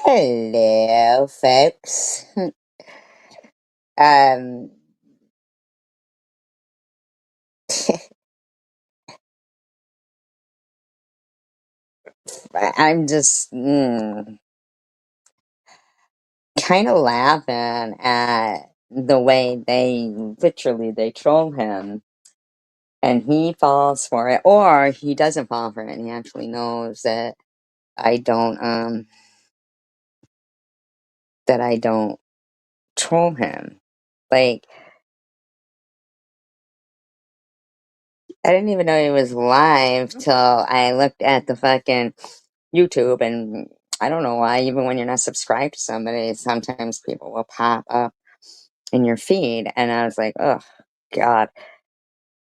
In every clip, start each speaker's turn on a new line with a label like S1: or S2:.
S1: Hello, folks. um, I'm just kind of laughing at the way they troll him, and he falls for it, or he doesn't fall for it, and he actually knows that I don't that I don't troll him. Like, I didn't even know he was live till I looked at the fucking YouTube, and I don't know why, even when you're not subscribed to somebody, sometimes people will pop up in your feed, and I was like, oh, God.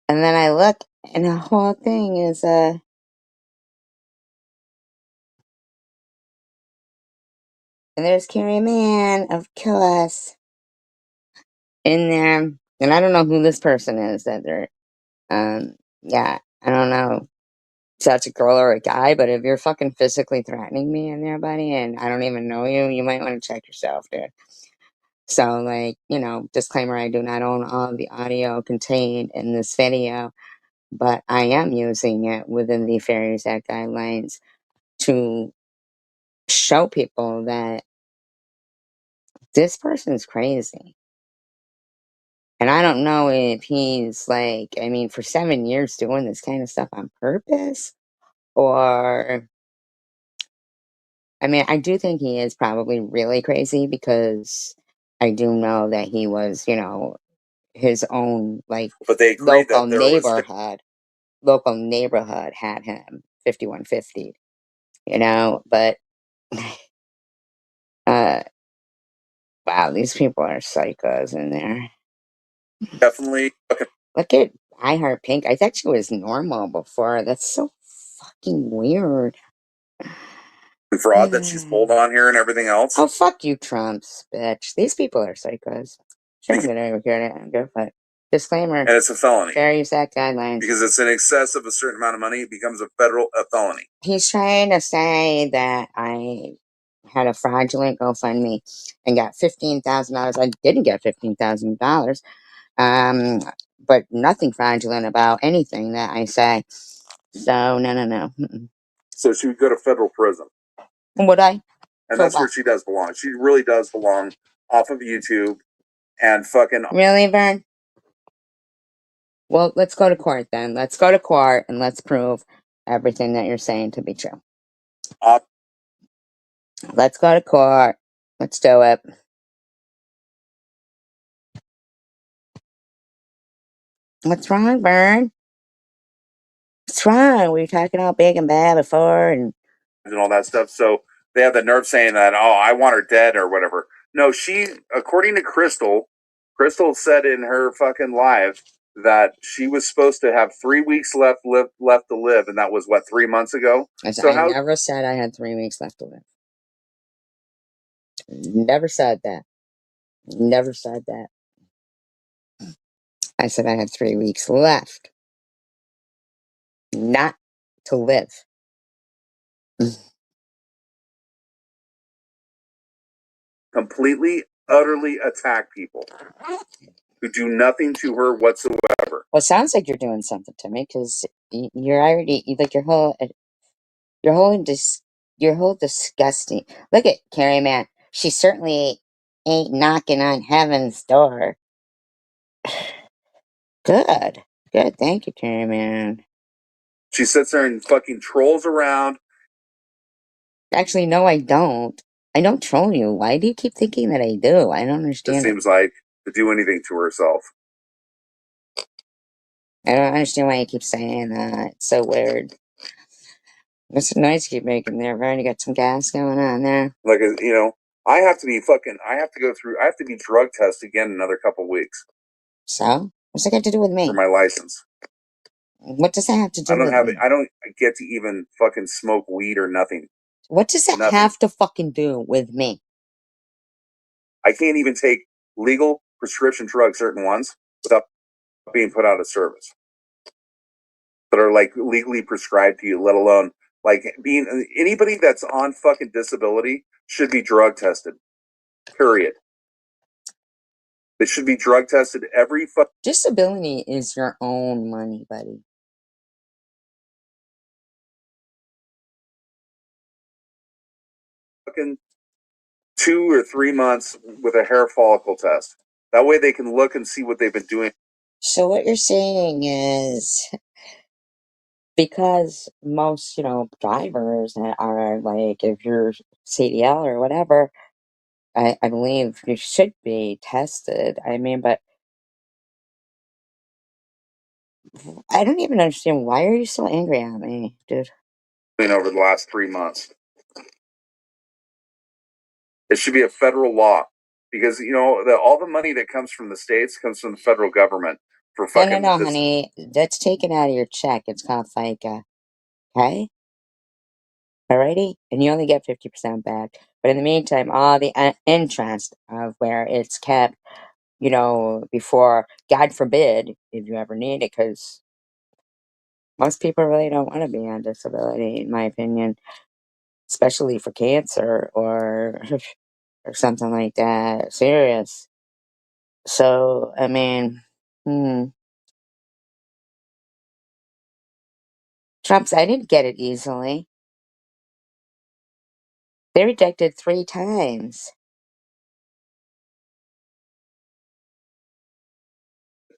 S1: And then I look, and the whole thing is, and there's Carrie Man, of course, in there, and I don't know who this person is that they're, yeah, I don't know if that's a girl or a guy, but if you're fucking physically threatening me in there, buddy, and I don't even know you, you might want to check yourself, dude. So, like, disclaimer, I do not own all of the audio contained in this video, but I am using it within the Fair Use Act guidelines to show people that this person's crazy. And I don't know if he's like, I mean, for 7 years doing this kind of stuff on purpose, or, I mean, I do think he is probably really crazy because I do know that he was, his own, like,
S2: But they agreed that there was
S1: local neighborhood had him 5150, but uh wow, these people are psychos in there.
S2: definitely okay.
S1: Look at I Heart Pink. I thought she was normal before. That's so fucking weird.
S2: Fraud that she's pulled on here and everything else.
S1: Oh, fuck you, Trumps, bitch. These people are psychos. Sure, I'm gonna regret it. I'm good, but disclaimer.
S2: And it's a felony.
S1: Fair Use Act guidelines.
S2: Because it's in excess of a certain amount of money, it becomes a felony.
S1: He's trying to say that I had a fraudulent GoFundMe and got $15,000. I didn't get $15,000. But nothing fraudulent about anything that I say. So no. Mm-mm.
S2: So she would go to federal prison.
S1: Would I?
S2: And that's where she does belong. She really does belong off of YouTube and fucking.
S1: Really, Vern? Well, let's go to court then. Let's go to court and let's prove everything that you're saying to be true. Let's go to court. Let's do it. What's wrong, Vern? What's wrong? We were talking all big and bad before and
S2: all that stuff. So they have the nerve saying that, oh, I want her dead or whatever. No, according to Crystal said in her fucking live that she was supposed to have 3 weeks left to live, and that was what, 3 months ago.
S1: I never said I had 3 weeks left to live. Never said that. Never said that. I said I had 3 weeks left, not to live.
S2: Completely, utterly attack people who do nothing to her whatsoever.
S1: Well, it sounds like you're doing something to me because you're already like your whole disgusting. Look at Carrie Man. She certainly ain't knocking on heaven's door. Good. Thank you, Carrie Man.
S2: She sits there and fucking trolls around.
S1: Actually, no, I don't. I don't troll you. Why do you keep thinking that I do? I don't understand.
S2: It seems like to do anything to herself.
S1: I don't understand why you keep saying that. It's so weird. What's the noise you keep making there, Vern? You got some gas going on there.
S2: Like, I have to be drug tested again in another couple weeks.
S1: So? What's that got to do with me?
S2: For my license.
S1: What does that have to do with me?
S2: I don't get to even fucking smoke weed or nothing.
S1: What does that have to fucking do with me?
S2: I can't even take legal prescription drugs, certain ones, without being put out of service. That are like legally prescribed to you, let alone like being anybody that's on fucking disability should be drug tested. Period. They should be drug tested every
S1: Disability is your own money, buddy.
S2: fucking 2 or 3 months with a hair follicle test. That way they can look and see what they've been doing.
S1: So what you're saying is because most, drivers are like, if you're CDL or whatever, I believe you should be tested. I mean, but I don't even understand, why are you so angry at me, dude?
S2: Over the last 3 months. It should be a federal law because all the money that comes from the states comes from the federal government for
S1: No, no,
S2: fucking
S1: no,
S2: this.
S1: honey. That's taken out of your check. It's called FICA. Okay? Alrighty? And you only get 50% back. But in the meantime, all the interest of where it's kept, before, God forbid, if you ever need it, because most people really don't want to be on disability, in my opinion, especially for cancer or or something like that, serious. So, I mean, Trump's, I didn't get it easily. They rejected 3 times.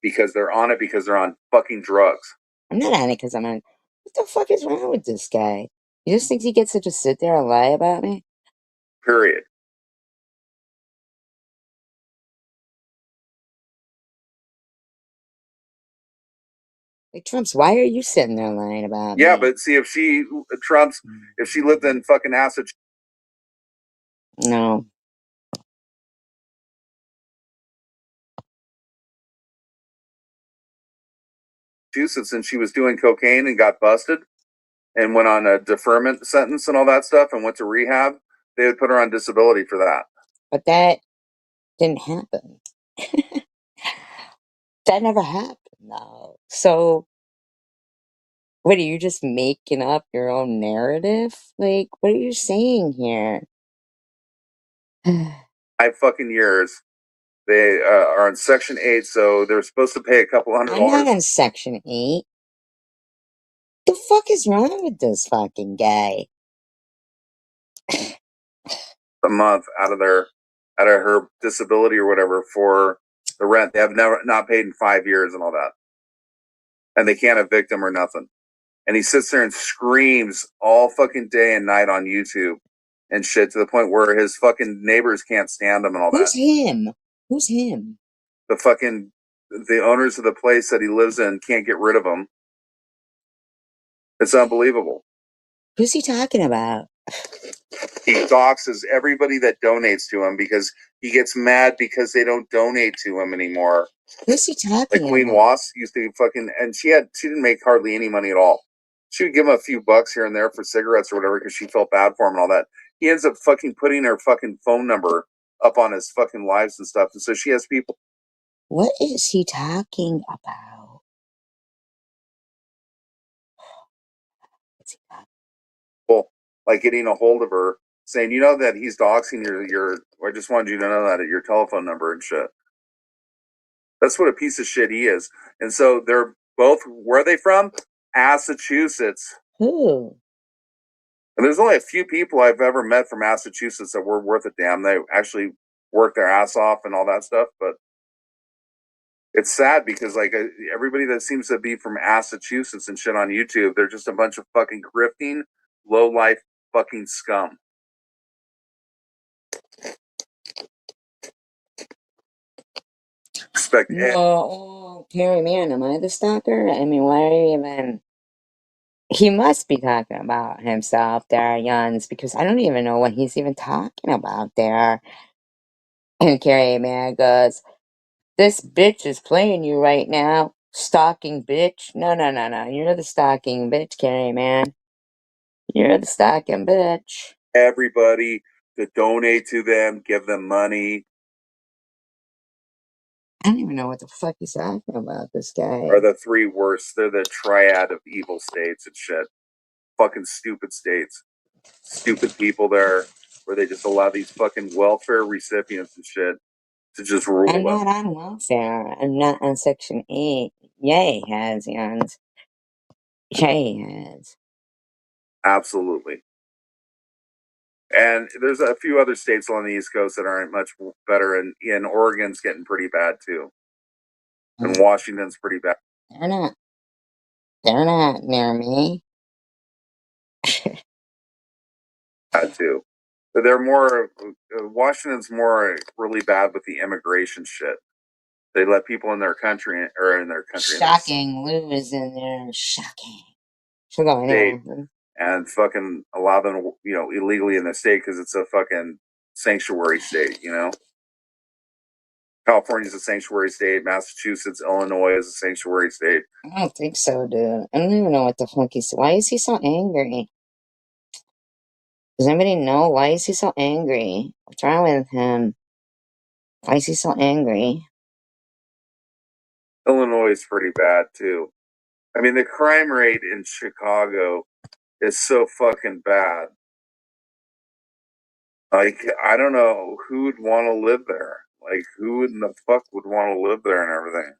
S2: Because they're on it because they're on fucking drugs.
S1: I'm not on it because I'm on. What the fuck is wrong with this guy? He just thinks he gets to just sit there and lie about me?
S2: Period.
S1: Like, Trump's, why are you sitting there lying about
S2: Yeah,
S1: me?
S2: but see if if she lived in fucking acid
S1: No.
S2: Massachusetts and she was doing cocaine and got busted and went on a deferment sentence and all that stuff and went to rehab, they would put her on disability for that.
S1: But that didn't happen. That never happened, no. So, what are you just making up your own narrative? Like, what are you saying here?
S2: 5 fucking years. They are on Section 8, so they're supposed to pay a couple hundred
S1: I'm not
S2: dollars
S1: on Section 8. The fuck is wrong with this fucking guy?
S2: a month out of her disability or whatever for the rent. They have never not paid in 5 years and all that. And they can't evict him or nothing. And he sits there and screams all fucking day and night on YouTube and shit to the point where his fucking neighbors can't stand him and all
S1: Who's
S2: that.
S1: him? Who's him?
S2: The owners of the place that he lives in can't get rid of him. It's unbelievable.
S1: Who's he talking about?
S2: He doxes everybody that donates to him because he gets mad because they don't donate to him anymore.
S1: Who's he
S2: Like
S1: talking
S2: Queen
S1: about?
S2: Was used to fucking, and she didn't make hardly any money at all. She would give him a few bucks here and there for cigarettes or whatever because she felt bad for him and all that. He ends up fucking putting her fucking phone number up on his fucking lives and stuff, and so she has people
S1: What is he talking about? What's he talking
S2: like getting a hold of her saying, you know that he's doxing your. I just wanted you to know that at your telephone number and shit. That's what a piece of shit he is. And so they're both, where are they from? Massachusetts.
S1: Who?
S2: And there's only a few people I've ever met from Massachusetts that were worth a damn. They actually work their ass off and all that stuff. But it's sad because like everybody that seems to be from Massachusetts and shit on YouTube, they're just a bunch of fucking grifting, low life fucking scum. Expect
S1: No, oh, Carrie, man, am I the stalker? I mean, why are you even... He must be talking about himself there, Yuns, because I don't even know what he's even talking about there. And Carrie, man, goes, this bitch is playing you right now. Stalking bitch. No, no, no, no. You're the stalking bitch, Carrie, man. You're the stalking bitch.
S2: everybody to donate to them, give them money,
S1: I don't even know what the fuck he's talking about, this guy.
S2: are the three worst. They're the triad of evil states and shit. Fucking stupid states. Stupid people there. where they just allow these fucking welfare recipients and shit to just rule
S1: I'm
S2: them.
S1: not on welfare. I'm not on Section 8. Yay has, Jans. Yay has.
S2: Absolutely. And there's a few other states along the East Coast that aren't much better, and Oregon's getting pretty bad too, and Washington's pretty bad.
S1: They're not. They're not near me.
S2: Too. But they're more. Washington's more really bad with the immigration shit. They let people in their country or in their country in their
S1: Shocking. Lou is in there. Shocking. She'll go
S2: state
S1: anywhere.
S2: and fucking allow them, illegally in the state because it's a fucking sanctuary state. California's a sanctuary state. Massachusetts, Illinois is a sanctuary state.
S1: I don't think so, dude. I don't even know what the fuck he's. Why is he so angry? Does anybody know why is he so angry? What's wrong with him? Why is he so angry?
S2: Illinois is pretty bad too. I mean, the crime rate in Chicago is so fucking bad. Like, I don't know who would want to live there. Like, who in the fuck would want to live there and everything?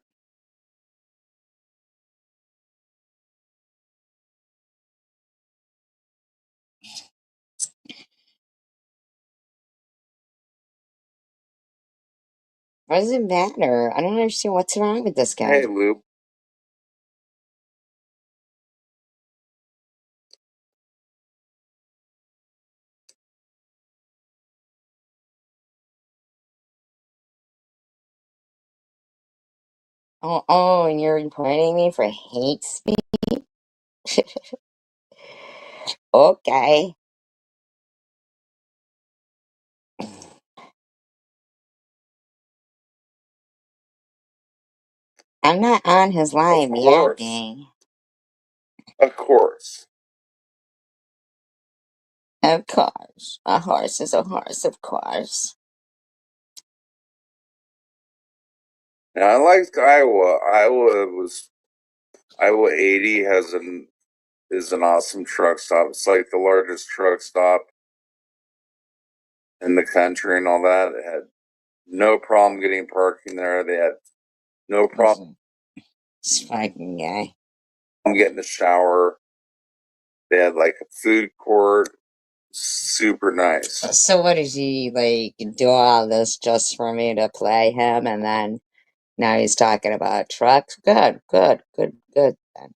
S1: Why does it matter? I don't understand what's wrong with this guy.
S2: Hey, Lou.
S1: Oh, and you're reporting me for hate speech? Okay. I'm not on his live yapping.
S2: Of course.
S1: Of course. A horse is a horse, of course.
S2: And I liked Iowa. Iowa 80 is an awesome truck stop. It's like the largest truck stop in the country and all that. It had no problem getting parking there. They had no problem
S1: This fucking guy.
S2: getting a shower. They had like a food court. Super nice.
S1: So what does he, like, do all this just for me to play him, and then now he's talking about trucks? Good, good, good, good, then.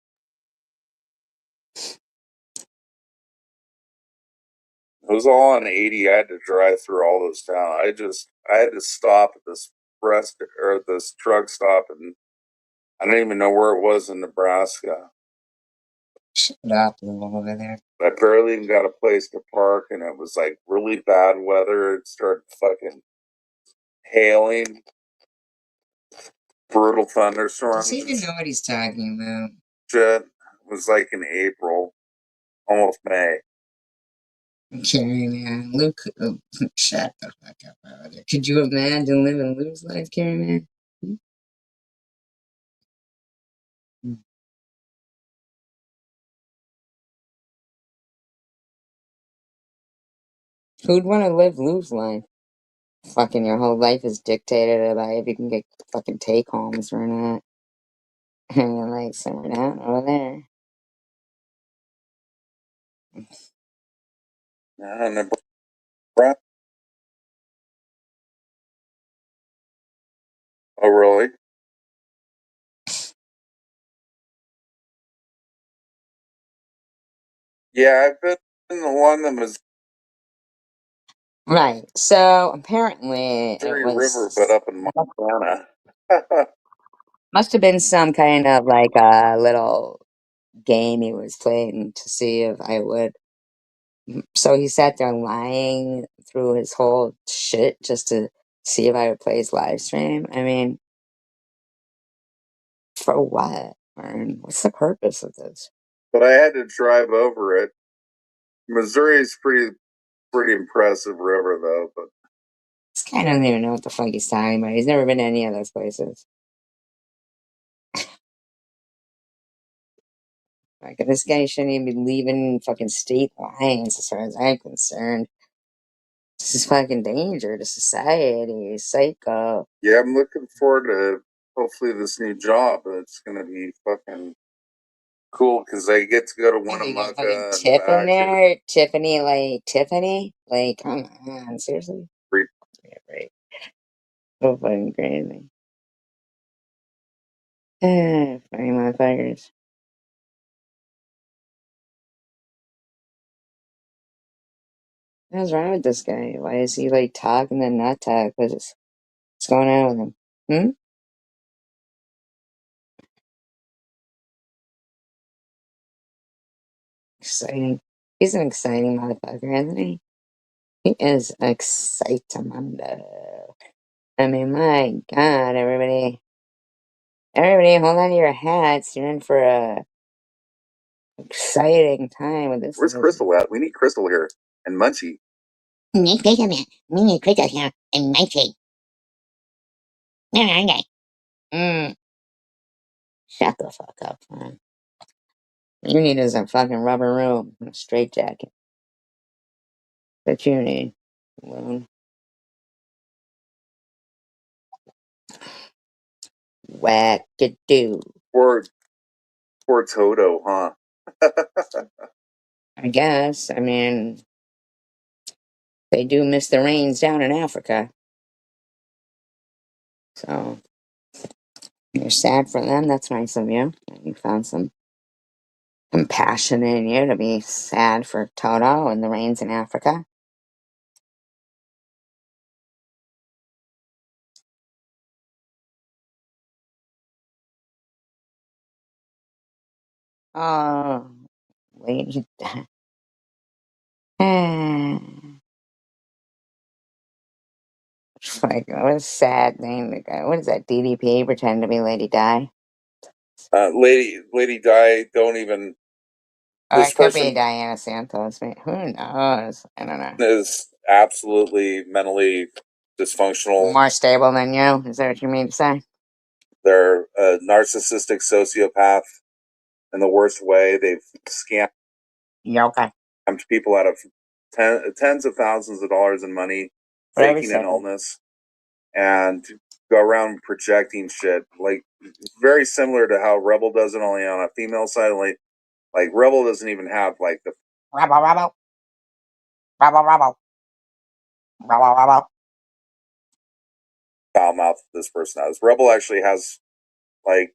S2: It was all on 80. I had to drive through all those towns. I had to stop at this truck stop, and I don't even know where it was in Nebraska.
S1: Shut up, over there.
S2: I barely even got a place to park, and it was like really bad weather. It started fucking hailing, brutal thunderstorms.
S1: Does he even know what he's talking about?
S2: Shit. It was like in April, almost May.
S1: Okay, man. Luke, oh, shut the fuck up over there. Could you imagine living Lou's life, Carrie, man? Who'd want to live Lou's life? Fucking your whole life is dictated by if you can get fucking take homes or not. And you're like, sitting out over there.
S2: Nebraska. Oh, really? Yeah, I've been along the Missouri
S1: Right. So apparently it
S2: River,
S1: was
S2: but up in Montana.
S1: must have been some kind of like a little game he was playing to see if I would. So he sat there lying through his whole shit just to see if I would play his live stream. I mean, for what? Vern? What's the purpose of this?
S2: But I had to drive over it. Missouri's pretty impressive river though. But
S1: This guy doesn't even know what the fuck he's talking about. He's never been to any of those places. Like, this guy shouldn't even be leaving fucking state lines as far as I'm concerned. This is fucking danger to society. Psycho.
S2: Yeah, I'm looking forward to hopefully this new job. It's gonna be fucking cool because I get to go to
S1: Yeah, they got fucking
S2: Winnemucca and
S1: Tiff in
S2: back and
S1: there. Tiffany, like Tiffany. Like, come on, seriously?
S2: free.
S1: Yeah, right. So fucking crazy. Funny motherfuckers. What's wrong with this guy? Why is he like talking and not talk? What's going on with him? Hmm? Exciting. He's an exciting motherfucker, isn't he? He is excitable. I mean, my God, everybody, hold on to your hats. You're in for a exciting time with this.
S2: Where's Crystal at? We need Crystal here and Munchie.
S1: We need Crystal here and Mikey. Mm, shut the fuck up, man. You need is a fucking rubber room and a straight jacket. That you need. Loon. Wackadoo.
S2: Poor, poor Toto, huh?
S1: I guess. I mean, they do miss the rains down in Africa. So, you're sad for them. That's nice of you. You found some compassion in you to be sad for Toto and the rains in Africa. Oh, lady. Like, what a sad name to go. What is that, DDP? Pretend to be Lady Di?
S2: Lady Di, don't even.
S1: Oh,
S2: This
S1: it could be
S2: person
S1: Diana Santos. Who knows? I don't know.
S2: is absolutely mentally dysfunctional.
S1: More stable than you? Is that what you mean to say?
S2: They're a narcissistic sociopath in the worst way. They've scammed
S1: Yeah, okay.
S2: people out of tens of thousands of dollars in money,
S1: For every
S2: faking an
S1: second.
S2: illness, and go around projecting shit. Like, very similar to how Rebel does it, only on a female side. Like Rebel doesn't even have like the
S1: Rebel, rebel. Rebel, rebel. Rebel, rebel.
S2: foul mouth this person has. Rebel actually has like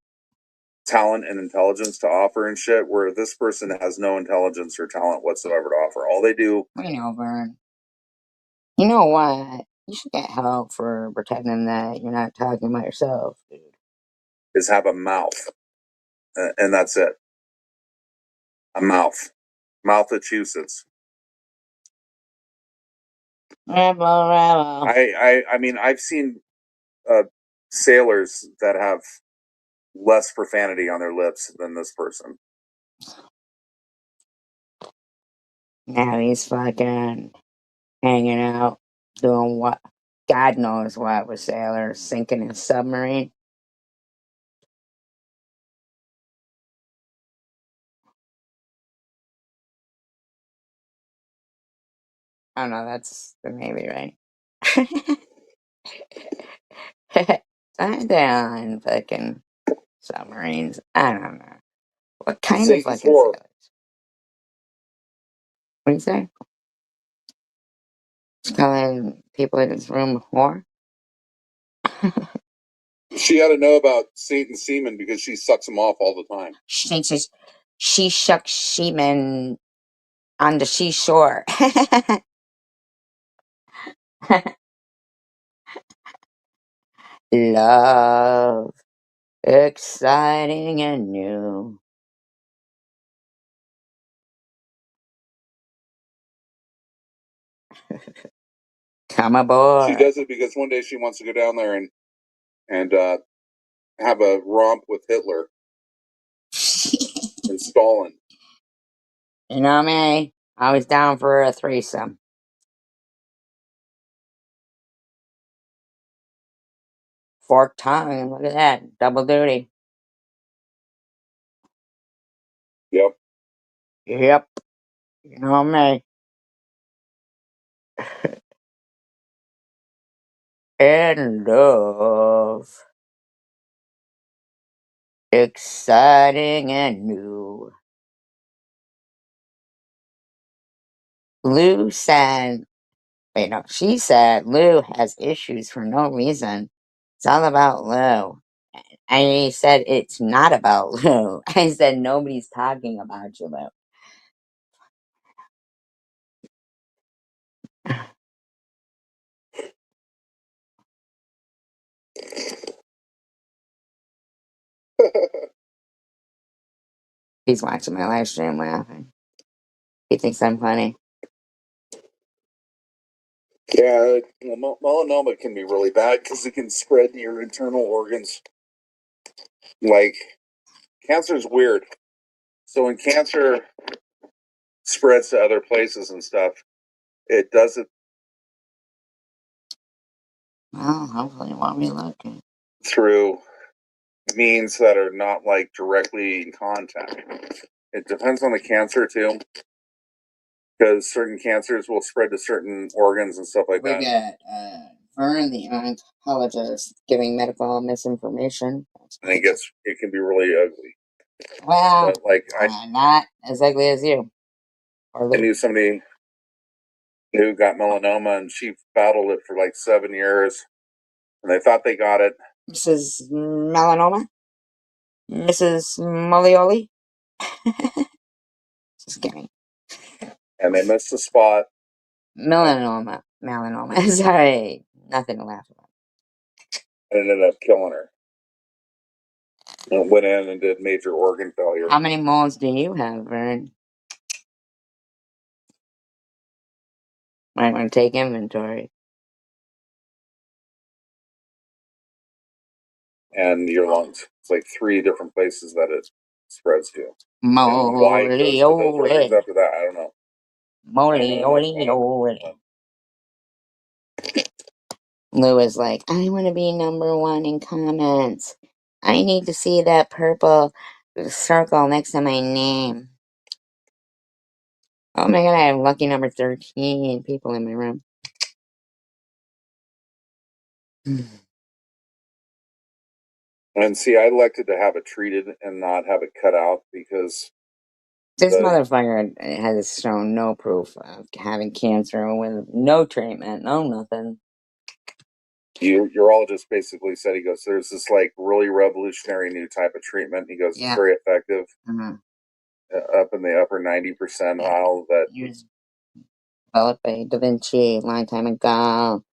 S2: talent and intelligence to offer and shit, where this person has no intelligence or talent whatsoever to offer. All they do
S1: We know, Vern. You know what? You should get help for pretending that you're not talking about yourself, dude.
S2: is have a mouth, and that's it. A mouth, Massachusetts.
S1: Rebel, rebel.
S2: I mean, I've seen uh, sailors that have less profanity on their lips than this person.
S1: Now he's fucking hanging out, doing what? God knows what with sailors, sinking his submarine. Oh no, that's the Navy, right? I'm down fucking submarines. I don't know. What kind of
S2: Satan's
S1: fucking
S2: whore.
S1: sailors? What do you say? She's calling people in his room a whore?
S2: She ought to know about Satan's semen because she sucks him off all the time.
S1: She thinks she shucks sheepmen on the seashore. Love, exciting and new. Come
S2: She
S1: aboard.
S2: does it because one day she wants to go down there and have a romp with Hitler and Stalin.
S1: You know me? I was down for a threesome. Fork tongue. Look at that. Double duty.
S2: Yep.
S1: Yep. You know me. in love. Exciting and new. Lou said, wait, no, she said Lou has issues for no reason. It's all about Lou. I said it's not about Lou. I said nobody's talking about you, Lou. He's watching my live stream laughing. He thinks I'm funny.
S2: Yeah, melanoma can be really bad because it can spread to your internal organs. Like, cancer is weird. So when cancer spreads to other places and stuff, it does it
S1: Well, hopefully it won't be looking.
S2: through means that are not like directly in contact. It depends on the cancer too, because certain cancers will spread to certain organs and stuff like
S1: We
S2: that.
S1: got Vern, the oncologist, giving medical misinformation.
S2: And it can be really ugly.
S1: Well,
S2: But like
S1: not as ugly as you. Or
S2: I
S1: Lou.
S2: knew somebody who got melanoma and she battled it for like 7 years, and they thought they got it.
S1: Mrs. Melanoma? Mrs. Molioli? Just kidding.
S2: And they missed the spot.
S1: Melanoma. Melanoma. Sorry. Nothing to laugh about.
S2: And ended up killing her. And went in and did major organ failure.
S1: How many moles do you have, Vern? Might want to take inventory.
S2: And your lungs. It's like 3 different places that it spreads to. And why it goes to those organs after that, I don't know.
S1: Molioli. Lou is like, I want to be #1 in comments. I need to see that purple circle next to my name. Oh my god, I have lucky number 13 people in my room.
S2: And see, I elected to have it treated and not have it cut out because
S1: This motherfucker has shown no proof of having cancer with no treatment, no nothing.
S2: your urologist basically said, he goes, there's this like really revolutionary new type of treatment. He goes, it's very effective. Up in the upper 90 percentile that
S1: use developed by Da Vinci a long time ago.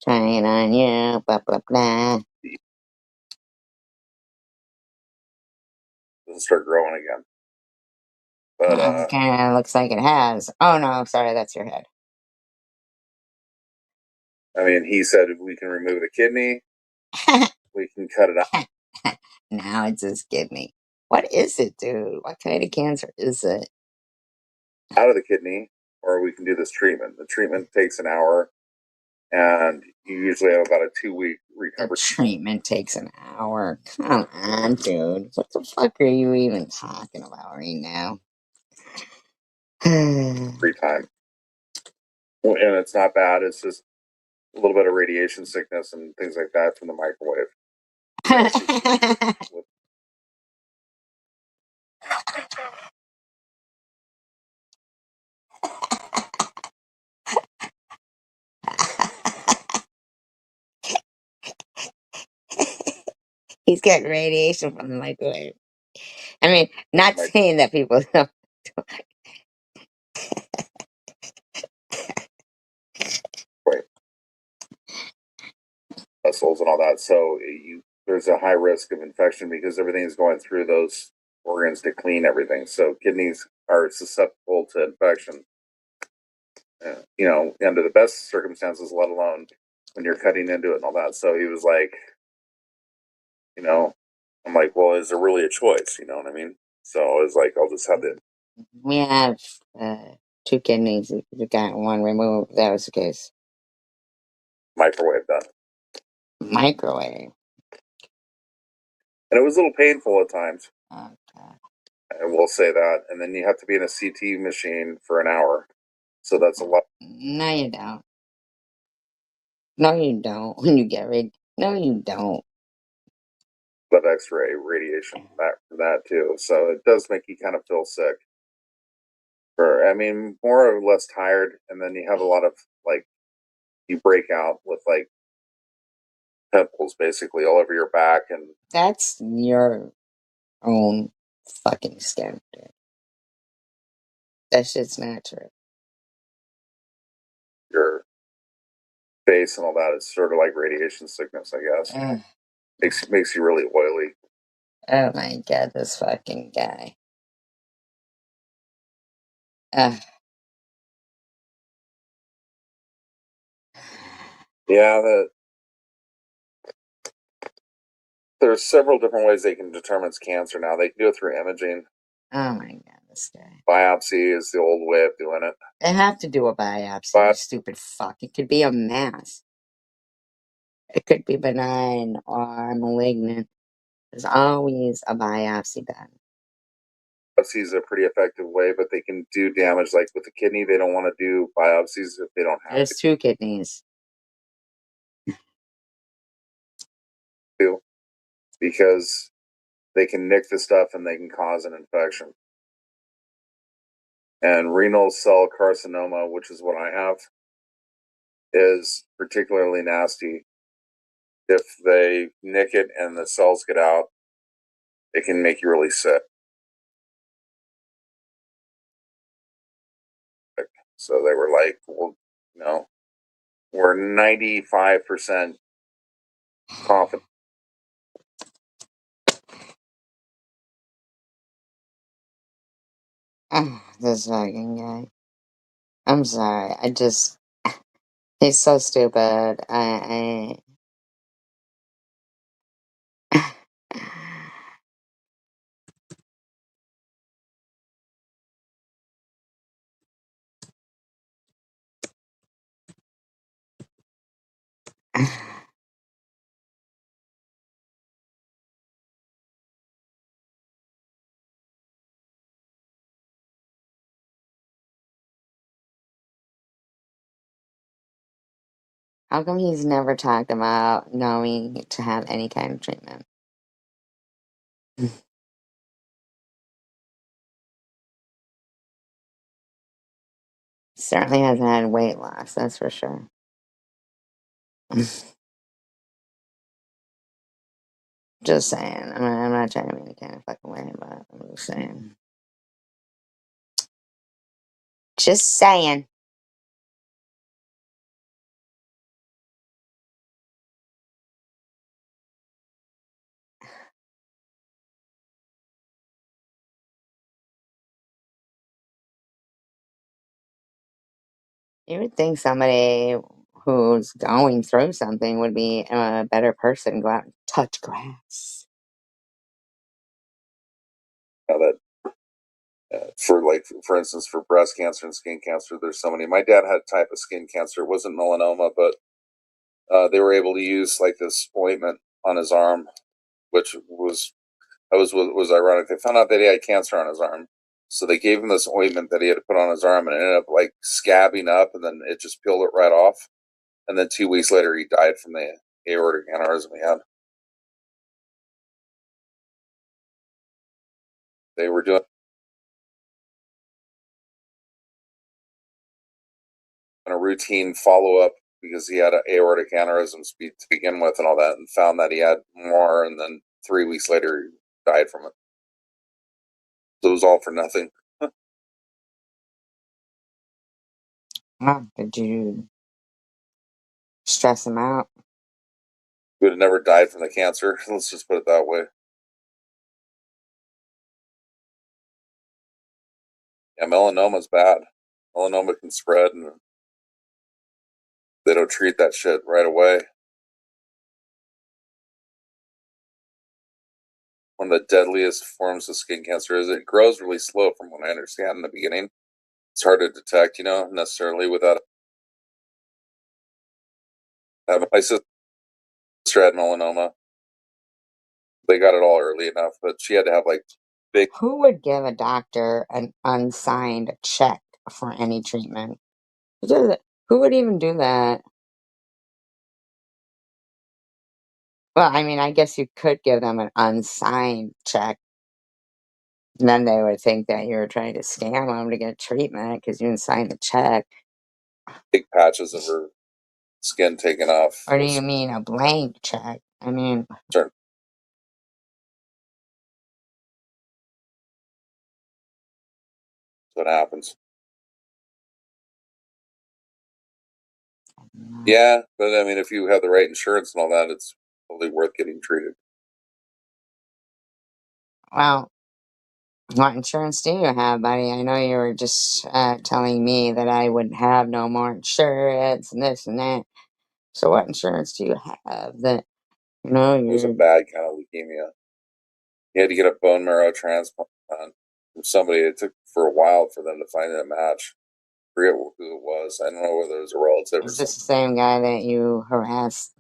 S1: Trying on you, blah blah blah.
S2: doesn't start growing again. But
S1: it kind of looks like it has. Oh no, sorry, that's your head.
S2: I mean, he said we can remove the kidney, we can cut it out.
S1: Now it's his kidney. What is it, dude? What kind of cancer is it?
S2: Out of the kidney, or we can do this treatment. The treatment takes an hour, and you usually have about a 2-week recovery.
S1: The treatment takes an hour. Come on, dude. What the fuck are you even talking about right now?
S2: Free time. And it's not bad. It's just a little bit of radiation sickness and things like that from the microwave.
S1: He's getting radiation from the microwave. I mean, not saying that people don't.
S2: Wait. Vessels and all that. So there's a high risk of infection because everything is going through those organs to clean everything. So kidneys are susceptible to infection. Under the best circumstances, let alone when you're cutting into it and all that. So he was like, I'm like, well, is there really a choice? You know what I mean? So I was like, I'll just have it.
S1: We have 2 kidneys. We got 1 removed. That was the case.
S2: Microwave done.
S1: Microwave.
S2: And it was a little painful at times.
S1: Okay.
S2: I will say that. And then you have to be in a CT machine for an hour. So that's a lot.
S1: No, you don't. No, you don't. When you get ready. No, you don't.
S2: But X-ray radiation that too. So it does make you kind of feel sick. I mean, more or less tired, and then you have a lot of like you break out with like pimples basically all over your back, and
S1: That's your own fucking skin, dude. That shit's not true.
S2: your face and all that. It's sort of like radiation sickness, I guess.
S1: Ugh.
S2: Makes you really oily.
S1: Oh my god, this fucking guy. Ugh.
S2: Yeah, there's several different ways they can determine it's cancer now. They can do it through imaging.
S1: Oh my god, this guy.
S2: Biopsy is the old way of doing it.
S1: They have to do a biopsy, you
S2: But
S1: stupid fuck. It could be a mass. It could be benign or malignant. There's always a biopsy done.
S2: biopsy is a pretty effective way, but they can do damage. Like with the kidney, they don't want to do biopsies if they don't have
S1: There's two kidneys.
S2: to, because they can nick the stuff and they can cause an infection. And renal cell carcinoma, which is what I have, is particularly nasty. If they nick it and the cells get out, it can make you really sick. So they were like, well, we're 95% confident.
S1: This fucking guy. I'm sorry. He's so stupid. How come he's never talked about knowing to have any kind of treatment? Certainly hasn't had weight loss, that's for sure. Just saying. I'm not trying to be any kind of fucking way, but I'm just saying. Just saying. You would think somebody who's going through something would be a better person, go out and touch grass.
S2: That for instance, for breast cancer and skin cancer, there's so many. My dad had a type of skin cancer. It wasn't melanoma, but they were able to use like this ointment on his arm, which was ironic. They found out that he had cancer on his arm, so they gave him this ointment that he had to put on his arm, and it ended up like scabbing up, and then it just peeled it right off. And then 2 weeks later, he died from the aortic aneurysm he had. They were doing a routine follow up because he had an aortic aneurysm to begin with and all that, and found that he had more, and then 3 weeks later, he died from it. So it was all for nothing.
S1: Oh, did you stress him out?
S2: He would have never died from the cancer. Let's just put it that way. Yeah, melanoma's bad. Melanoma can spread, and they don't treat that shit right away. One of the deadliest forms of skin cancer is it grows really slow, from what I understand in the beginning. It's hard to detect, necessarily without having. My sister had melanoma. They got it all early enough, but she had to have like big.
S1: Who would give a doctor an unsigned check for any treatment? Who would even do that? Well, I mean, I guess you could give them an unsigned check. And then they would think that you were trying to scam them to get treatment because you didn't sign the check.
S2: Big patches of her skin taken off.
S1: Or do you mean a blank check? I mean,
S2: That's what happens. Yeah, but I mean, if you have the right insurance and all that, it's totally worth getting treated.
S1: well, what insurance do you have, buddy? I know you were just telling me that I would have no more insurance and this and that. So what insurance do you have that,
S2: It was a
S1: you're...
S2: bad kind of leukemia. He had to get a bone marrow transplant from somebody. It took for a while for them to find a match. I forget who it was. I don't know whether it was a relative or
S1: Is this
S2: something.
S1: the same guy that you harassed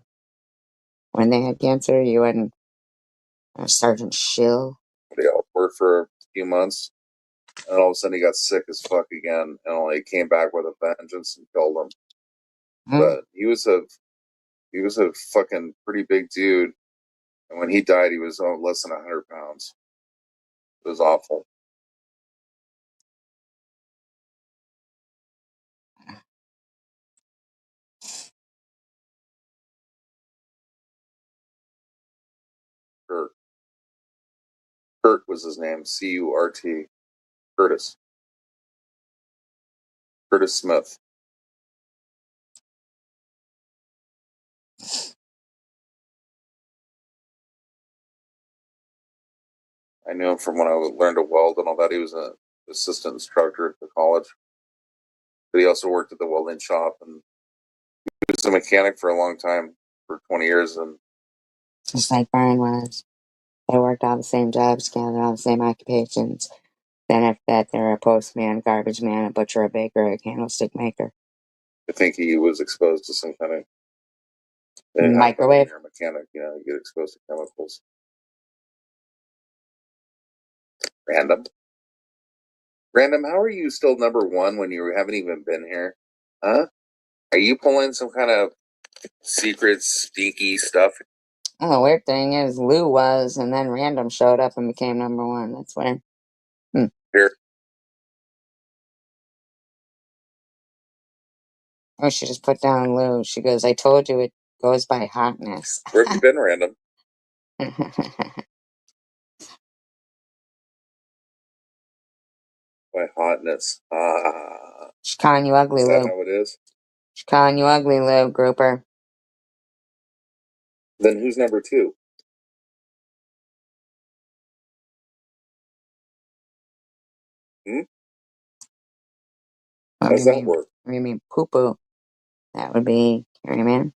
S1: when they had cancer? You and Sergeant Shill?
S2: They all worked for a few months, and all of a sudden he got sick as fuck again, and only came back with a vengeance and killed him.
S1: Hmm?
S2: But he was a fucking pretty big dude, and when he died, he was less than 100 pounds. It was awful. Kurt. Kurt was his name. Curt. Curtis. Curtis Smith. I knew him from when I learned to weld and all that. He was an assistant instructor at the college, but he also worked at the welding shop, and he was a mechanic for a long time, for 20 years. And
S1: Just like Brian was. They worked all the same jobs together, all the same occupations. Then after that, they're a postman, garbage man, a butcher, a baker, a candlestick maker.
S2: I think he was exposed to some kind of
S1: Microwave?
S2: you're a mechanic, you get exposed to chemicals. Random. Random, how are you still number one when you haven't even been here? Huh? Are you pulling some kind of secret, sneaky stuff?
S1: Well, the weird thing is Lou was, and then Random showed up and became number one. That's weird.
S2: Here,
S1: Oh, she just put down Lou. She goes, I told you it goes by hotness.
S2: where have you been, Random? My hotness.
S1: She's calling you ugly,
S2: Is that
S1: Lou.
S2: how it is?
S1: She's calling you ugly, Lou, grouper.
S2: Then who's number two? Hmm?
S1: What do
S2: How's
S1: you
S2: that
S1: mean?
S2: work?
S1: What do you mean, poo-poo? That would be Carrie Man.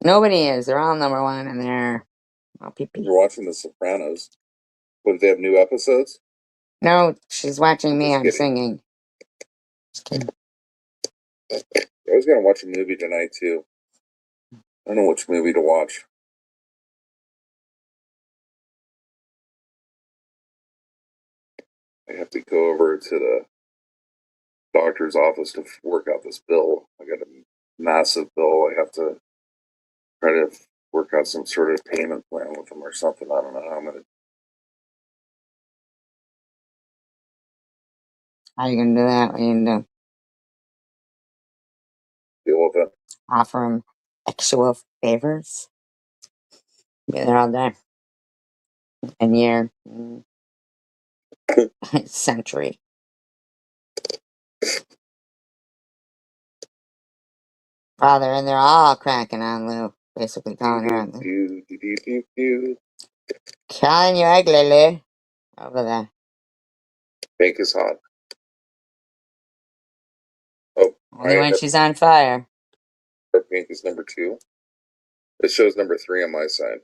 S1: Nobody is. They're all number one, and they're all pee-pee.
S2: We're watching The Sopranos. But they have new episodes?
S1: No, she's watching me.
S2: Just
S1: I'm
S2: kidding.
S1: singing. Just kidding.
S2: I was going to watch a movie tonight, too. I don't know which movie to watch. I have to go over to the doctor's office to work out this bill. I got a massive bill. I have to try to work out some sort of payment plan with them or something. I don't know how I'm going to
S1: How are you going to do that? What are you going to do?
S2: deal with it.
S1: Offer them actual favors? Be there all day. And year. Century. Father, and they're all cracking on Lou. Basically calling her ugly. Calling you ugly, Lou. Over there.
S2: Pink is hot. Oh,
S1: Only when she's on fire.
S2: her pink is number two. It shows number three on my side.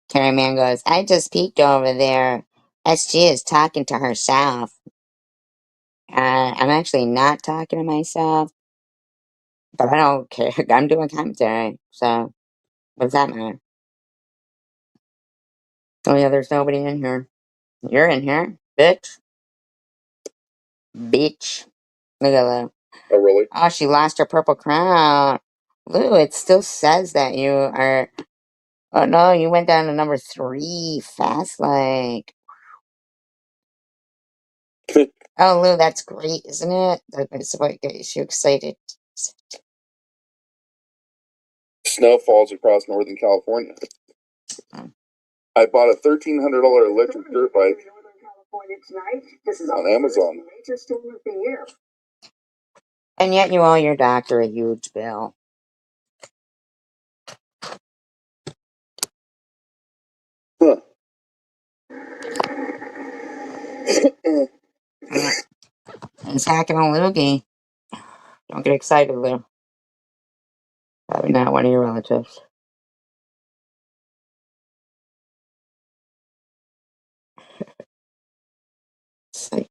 S1: Carrie Man goes, I just peeked over there. SG is talking to herself. I'm actually not talking to myself, but I don't care. I'm doing commentary, so what does that matter? Oh yeah, there's nobody in here. You're in here, bitch. Bitch. Look at Lou.
S2: Oh, really?
S1: Oh, she lost her purple crown. Lou, it still says that you are. Oh no, you went down to number 3. Fast like. Oh, Lou, that's great, isn't it? That's what gets you excited.
S2: Snow falls across Northern California.
S1: Oh.
S2: I bought a $1,300 electric dirt bike on Amazon.
S1: And yet you owe your doctor a huge bill.
S2: Huh.
S1: It's hacking a loogie. Don't get excited, Lou. Probably not one of your relatives. Psycho.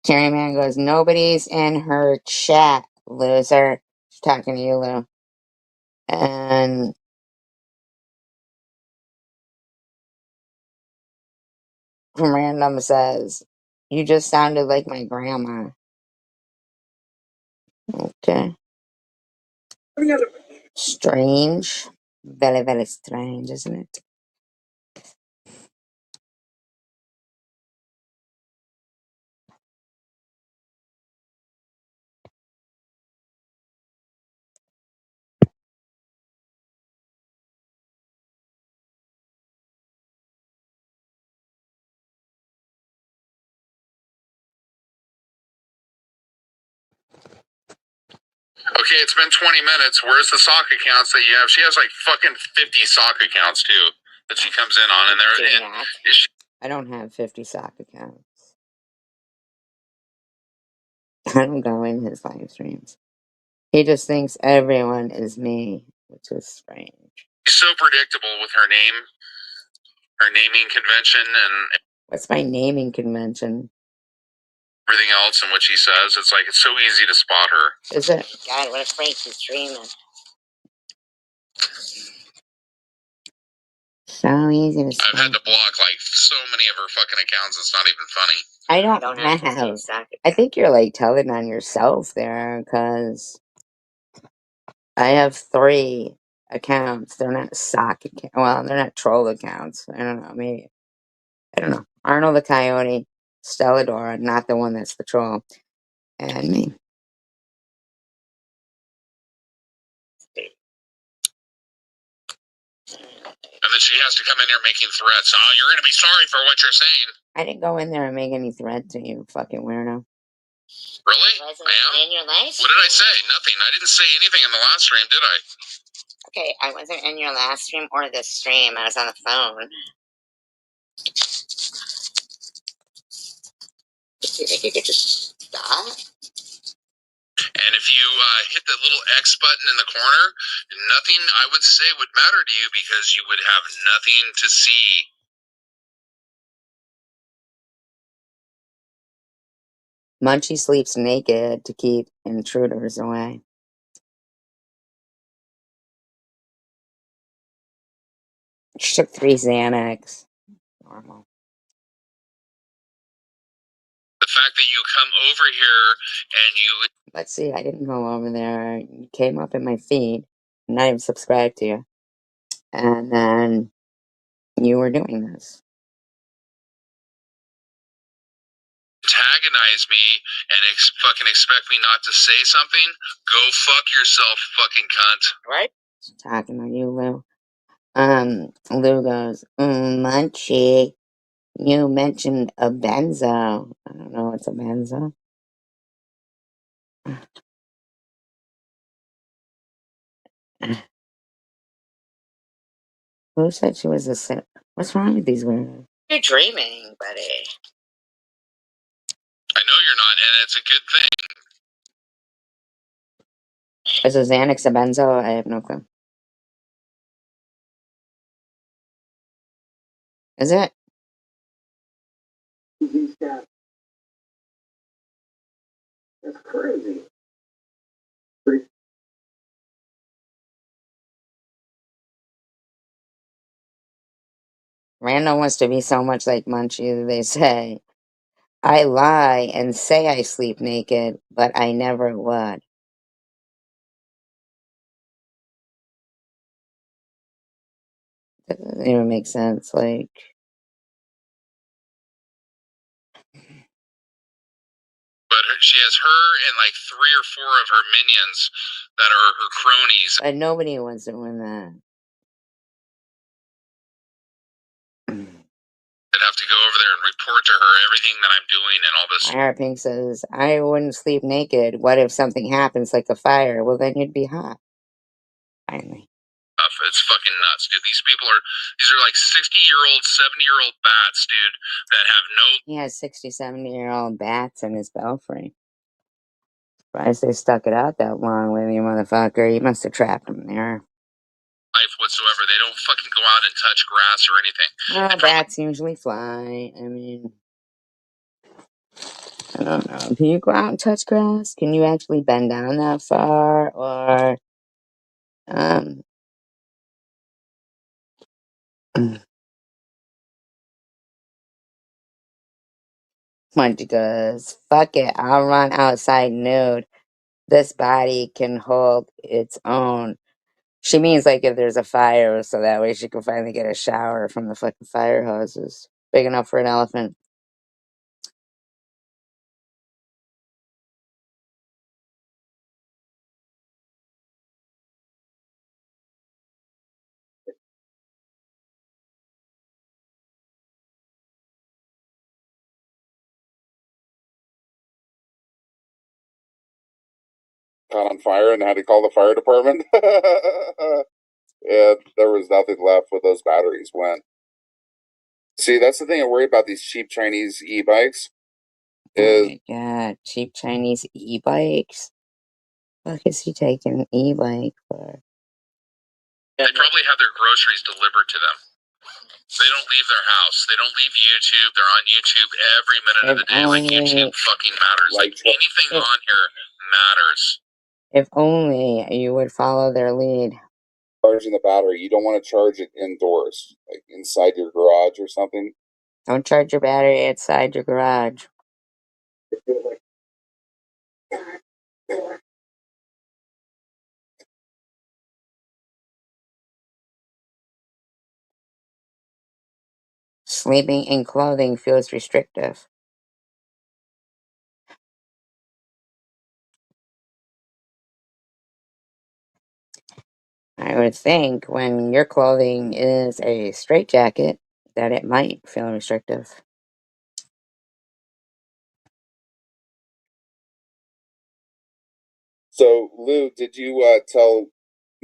S1: Carrie Man goes, nobody's in her chat, loser. She's talking to you, Lou. And from random says, you just sounded like my grandma. Okay. Strange. Very, very strange, isn't it?
S2: Okay, it's been 20 minutes. Where's the sock accounts that you have? She has like fucking 50 sock accounts too that she comes in on, and
S1: I don't have 50 sock accounts. I don't go in his live streams. He just thinks everyone is me, which is strange.
S2: She's so predictable with her name, her naming convention, and
S1: What's my naming convention?
S2: everything else, and what she says. It's like it's so easy to spot her.
S1: Is it? God, what a freak she's dreaming. So easy to spot.
S2: I've had to block like so many of her fucking accounts. It's not even funny.
S1: I don't have. I think you're like telling on yourself there, because I have 3 accounts. They're not sock accounts. Well, they're not troll accounts. I don't know. Maybe. I don't know. Arnold the Coyote, Stelladora, not the one that's the troll, and me.
S2: And then she has to come in here making threats. Oh, you're going to be sorry for what you're saying.
S1: I didn't go in there and make any threat to you, fucking weirdo.
S2: Really? I am? What did I say? Nothing. I didn't say anything in the last stream, did I?
S1: Okay, I wasn't in your last stream or this stream. I was on the phone. You think you could just stop?
S2: And if you hit the little X button in the corner, nothing I would say would matter to you because you would have nothing to see.
S1: Munchie sleeps naked to keep intruders away. She took 3 Xanax. Normal.
S2: The fact that you come over here and you...
S1: Let's see, I didn't go over there. You came up in my feed. I'm not even subscribed to you. And then you were doing this.
S2: antagonize me and fucking expect me not to say something, go fuck yourself, fucking cunt.
S1: Right? She's talking to you, Lou. Lou goes, Munchie, you mentioned a benzo. I don't know what's a benzo. Who said she was a sin? What's wrong with these women? You're dreaming, buddy.
S2: I know you're not, and it's a good thing.
S1: Is it Xanax a benzo? I have no clue. Is it?
S2: That's crazy.
S1: Randall wants to be so much like Munchie that they say, I lie and say I sleep naked, but I never would. That doesn't even make sense. Like,
S2: But she has her and like 3 or 4 of her minions that are her cronies
S1: but nobody wants to win that.
S2: that have to go over there and report to her everything that I'm doing and all this.
S1: My Heart Pink says, I wouldn't sleep naked. What if something happens like a fire? Well, then you'd be hot. Finally.
S2: Stuff. It's fucking nuts, dude. These are like 60-year-old, 70-year-old bats, dude, that have no
S1: He has 60, 70-year-old bats in his belfry. Surprised they stuck it out that long with you, motherfucker. You must have trapped them there.
S2: life whatsoever. They don't fucking go out and touch grass or anything.
S1: Well, bats usually fly. I mean, I don't know. Can you go out and touch grass? Can you actually bend down that far? Or, um, Munchie goes, fuck it, I'll run outside nude. This body can hold its own. She means like if there's a fire, so that way she can finally get a shower from the fucking fire hoses. Big enough for an elephant.
S2: Caught on fire and had to call the fire department. Yeah, there was nothing left with those batteries went. See, that's the thing I worry about these cheap Chinese e-bikes.
S1: Oh
S2: Is
S1: my god, cheap Chinese e-bikes. Fuck is he taking an e-bike for?
S2: they probably have their groceries delivered to them. They don't leave their house. They don't leave YouTube. They're on YouTube every minute of
S1: If
S2: the day. Like YouTube
S1: only,
S2: fucking matters. Like anything
S1: if,
S2: on here matters.
S1: if only you would follow their lead.
S2: Charging the battery, you don't want to charge it indoors, like inside your garage or something.
S1: Don't charge your battery outside your garage. Sleeping in clothing feels restrictive. I would think when your clothing is a straitjacket that it might feel restrictive.
S2: So, Lou, did you tell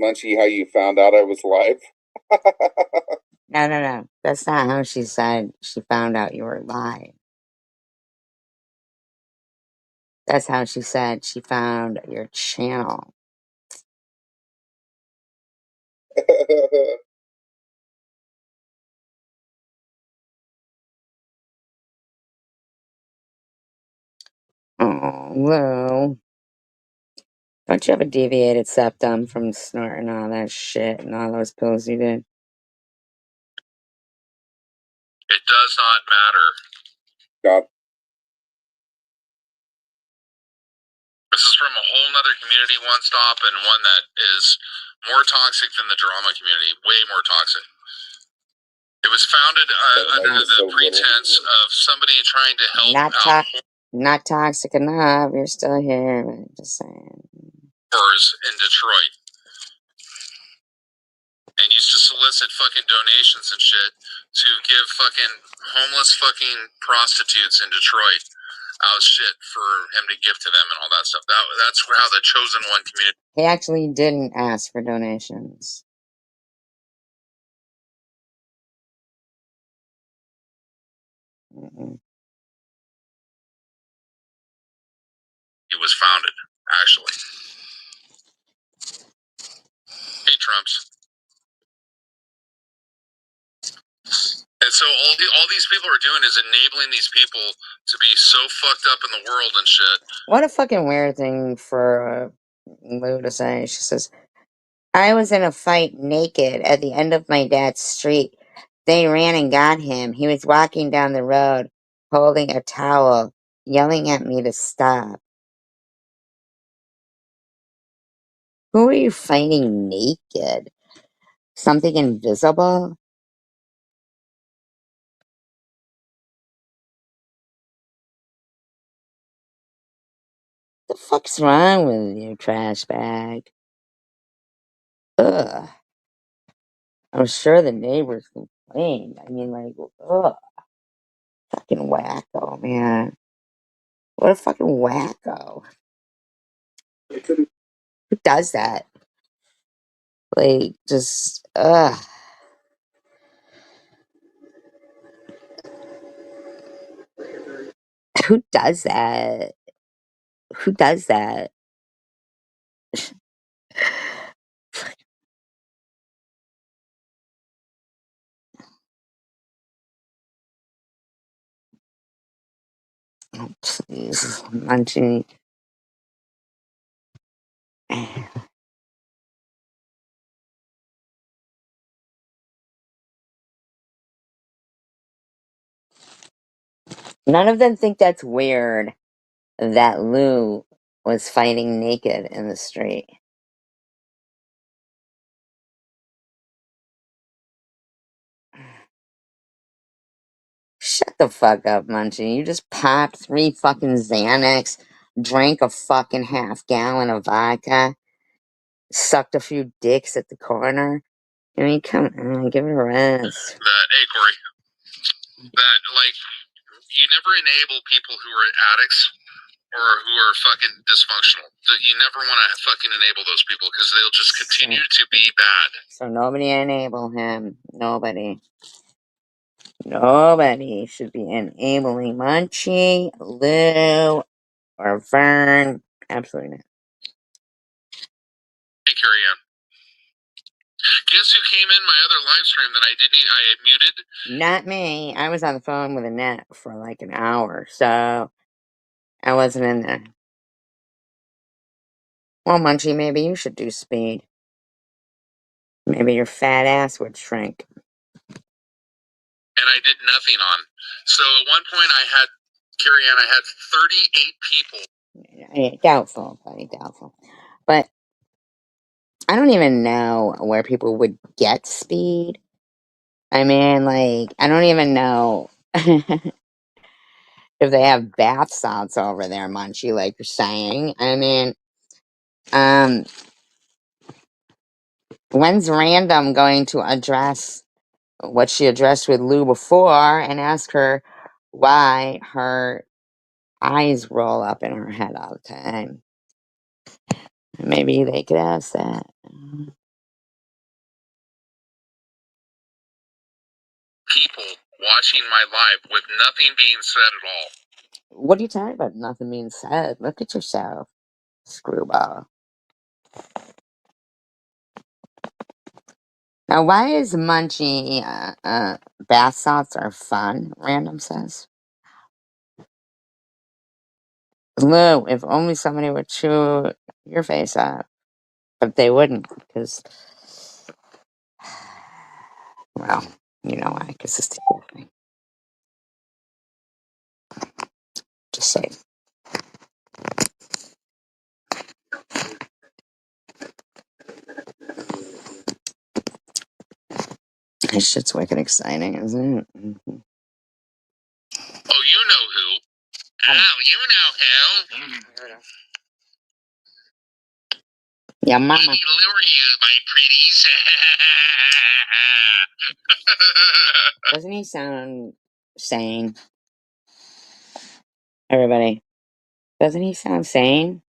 S2: Munchie how you found out I was live?
S1: No, no, no. That's not how she said she found out you were lying. That's how she said she found your channel. Oh, Lou. Don't you have a deviated septum from snorting all that shit and all those pills you did?
S2: It does not matter. God. This is from a whole nother community, one stop, and one that is more toxic than the drama community. Way more toxic. It was founded under the pretense of somebody trying to help out
S1: Not toxic enough. You're still here. But just saying.
S2: whores in Detroit. And used to solicit fucking donations and shit to give fucking homeless fucking prostitutes in Detroit out shit for him to give to them and all that stuff. That's how the chosen one community.
S1: He actually didn't ask for donations. Mm-mm.
S2: It was founded, actually. So all these people are doing is enabling these people to be so fucked up in the world and shit.
S1: What a fucking weird thing for Lou to say. She says, I was in a fight naked at the end of my dad's street. They ran and got him. He was walking down the road holding a towel, yelling at me to stop. Who are you fighting naked? Something invisible? The fuck's wrong with you, trash bag? Ugh. I'm sure the neighbors complained. I mean, like, ugh. Fucking wacko, man. What a fucking wacko. Who does that? Like, just, ugh. Who does that? Who does that? Oh, please. Munchie. None of them think that's weird that Lou was fighting naked in the street. Shut the fuck up, Munchie. You just popped 3 fucking Xanax, drank a fucking half-gallon of vodka, sucked a few dicks at the corner. I mean, come on, give it a rest.
S2: That, hey, Corey, that, like, you never enable people who are addicts or who are fucking dysfunctional. You never want to fucking enable those people because they'll just continue to be bad.
S1: So nobody enable him. Nobody. Nobody should be enabling Munchie, Lou, or Vern. Absolutely not.
S2: Hey, Carrie Ann. Guess who came in my other live stream that I had muted?
S1: Not me. I was on the phone with Annette for like an hour, so I wasn't in there. Well, Munchie, maybe you should do speed. Maybe your fat ass would shrink.
S2: And I did nothing on. So at one point I had, Carrie Ann, I had 38 people.
S1: Doubtful, buddy, doubtful. But I don't even know where people would get speed. I mean, like, I don't even know if they have bath salts over there, Munchie, like you're saying. I mean, um, when's Random going to address what she addressed with Lou before and ask her why her eyes roll up in her head all the time? Maybe they could ask that.
S2: People watching my live with nothing being said at all.
S1: What are you talking about? Nothing being said. Look at yourself, screwball. Now, why is Munchie bath salts are fun? Random says. Lou, if only somebody would chew your face up, but they wouldn't, because, well, you know why? Because it's the whole thing. Just say. This shit's wicked exciting, isn't it? Mm-hmm.
S2: Oh, you know who? Oh, you know who?
S1: Yeah, mama.
S2: Let me lure you, my pretties.
S1: Doesn't he sound sane? Everybody. Doesn't he sound sane?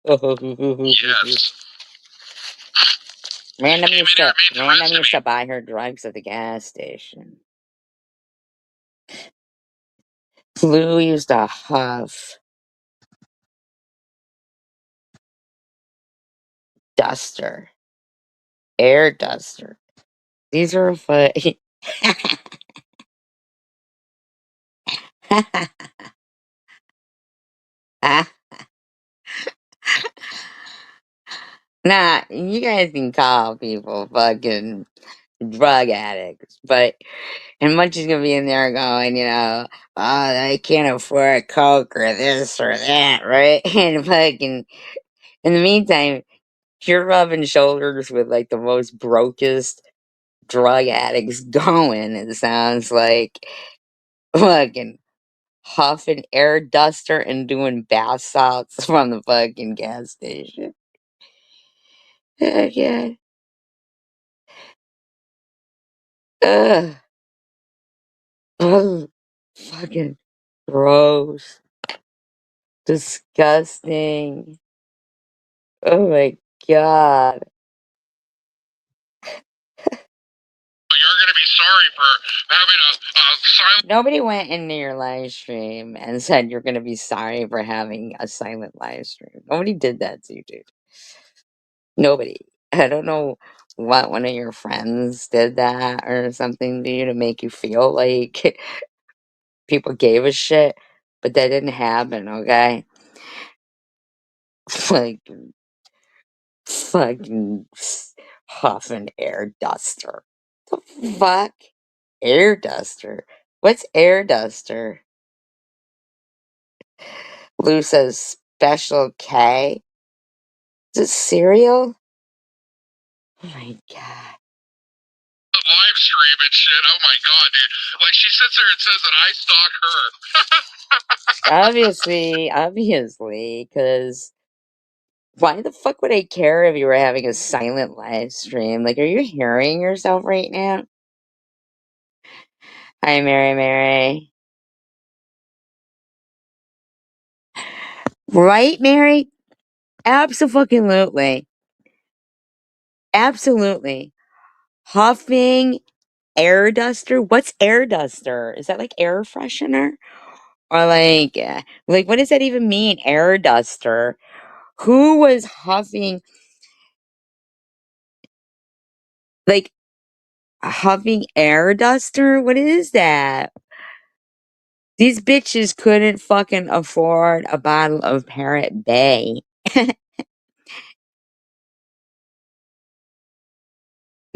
S2: Yes.
S1: Random used to buy her drugs at the gas station. Lou used to huff duster, air duster. These are funny. Nah, you guys can call people fucking drug addicts, but and Munchie's gonna be in there going, oh, I can't afford coke or this or that, right? And fucking in the meantime, you're rubbing shoulders with like the most brokest drug addicts going. It sounds like fucking huffing air duster and doing bath salts from the fucking gas station. Yeah. Ugh. Ugh. Fucking gross. Disgusting. Oh my god. You're gonna be sorry for having a silent. Nobody went into your live stream and said you're gonna be sorry for having a silent live stream. Nobody did that to you, dude. Nobody. I don't know what one of your friends did that or something to you to make you feel like people gave a shit, but that didn't happen, okay? Like fucking huffing air duster. The fuck? Air duster? What's air duster? Lou says special K. Is it cereal? Oh my god. Live stream and shit. Oh my god, dude. Like she sits there and says that I stalk her. Obviously, because why the fuck would I care if you were having a silent live stream? Like, are you hearing yourself right now? Hi, Mary Mary. Right, Mary? Absolutely. Absolutely. Huffing air duster? What's air duster? Is that like air freshener? Or like what does that even mean? Air duster. Who was huffing like huffing air duster? What is that? These bitches couldn't fucking afford a bottle of Parrot Bay.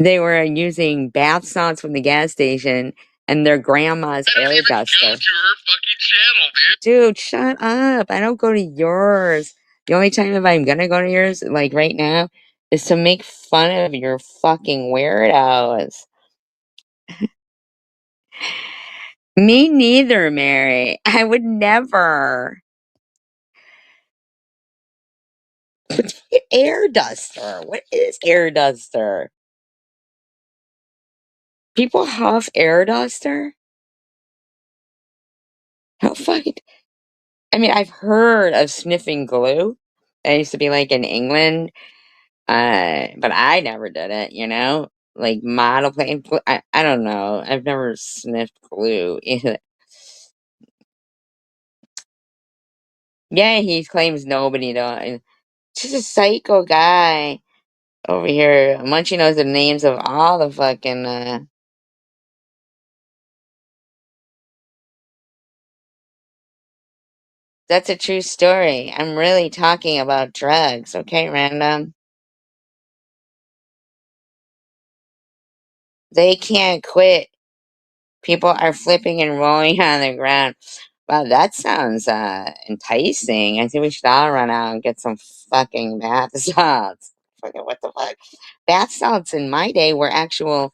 S1: They were using bath salts from the gas station and their grandma's air duster. Go to her fucking channel, dude, shut up. I don't go to yours. The only time if I'm gonna go to yours, like right now, is to make fun of your fucking weirdos. Me neither, Mary. I would never. What's air duster? What is air duster? People huff air duster? How fucking. I mean, I've heard of sniffing glue. I used to be like in England, but I never did it, Like model plane. I don't know. I've never sniffed glue. Yeah, he claims nobody does. Just a psycho guy over here. Munchie knows the names of all the fucking. That's a true story. I'm really talking about drugs, okay, random? They can't quit. People are flipping and rolling on the ground. Wow, that sounds enticing. I think we should all run out and get some fucking bath salts. Fucking what the fuck? Bath salts in my day were actual.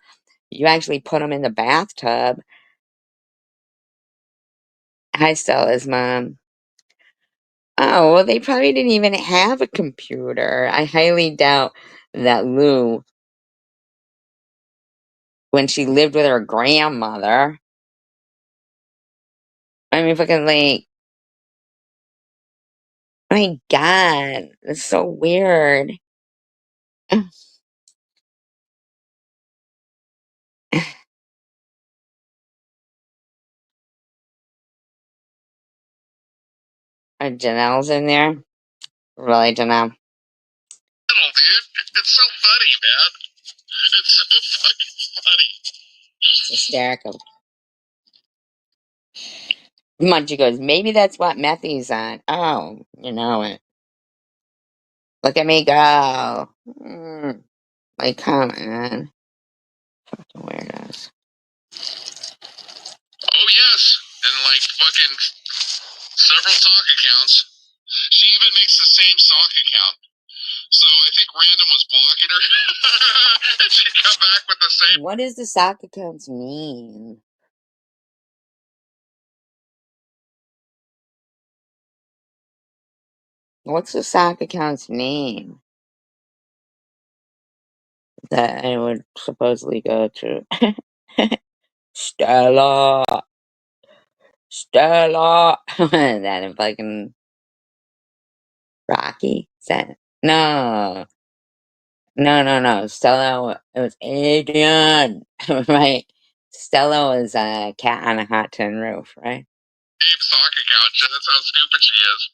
S1: You actually put them in the bathtub. Hi, Stella's mom. Oh, well, they probably didn't even have a computer. I highly doubt that Lou, when she lived with her grandmother, I mean, fucking like, my God, it's so weird. Janelle's in there. Really, Janelle?
S2: dude. It's so funny, man. It's so fucking funny.
S1: It's hysterical. Munchie goes, maybe that's what Methy's on. Oh, you know it. Look at me go. Like, come on. Fucking weirdos.
S2: Oh, yes. And like fucking several sock accounts. She even makes the same sock account. So I think Random was blocking her. And she'd come back with the same.
S1: What does the sock accounts mean? What's the sock account's name? That I would supposedly go to. Stella. Stella. That in fucking Rocky? Is that? No. No. Stella, it was Adrian. Right. Stella was a cat on a hot tin roof, right?
S2: Same sock account. That's how stupid she is.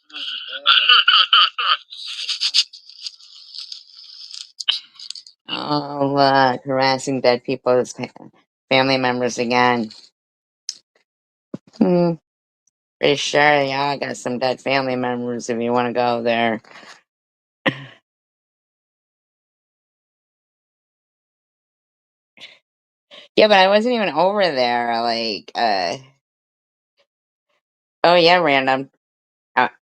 S1: Oh, look. Harassing dead people's family members again. Pretty sure y'all got some dead family members if you want to go there. Yeah, but I wasn't even over there. Like, oh yeah, Random.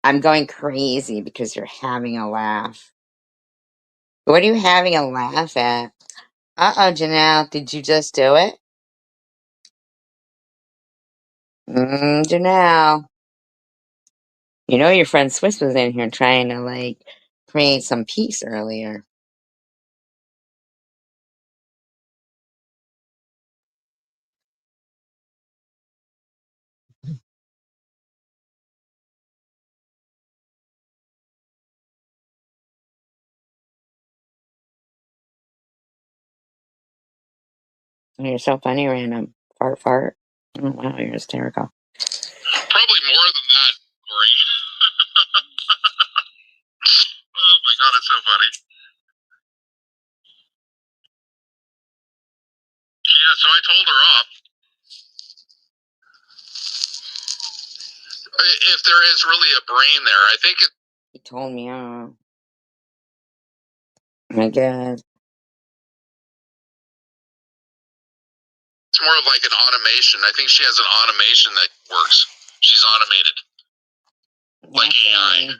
S1: I'm going crazy because you're having a laugh. What are you having a laugh at? Uh-oh, Janelle, did you just do it? Janelle. You know your friend Swiss was in here trying to, like, create some peace earlier. You're so funny, Random. Fart, fart. Oh, wow, you're hysterical.
S2: Probably more than that, Corey. Oh my god, it's so funny. Yeah, so I told her off. If there is really a brain there, I think it.
S1: He told me off. I guess.
S2: It's more of like an automation. I think she has an automation that works. She's automated. Like AI.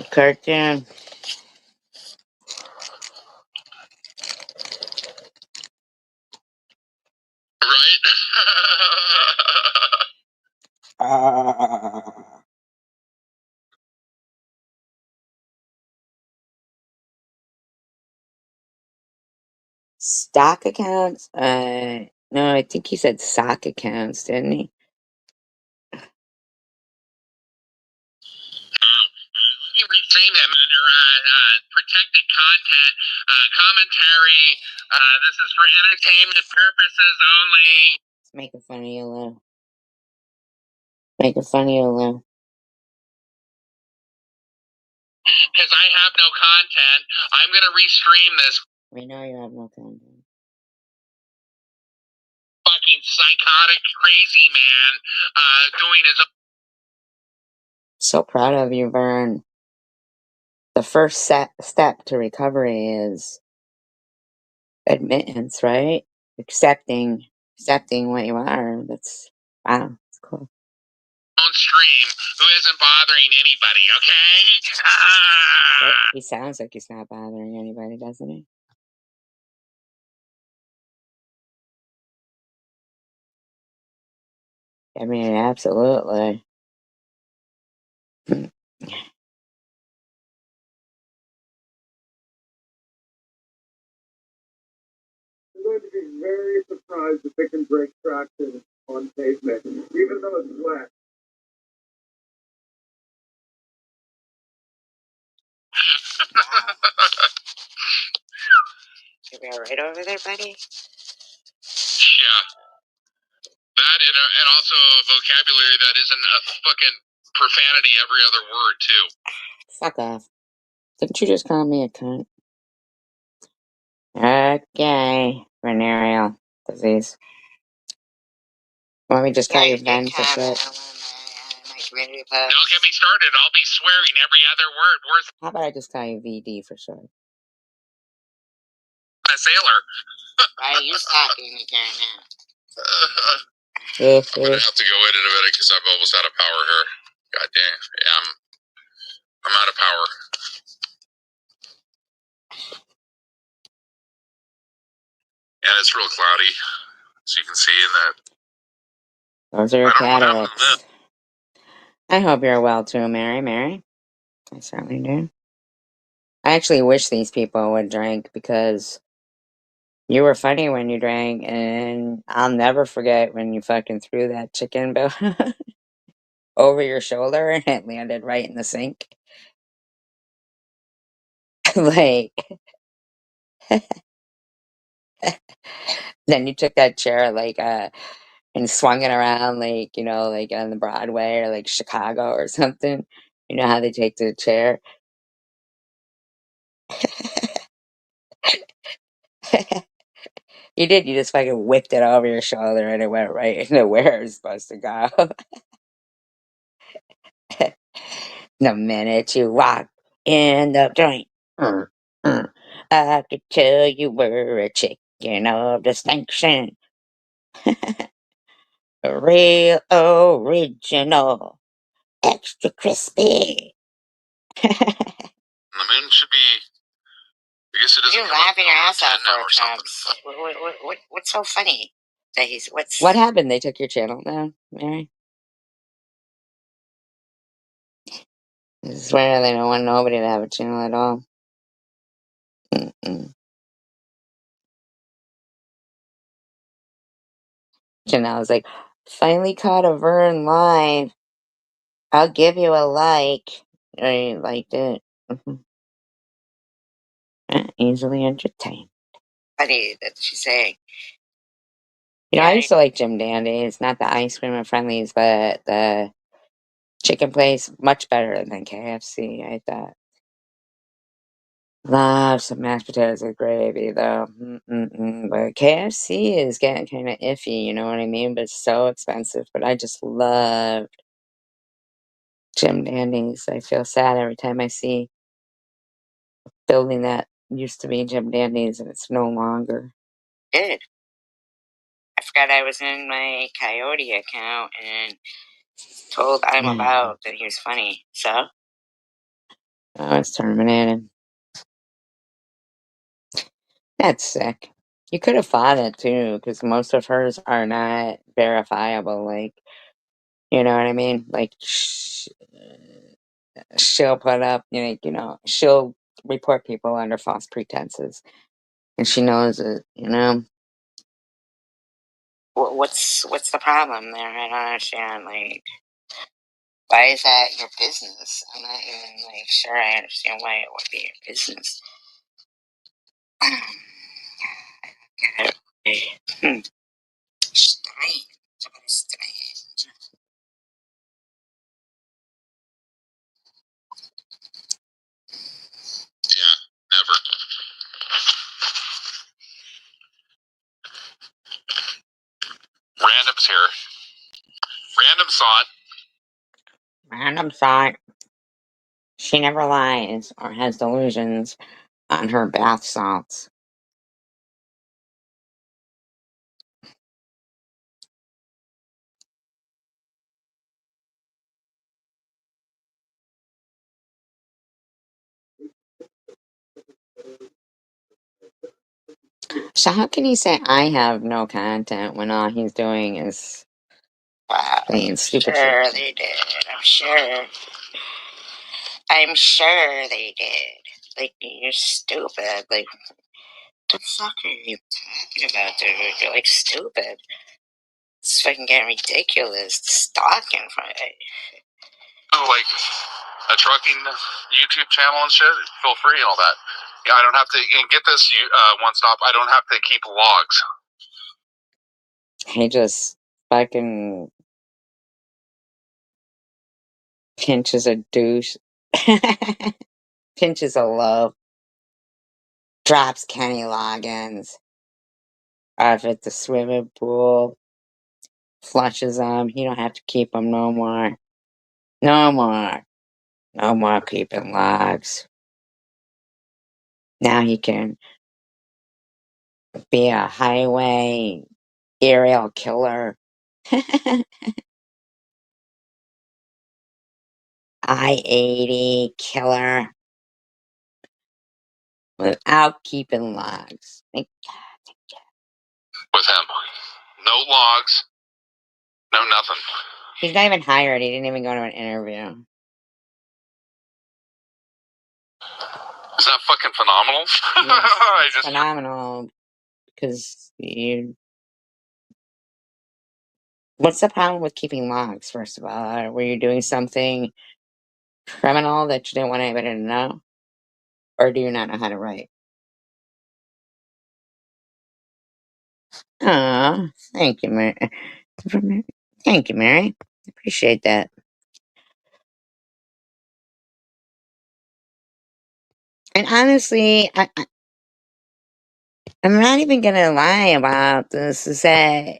S1: Cartoon.
S2: Right?
S1: Stock accounts? No, I think he said sock accounts, didn't he?
S2: Let me reframe him under protected content, commentary. This is for entertainment purposes only.
S1: It's making fun of you, Lou. Making fun of you, Lou.
S2: Because I have no content, I'm going to restream this.
S1: We know you have no content.
S2: Fucking psychotic, crazy man doing his own.
S1: So proud of you, Vern. The first step to recovery is admittance, right? Accepting what you are. That's wow. That's cool.
S2: Own stream who isn't bothering anybody, okay?
S1: He sounds like he's not bothering anybody, doesn't he? I mean, absolutely.
S2: I'm going to be very surprised if it can break traction on pavement, even though it's wet.
S1: You be alright over there, buddy?
S2: Yeah. That and also a vocabulary that isn't a fucking profanity every other word, too.
S1: Fuck off. Didn't you just call me a cunt? Okay, venereal disease. Let me just call you Ben for shit.
S2: Don't get me started. I'll be swearing every other word worth
S1: How about I just call you VD for short?
S2: a sailor.
S1: Right, you stop being a Karen now.
S2: I'm gonna have to go in a minute because I'm almost out of power here. God damn. Yeah, I'm out of power. And it's real cloudy, as you can see in that.
S1: Those are your cataracts. I hope you're well too, Mary. Mary, I certainly do. I actually wish these people would drink because you were funny when you drank, and I'll never forget when you fucking threw that chicken bill over your shoulder and it landed right in the sink. Like, then you took that chair, like, and swung it around, like, you know, like on the Broadway or like Chicago or something. You know how they take the chair? You did. You just fucking whipped it over your shoulder and it went right into where it's supposed to go. The minute you walk in the joint, mm, mm, I could tell you were a chicken of distinction. A real original, extra crispy.
S2: The moon should be. I guess it doesn't.
S1: You're laughing your ass off for Trump's. What's so funny? That he's what's what happened? They took your channel down, Mary. I swear they don't want nobody to have a channel at all. Mm-mm. Janelle's like, finally caught a Vern live. I'll give you a like. I liked it. Easily entertained. Funny that she's saying. You know, I used to like Jim Dandy's, not the ice cream and friendlies, but the chicken place, much better than KFC, I thought. Love some mashed potatoes with gravy, though. But KFC is getting kind of iffy, you know what I mean? But it's so expensive. But I just love Jim Dandy's. I feel sad every time I see a building that used to be Jim Dandy's and it's no longer. Good. I forgot I was in my Coyote account and told I'm about that he was funny. So? Oh, it's terminated. That's sick. You could have fought it too, because most of hers are not verifiable. Like, you know what I mean? Like, she'll put up, she'll report people under false pretenses, and she knows it. You know. What's the problem there? I don't understand. Like, why is that your business? I'm not even like sure I understand why it would be your business. Strange. Strange.
S2: Yeah, never. Random's here. Random saw it.
S1: Random thought. She never lies or has delusions on her bath salts. So how can he say I have no content when all he's doing is saying stupid
S2: Sure
S1: shit?
S2: they did. I'm sure. I'm sure they did. Like, you're stupid. Like, what the fuck are you talking about, dude? You're like stupid. It's fucking getting ridiculous. Stalking from it. Oh, like a trucking YouTube channel and shit. Feel free and all that. Yeah, I don't have to. And get this, one stop. I don't have to keep logs.
S1: He just fucking pinches a douche. pinches a loaf, drops Kenny Loggins off at the swimming pool, flushes them. You don't have to keep them no more. No more. No more keeping logs. Now he can be a highway aerial killer. I-80 killer without keeping logs. With
S2: him. No logs, no nothing.
S1: He's not even hired. He didn't even go to an interview.
S2: Is that fucking phenomenal?
S1: Yes, it's phenomenal because you. What's the problem with keeping logs? First of all, were you doing something criminal that you didn't want anybody to know, or do you not know how to write? Oh, thank you, Mary. Thank you, Mary. Appreciate that. And honestly, I'm not even gonna lie about this. Is that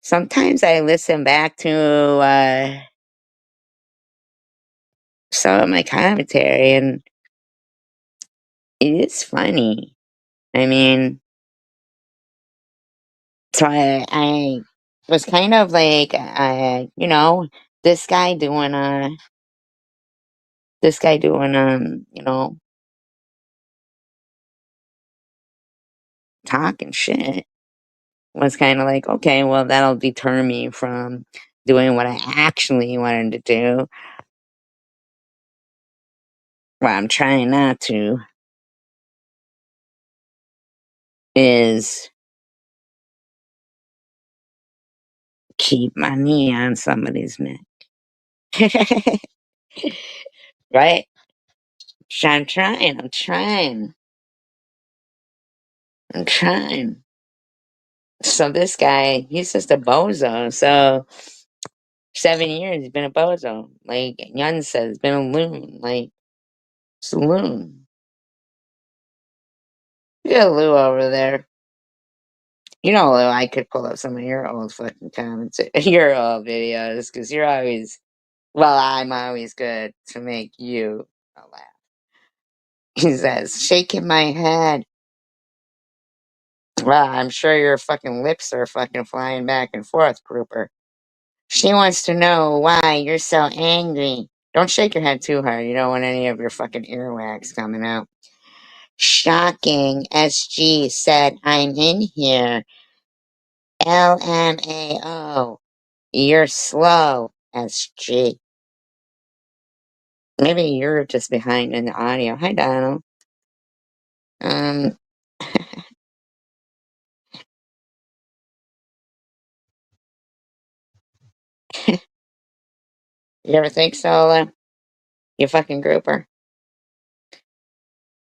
S1: sometimes I listen back to some of my commentary, and it is funny. I mean, so I was kind of like, this guy doing, talking shit was kind of like, okay, well, that'll deter me from doing what I actually wanted to do. Well, I'm trying not to, is keep my knee on somebody's neck. Right? I'm trying. I'm trying. So this guy, he's just a bozo. So 7 years, he's been a bozo. Like Yun says, he's been a loon. Like, it's a loon. Yeah, Lou over there. Lou, I could pull up some of your old fucking comments, your old videos, because I'm always good to make you laugh. He says, shaking my head. Well, I'm sure your fucking lips are fucking flying back and forth, Grouper. She wants to know why you're so angry. Don't shake your head too hard. You don't want any of your fucking earwax coming out. Shocking. SG said, I'm in here. LMAO. You're slow, SG. Maybe you're just behind in the audio. Hi, Donald. Um, you ever think so, you fucking grouper?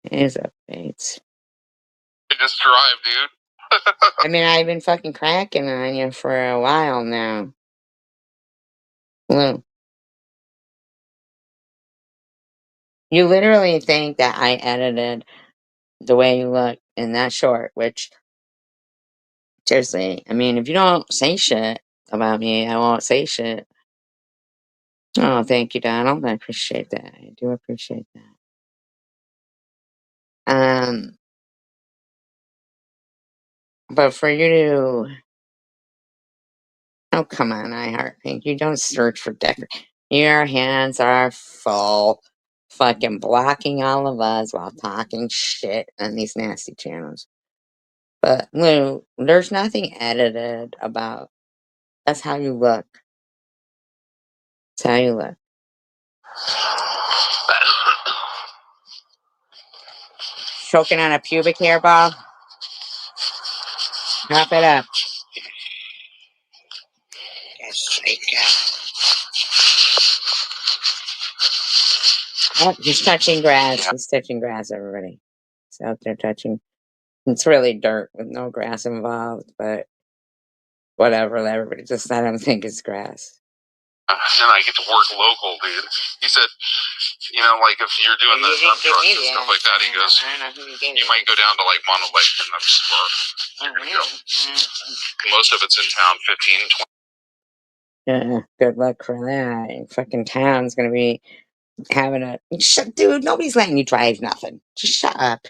S1: Is up, Bates.
S2: Just drive, dude.
S1: I mean, I've been fucking cracking on you for a while now. Lou, you literally think that I edited the way you look in that short, which, seriously, I mean, if you don't say shit about me, I won't say shit. Oh, thank you, Donald. I appreciate that. I do appreciate that. But for you to, oh, come on, iHeartPink, you don't search for Decker. Your hands are full, fucking blocking all of us while talking shit on these nasty channels. But Lou, there's nothing edited about. That's how you look. That's how you look. Choking on a pubic hair ball. Wrap it up. Oh, he's touching grass. Yeah. He's touching grass, everybody. He's out there touching. It's really dirt with no grass involved, but whatever. Everybody just let him think it's grass.
S2: And I get to work local, dude. He said, you know, like if you're doing the dump trucks and stuff like that, he goes, you might go down to like Monolith and that's where you're going to go. Most of it's in town, 15, 20.
S1: Yeah, good luck for that. Fucking town's gonna be having a shut, dude. Nobody's letting you drive nothing. Just shut up.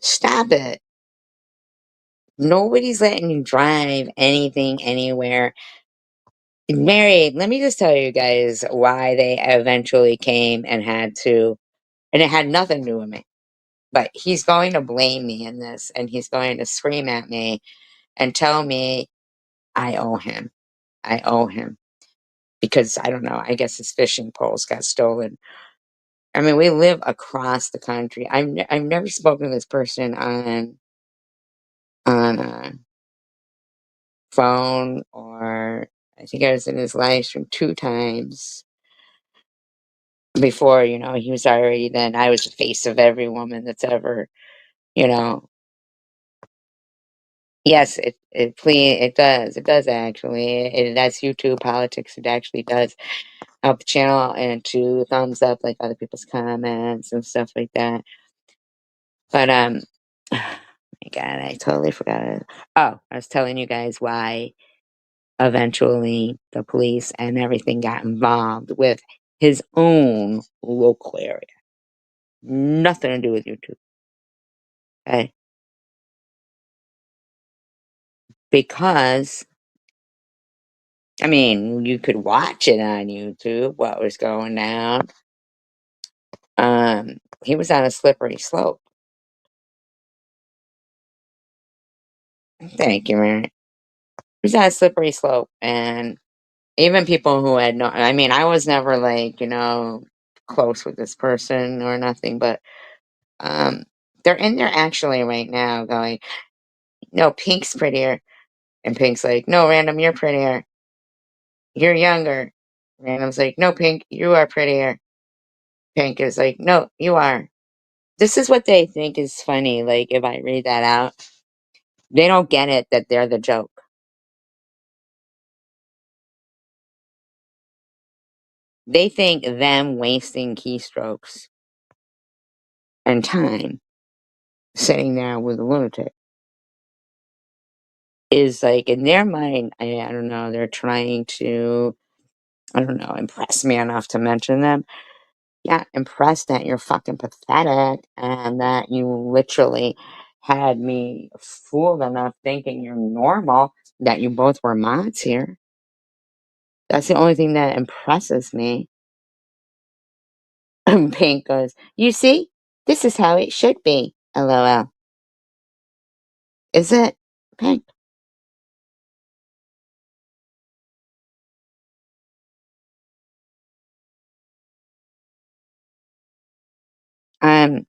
S1: Stop it. Nobody's letting you drive anything anywhere. Mary, let me just tell you guys why they eventually came and had to, and it had nothing to do with me. But he's going to blame me in this, and he's going to scream at me and tell me I owe him. I owe him because I don't know. I guess his fishing poles got stolen. I mean, we live across the country. I've never spoken to this person on phone, or I think I was in his live stream 2 times before. You know, he was already then. I was the face of every woman that's ever, you know. Yes, it does actually. That's YouTube politics. It actually does help the channel and to thumbs up like other people's comments and stuff like that. But my God, I totally forgot it. Oh, I was telling you guys why eventually the police and everything got involved with his own local area. Nothing to do with YouTube. Okay? Because I mean, you could watch it on YouTube, what was going down. He was on a slippery slope. Thank you, Mary. He was on a slippery slope, and even people who had no, I mean, I was never like, close with this person or nothing, but um, they're in there actually right now going, no, Pink's prettier. And Pink's like, no, Random, you're prettier. You're younger. Random's like, no, Pink, you are prettier. Pink is like, no, you are. This is what they think is funny. Like, if I read that out, they don't get it that they're the joke. They think them wasting keystrokes and time sitting there with a lunatic is like, in their mind, I don't know, they're trying to, I don't know, impress me enough to mention them. Yeah, impressed that you're fucking pathetic and that you literally had me fooled enough thinking you're normal, that you both were mods here. That's the only thing that impresses me. And Pink goes, you see, this is how it should be. LOL. Is it, Pink? Um,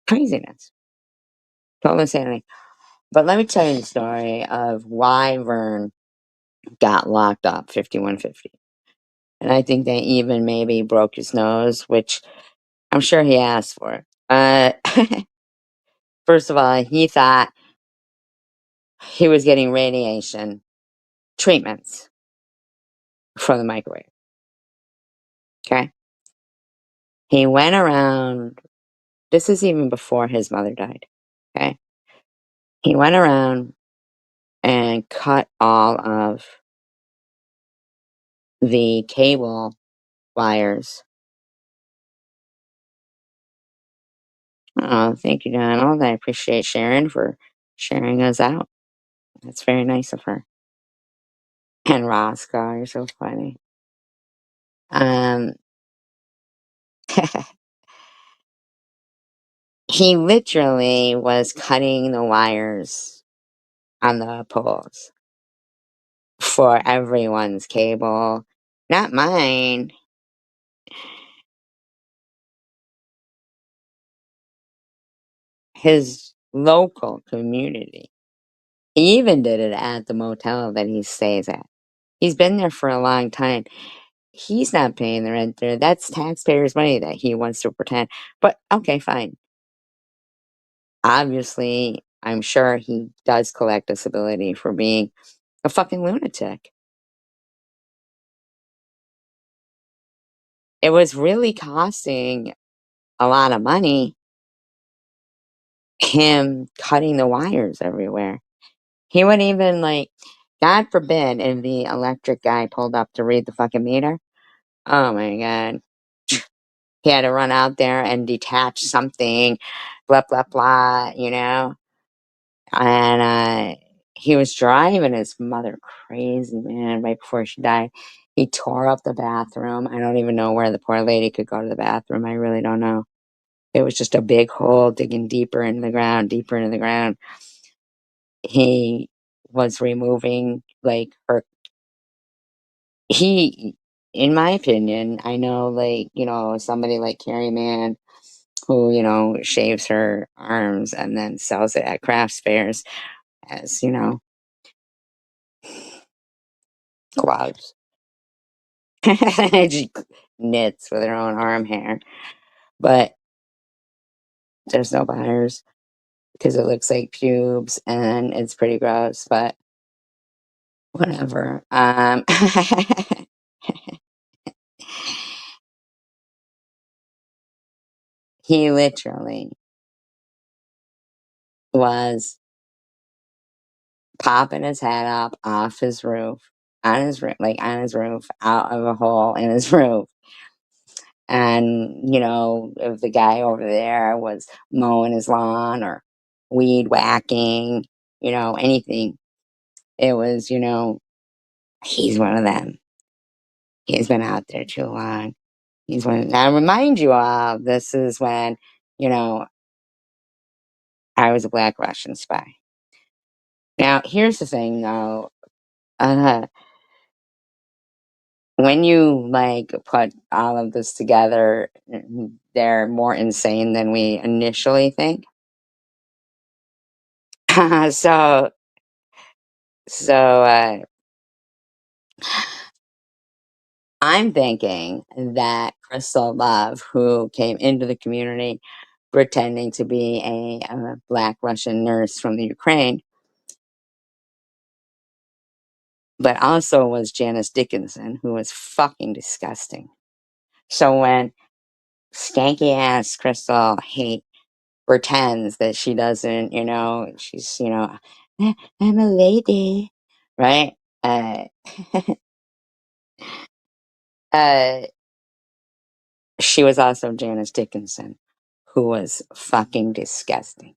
S1: Craziness. Total insanity. But let me tell you the story of why Vern got locked up 5150. And I think they even maybe broke his nose, which I'm sure he asked for it. First of all, he thought he was getting radiation treatments from the microwave. Okay. He went around, this is even before his mother died. Okay. He went around and cut all of the cable wires. Oh, thank you, Donald. I appreciate Sharon for sharing us out. That's very nice of her. And Roscoe, you're so funny. Um, he literally was cutting the wires on the poles for everyone's cable, not mine. His local community. He even did it at the motel that he stays at. He's been there for a long time. He's not paying the rent there. That's taxpayers' money that he wants to pretend. But okay, fine. Obviously, I'm sure he does collect disability for being A fucking lunatic. It was really costing a lot of money, him cutting the wires everywhere. He would even, like, God forbid if the electric guy pulled up to read the fucking meter. Oh my god. He had to run out there and detach something, blah, blah, blah, you know? And he was driving his mother crazy, man, right before she died. He tore up the bathroom. I don't even know where the poor lady could go to the bathroom. I really don't know. It was just a big hole digging deeper into the ground, deeper into the ground. He was removing, like, her. He, in my opinion, I know, like, somebody like Carrie Mann who, shaves her arms and then sells it at craft fairs as, gloves. She knits with her own arm hair. But there's no buyers because it looks like pubes and it's pretty gross, but whatever. He literally was popping his head up off his roof, on his roof, out of a hole in his roof. And, if the guy over there was mowing his lawn or weed whacking, anything, it was, he's one of them. He's been out there too long. He's one. Now, remind you all, this is when, you know, I was a Black Russian spy. Now, here's the thing, though. Uh, when you like put all of this together, they're more insane than we initially think. so, so I'm thinking that Crystal Love, who came into the community pretending to be a Black Russian nurse from the Ukraine, but also was Janice Dickinson, who was fucking disgusting. So when skanky ass Crystal hate pretends that she doesn't, she's, I'm a lady, right? Uh, uh, she was also Janice Dickinson, who was fucking disgusting.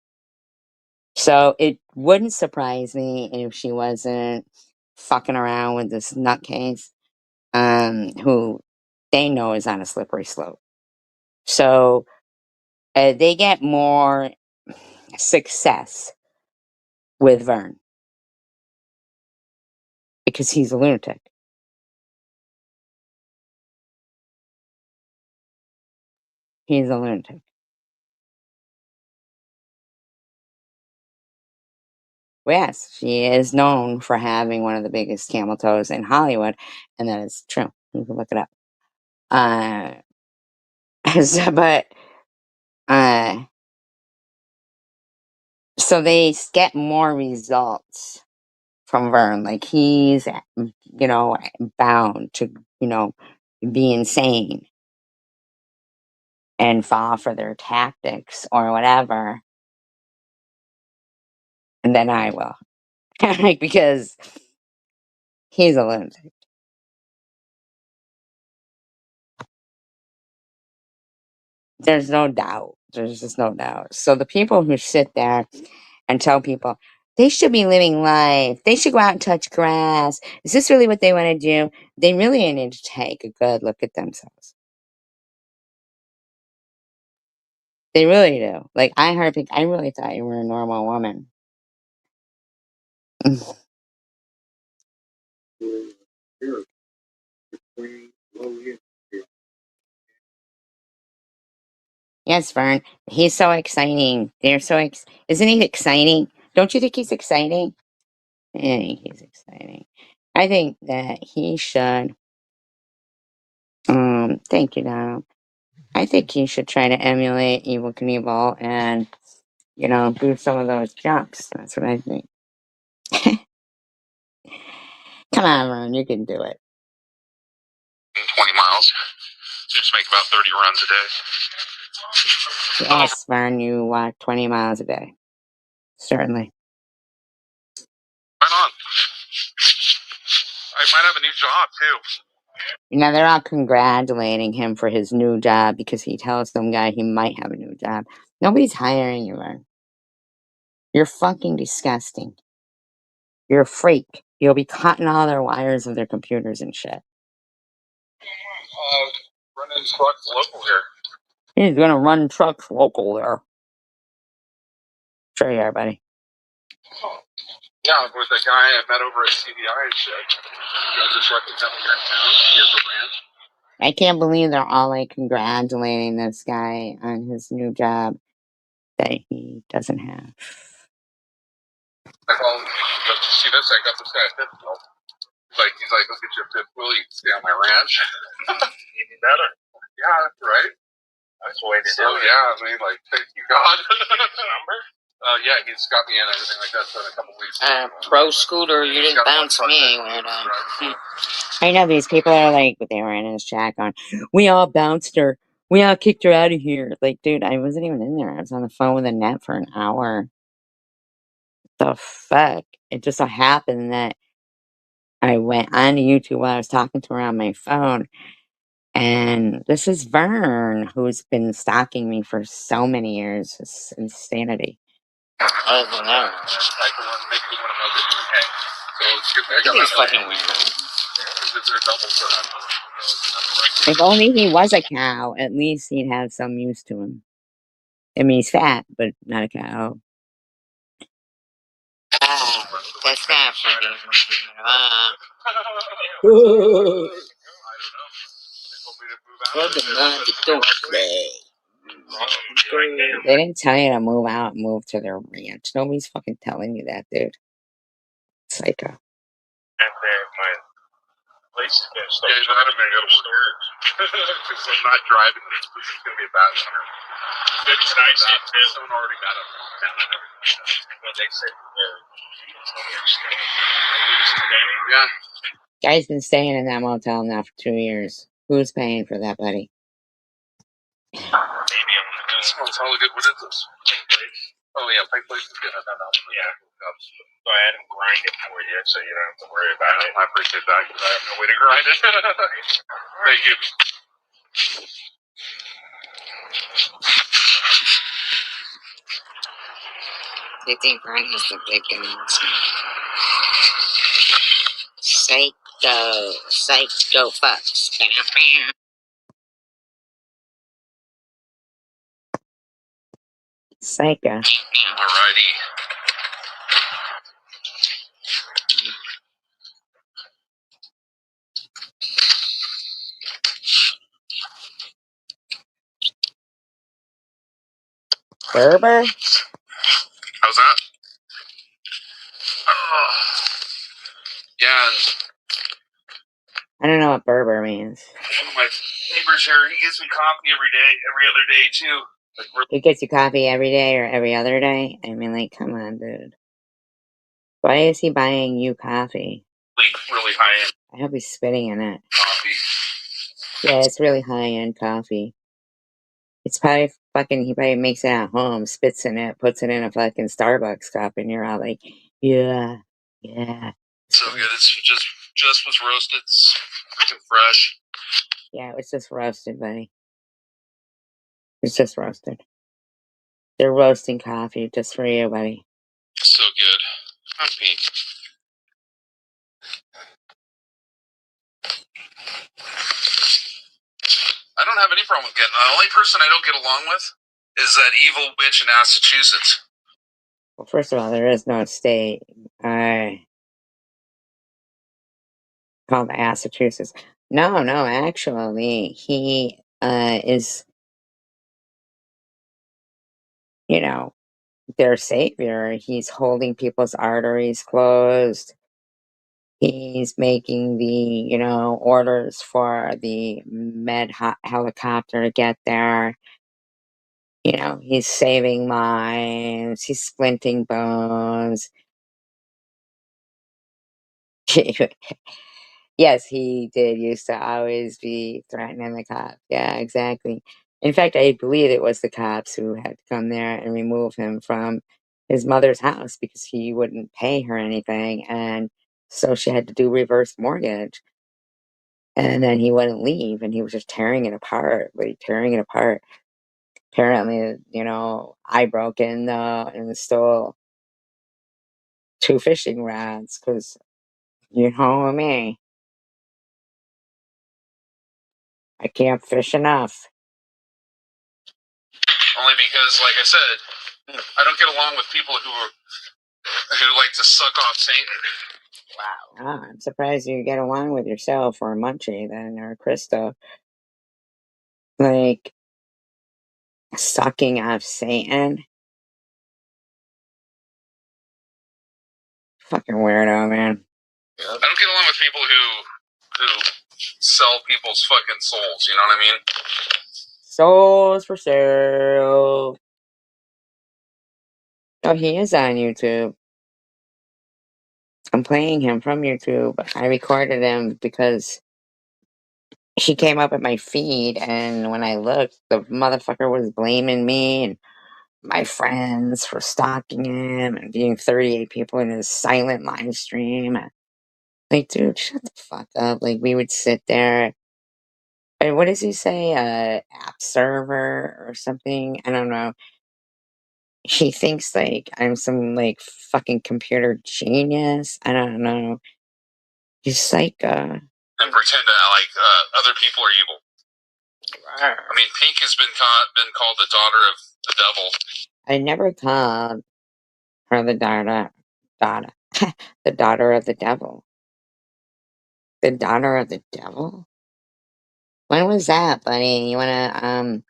S1: So it wouldn't surprise me if she wasn't fucking around with this nutcase, who they know is on a slippery slope. So they get more success with Vern because he's a lunatic. He's a lunatic. Well, yes, she is known for having one of the biggest camel toes in Hollywood, and that is true. You can look it up. Uh, but uh, so they get more results from Vern. Like he's, bound to, you know, be insane and fall for their tactics or whatever, and then I will. Like, because he's a lunatic. There's no doubt. There's just no doubt. So the people who sit there and tell people they should be living life, they should go out and touch grass. Is this really what they want to do? They really need to take a good look at themselves. They really do. Like I really thought you were a normal woman. Yes, Vern. He's so exciting. Isn't he exciting? Don't you think he's exciting? I think he's exciting. I think that he should. Thank you, Donald. I think he should try to emulate Evil Knievel and do some of those jumps. That's what I think. Come on, Ron, you can do it.
S2: 20 miles. Just make about 30 runs a day.
S1: Yes, Vern, you walk 20 miles a day. Certainly.
S2: Right on. I might have a new job, too.
S1: You know, they're all congratulating him for his new job because he tells some guy he might have a new job. Nobody's hiring you, Vern. You're fucking disgusting. You're a freak. You'll be cutting all their wires of their computers and shit.
S2: Running trucks local here.
S1: He's gonna run trucks local there. Sure you are, buddy.
S2: Yeah, with the guy I met over at CDI and shit. You guys just representing your town. He has a ranch.
S1: I can't believe they're all like congratulating this guy on his new job that he doesn't have.
S2: I call him, he goes, see this? I got this guy a fifth wheel. He's like, let's get you a fifth wheel. You can stay on my ranch. Even better. Yeah, right? That's the way to do it. Yeah, I mean, like, thank you, God. Number? Yeah, he's got me in and everything like that for a couple weeks.
S3: Pro scooter, you didn't bounce me when
S1: I know these people are like, they were in his chat going, we all bounced her. We all kicked her out of here. Like, dude, I wasn't even in there. I was on the phone with Annette for an hour. The fuck? It just so happened that I went on to YouTube while I was talking to her on my phone. And this is Vern, who's been stalking me for so many years. It's insanity.
S3: I don't know.
S2: I can run, make me one of those if you okay. So it's good. I got
S3: He's
S2: that
S3: fucking weird.
S2: they're double for that.
S1: If only he was a cow, at least he'd have some use to him. I mean, he's fat, but not a cow.
S3: That's not fucking
S1: They didn't tell you to move out and move to their ranch. Nobody's fucking telling you that, dude. Psycho.
S2: My place is going to start. Yeah, I'm going to go to work. Because I'm not driving this, but it's going to be a bad winter. It's nice here, too. Someone already got up down and everything. What they said. Yeah.
S1: Guy's been staying in that motel now for 2 years. Who's paying for that, buddy?
S2: Maybe I'm going to go. It smells hella good. What is this? Pike Place. Oh, yeah, Pike Place is good. I found out. Yeah. So I had him grind it for you, so you don't have to worry about it. I appreciate that, because I have no way to grind it. Thank you.
S3: They think Brian has the big guns. Psycho fucks.
S1: Psycho.
S2: Alrighty.
S1: Berber?
S2: How's that? Oh. Yeah, and
S1: I don't know what Berber means.
S2: one of my neighbors here, he gets me coffee every day, every other day, too. Like,
S1: He gets you coffee every day or every other day? I mean, like, come on, dude. Why is he buying you coffee?
S2: really high-end
S1: I hope he's spitting in it.
S2: coffee.
S1: Yeah, it's really high-end coffee. It's probably fucking, he probably makes it at home, spits in it, puts it in a fucking Starbucks cup, and you're all like, yeah.
S2: So good. It's just was roasted. It's freaking fresh.
S1: Yeah, it was just roasted, buddy. It's just roasted. They're roasting coffee just for you, buddy.
S2: So good. Happy. I don't have any problem with getting. The only person I don't get along with is that evil bitch in Massachusetts.
S1: Well, first of all, there is no state called Massachusetts. No, actually, he is, you know, their savior. He's holding people's arteries closed. He's making the, orders for the helicopter to get there. He's saving lives. He's splinting bones. Yes, he did used to always be threatening the cops. Yeah, exactly. In fact, I believe it was the cops who had to come there and remove him from his mother's house because he wouldn't pay her anything, and so she had to do reverse mortgage. And then he wouldn't leave, and he was just tearing it apart, like tearing it apart. Apparently, I broke in and stole two fishing rods because you know me, I can't fish enough.
S2: Only because, like I said, I don't get along with people who like to suck off Satan.
S1: Wow. Ah, I'm surprised you get along with yourself or Munchie then, or Krista. Like, sucking off Satan? Fucking weirdo, man.
S2: I don't get along with people who sell people's fucking souls. You know what I mean?
S1: Souls for sale. Oh, he is on YouTube. I'm playing him from YouTube. I recorded him because he came up at my feed, and when I looked, the motherfucker was blaming me and my friends for stalking him and being 38 people in his silent live stream. Like, dude, shut the fuck up. Like, we would sit there. And what does he say? App server or something? I don't know. He thinks like I'm some like fucking computer genius. I don't know. He's like,
S2: and pretend that other people are evil. I mean, Pink has been called the daughter of the devil.
S1: I never called her the daughter, the daughter of the devil. The daughter of the devil? When was that, buddy? You wanna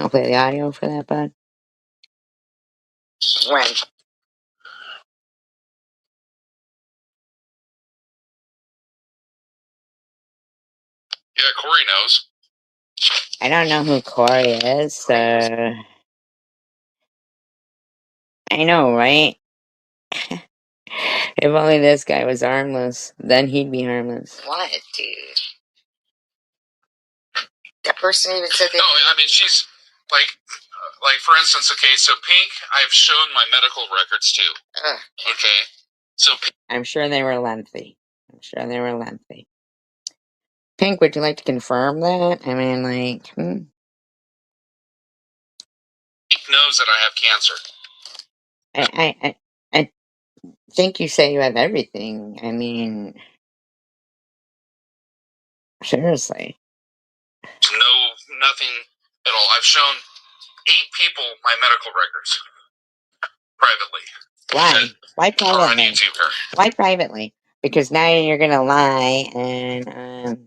S1: play the audio for that, bud? When?
S2: Yeah, Corey knows.
S1: I don't know who Corey is. I know, right? If only this guy was harmless, then he'd be harmless.
S3: What, dude? That person even said that.
S2: No, I mean, she's like for instance, okay, so Pink, I've shown my medical records too. Okay, so
S1: I'm sure they were lengthy. Pink, would you like to confirm that? I mean, like,
S2: Pink knows that I have cancer.
S1: I think you say you have everything. I mean, seriously.
S2: No, nothing at all. I've shown 8 people my medical records privately.
S1: Why? Why
S2: Or on
S1: privately?
S2: YouTube here.
S1: Why privately? Because now you're gonna lie, and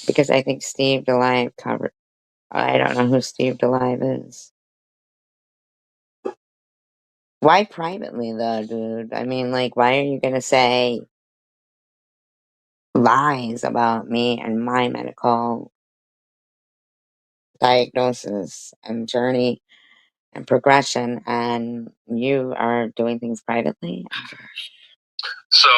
S1: because I think Steve DeLive covered. I don't know who Steve DeLive is. Why privately though, dude? I mean, like, why are you gonna say lies about me and my medical diagnosis and journey and progression, and you are doing things privately?
S2: So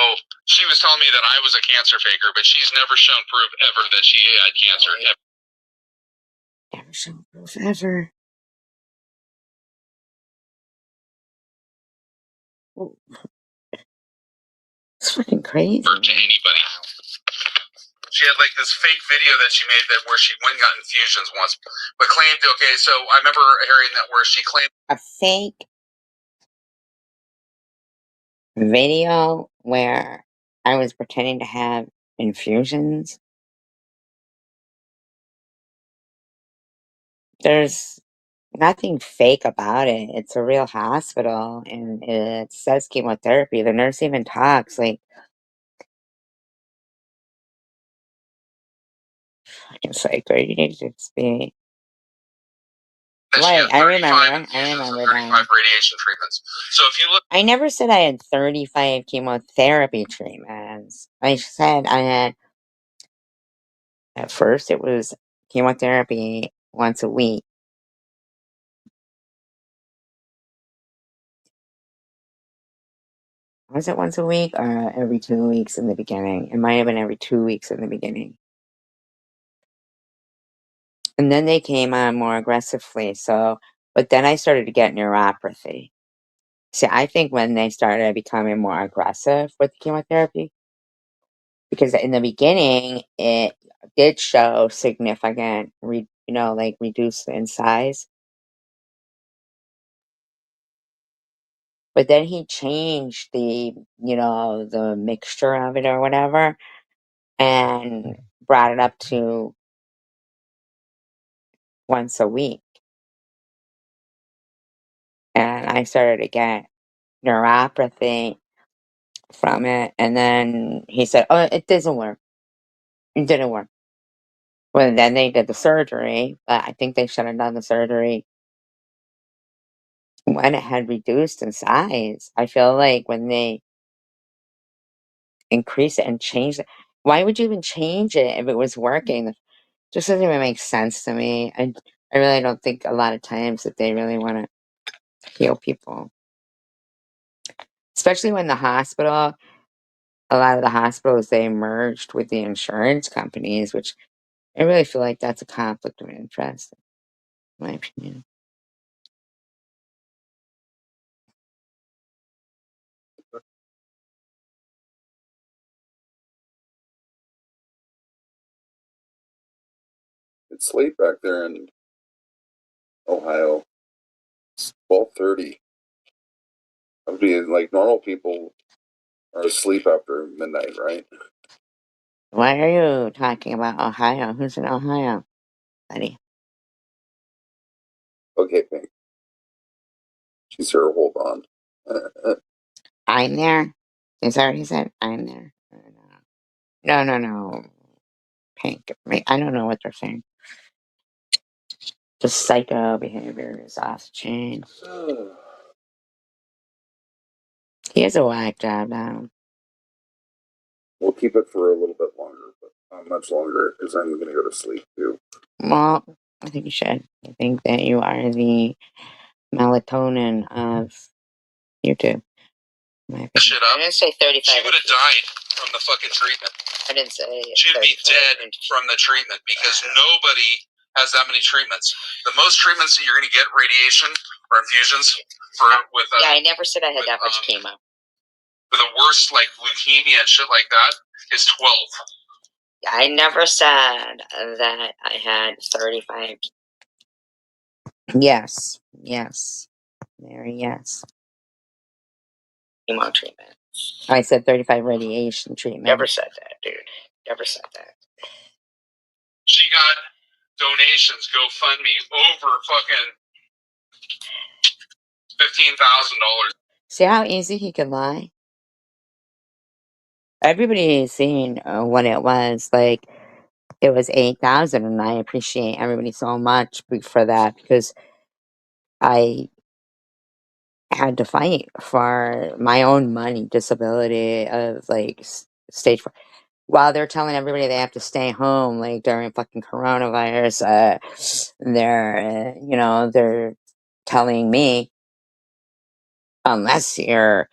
S2: she was telling me that I was a cancer faker, but she's never shown proof ever that she had cancer.
S1: Never shown proof ever. It's fucking crazy.
S2: To anybody. She had like this fake video that she made where she went and got infusions once, but claimed, okay, so I remember hearing that where she claimed
S1: A fake video where I was pretending to have infusions. There's nothing fake about it. It's a real hospital, and it says chemotherapy. The nurse even talks like, fucking psycho. You need to be. Right, I remember. That.
S2: radiation treatments. So if you look,
S1: I never said I had 35 chemotherapy treatments. I said I had, at first, it was chemotherapy once a week. Was it once a week or every 2 weeks in the beginning? It might have been every 2 weeks in the beginning. And then they came on more aggressively. So, but then I started to get neuropathy. See, I think when they started becoming more aggressive with chemotherapy, because in the beginning it did show significant, like reduce in size. But then he changed the mixture of it or whatever, and brought it up to once a week. And I started to get neuropathy from it. And then he said, "Oh, it doesn't work. It didn't work." Well, then they did the surgery, but I think they should have done the surgery when it had reduced in size. I feel like when they increase it and change it, why would you even change it if it was working? Just doesn't even make sense to me. I really don't think a lot of times that they really want to heal people, especially when a lot of the hospitals, they merged with the insurance companies, which I really feel like that's a conflict of interest, in my opinion.
S2: It's late back there in Ohio. It's 12:30. I'm being like normal people are asleep after midnight, right?
S1: Why are you talking about Ohio? Who's in Ohio, buddy?
S2: Okay, Pink. She's here. Hold on.
S1: I'm there. Is that what he said? I'm there. No, no, no. Pink. I don't know what they're saying. The psycho behavior is off the chain. He has a whack job now.
S2: We'll keep it for a little bit longer, but not much longer because I'm going to go to sleep too.
S1: Well, I think you should. I think that you are the melatonin of YouTube. Shit up. I didn't say 35.
S2: She would have died from the fucking treatment.
S1: I didn't say.
S2: She would be dead from the treatment because nobody has that many treatments. The most treatments that you're going to get radiation or infusions for with.
S1: Yeah, I never said I had that much chemo.
S2: For the worst, like leukemia and shit like that, is 12.
S1: I never said that I had 35. Yes, yes, Mary, yes. Chemo treatment. I said 35 radiation treatment. Never said that, dude. Never said that.
S2: She got donations, GoFundMe, over fucking $15,000.
S1: See how easy he can lie? Everybody is seeing what it was. Like, it was 8,000, and I appreciate everybody so much for that, because I had to fight for my own money disability of like stage 4. While they're telling everybody they have to stay home, like during fucking coronavirus, they're telling me, unless you're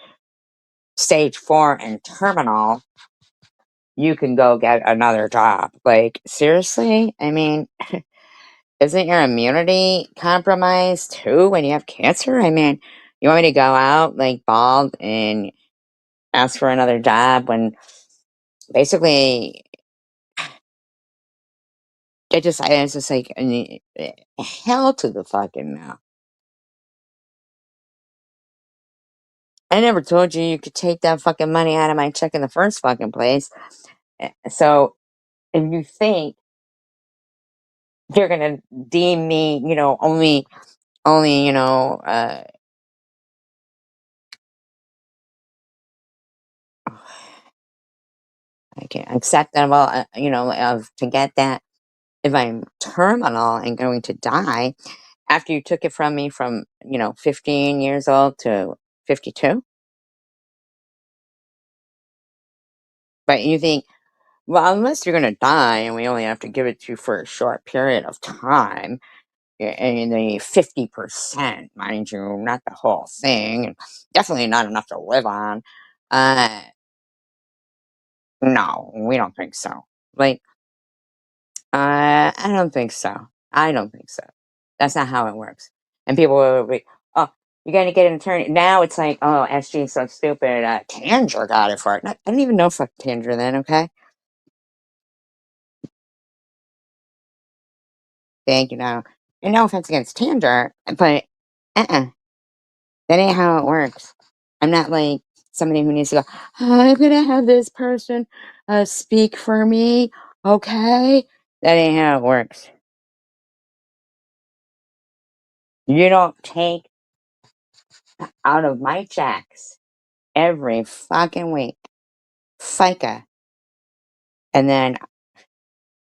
S1: stage 4 and terminal, you can go get another job. Like, seriously? I mean, isn't your immunity compromised too when you have cancer? I mean, you want me to go out like bald and ask for another job when basically it's just like hell to the fucking no. I never told you could take that fucking money out of my check in the first fucking place. So if you think you're gonna deem me, only, I can't acceptable, to get that if I'm terminal and going to die after you took it from me from, 15 years old to 52. But you think, well, unless you're going to die and we only have to give it to you for a short period of time, and the 50%, mind you, not the whole thing, and definitely not enough to live on. Uh, no, we don't think so. Like, I don't think so. I don't think so. That's not how it works. And people will be, oh, you got to get an attorney. Now it's like, oh, SG is so stupid. Tanger got it for it. I didn't even know fuck Tanger then, okay? Thank you, now. And no offense against Tanger, but uh-uh. That ain't how it works. I'm not like somebody who needs to go, I'm going to have this person speak for me, okay? That ain't how it works. You don't take out of my checks every fucking week FICA and then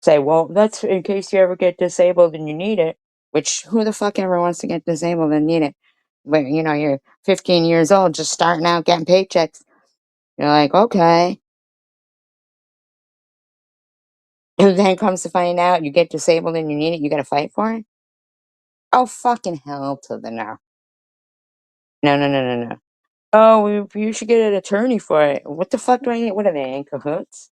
S1: say, well, that's in case you ever get disabled and you need it, which who the fuck ever wants to get disabled and need it? But you know, you're 15 years old, just starting out getting paychecks. You're like, okay. And then comes to find out you get disabled and you need it, you gotta fight for it? Oh, fucking hell to the no. No, no, no, no, no. Oh, you should get an attorney for it. What the fuck do I need? What are they, in cahoots?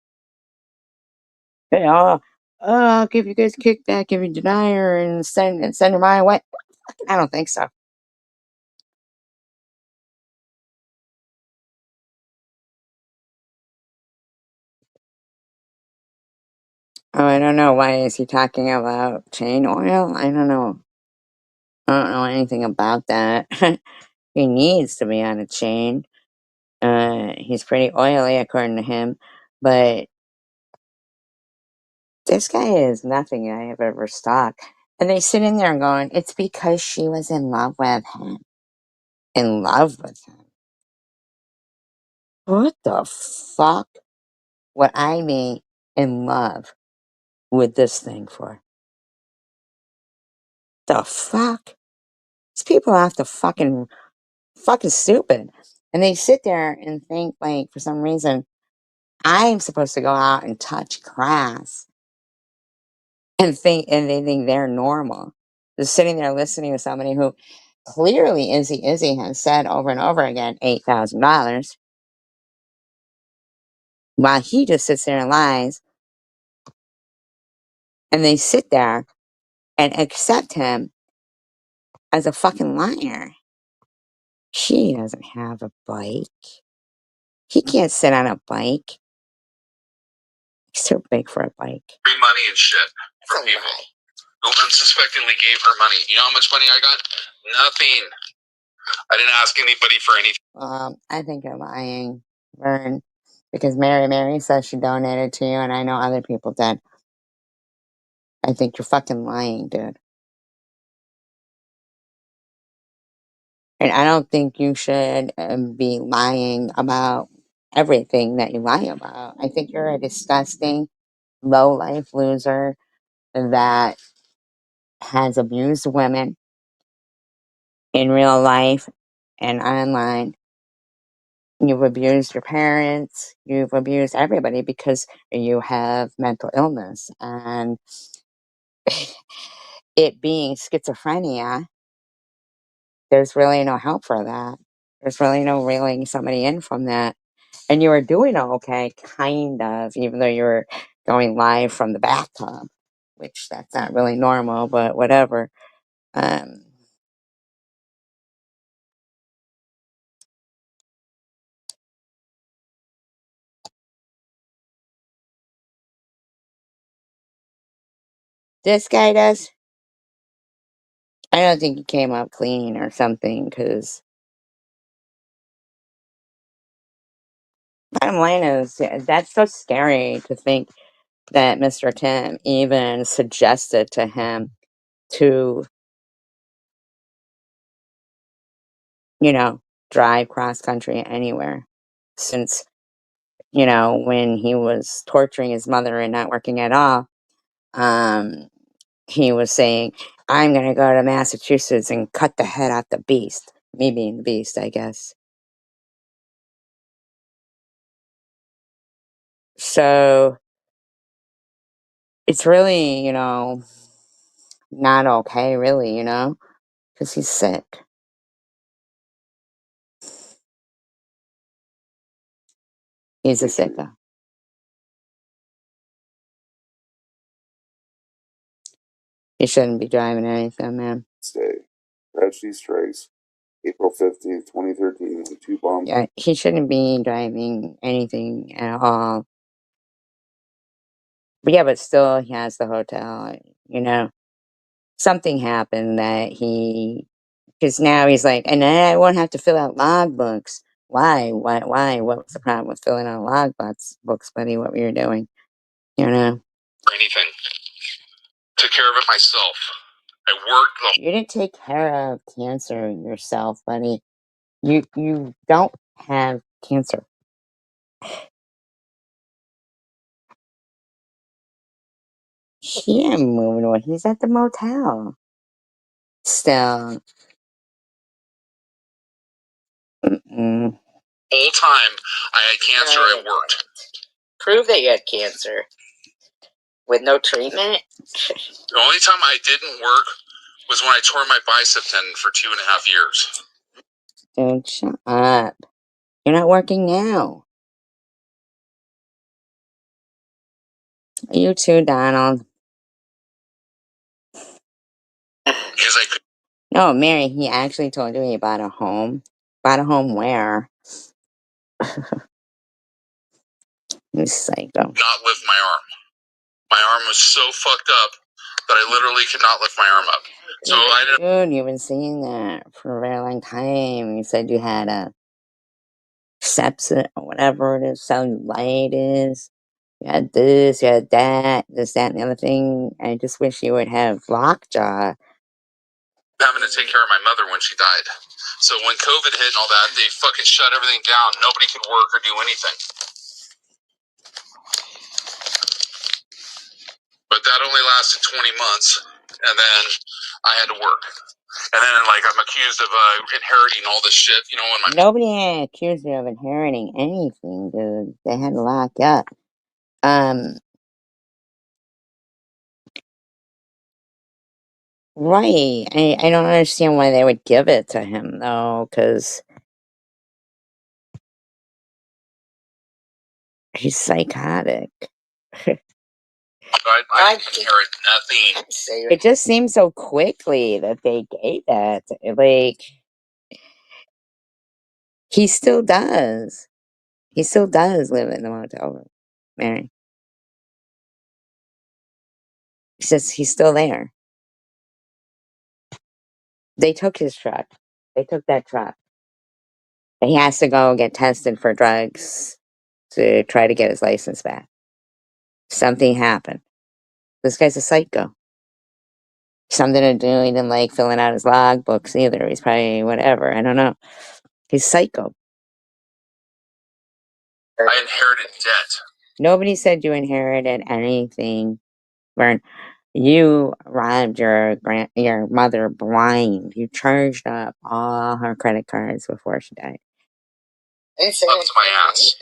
S1: Hey, I'll give you guys a kickback if you deny her and send her my way. I don't think so. Oh, I don't know. Why is he talking about chain oil? I don't know. I don't know anything about that. He needs to be on a chain. He's pretty oily according to him, but this guy is nothing I have ever stalked. And they sit in there going, it's because she was in love with him. In love with him. What the fuck would I be in love with this thing for? The fuck? These people have to fucking stupid. And they sit there and think like for some reason I'm supposed to go out and touch grass and they think they're normal. Just sitting there listening to somebody who clearly Izzy has said over and over again $8,000 while he just sits there and lies and they sit there and accept him as a fucking liar. She doesn't have a bike. He can't sit on a bike. He's too big for a bike.
S2: Free money and shit from people who unsuspectingly gave her money. You know how much money I got? Nothing. I didn't ask anybody for anything.
S1: I think you're lying, Vern, because Mary says she donated to you, and I know other people did. I think you're fucking lying, dude. And I don't think you should be lying about everything that you lie about. I think you're a disgusting, low life loser that has abused women in real life and online. You've abused your parents, you've abused everybody because you have mental illness. And it being schizophrenia, there's really no help for that. There's really no reeling somebody in from that. And you were doing okay, kind of, even though you were going live from the bathtub, which that's not really normal, but whatever. Um, this guy does. I don't think he came up clean or something, because bottom line is, that's so scary to think that Mr. Tim even suggested to him to, you know, drive cross country anywhere. Since, you know, when he was torturing his mother and not working at all, um, he was saying, I'm going to go to Massachusetts and cut the head off the beast. Me being the beast, I guess. So it's really, you know, not okay, really, you know, because he's sick. He's a sicko. He shouldn't be driving anything, man.
S2: Stay. Tragedy strikes. April 15th, 2013. 2 bombs.
S1: Yeah, he shouldn't be driving anything at all. But yeah, but still, he has the hotel. You know, something happened that because now he's like, and then I won't have to fill out logbooks. Why? Why? What was the problem with filling out logbooks, buddy? What were you doing? You know?
S2: Anything. Took care of it myself. I worked.
S1: You didn't take care of cancer yourself, buddy. You don't have cancer. He ain't moving away. He's at the motel. Still. Mm-mm.
S2: Whole time I had cancer, I worked.
S3: Prove that you had cancer with no treatment.
S2: The only time I didn't work was when I tore my bicep tendon for 2.5 years.
S1: Dude, shut up. You're not working now. You too, Donald.
S2: Because I could.
S1: No, Mary, he actually told you he bought a home. Bought a home where? You psycho.
S2: Not lift my arm. My arm was so fucked up that I literally could not lift my arm up. So I didn't.
S1: Dude, you've been saying that for a very long time. You said you had a sepsis or whatever it is, cellulitis. You had this, you had that, this, that, and the other thing. I just wish you would have lockjaw.
S2: Having to take care of my mother when she died. So when COVID hit and all that, they fucking shut everything down. Nobody could work or do anything. But that only lasted 20 months, and then I had to work. And then, like, I'm accused of inheriting all this shit, you know, when my...
S1: Nobody accused you of inheriting anything, dude. They had to lock you up. Right. I don't understand why they would give it to him, though, because he's psychotic.
S2: I inherit nothing.
S1: It just seems so quickly that they gave that. Like, he still does. He still does live in the motel room, Mary. He says he's still there. They took his truck. They took that truck. He has to go get tested for drugs to try to get his license back. Something happened. This guy's a psycho. Something to do. He didn't like filling out his logbooks either. He's probably whatever. I don't know. He's psycho.
S2: I inherited debt.
S1: Nobody said you inherited anything, Vern. You robbed your mother blind. You charged up all her credit cards before she died.
S3: That's my ass.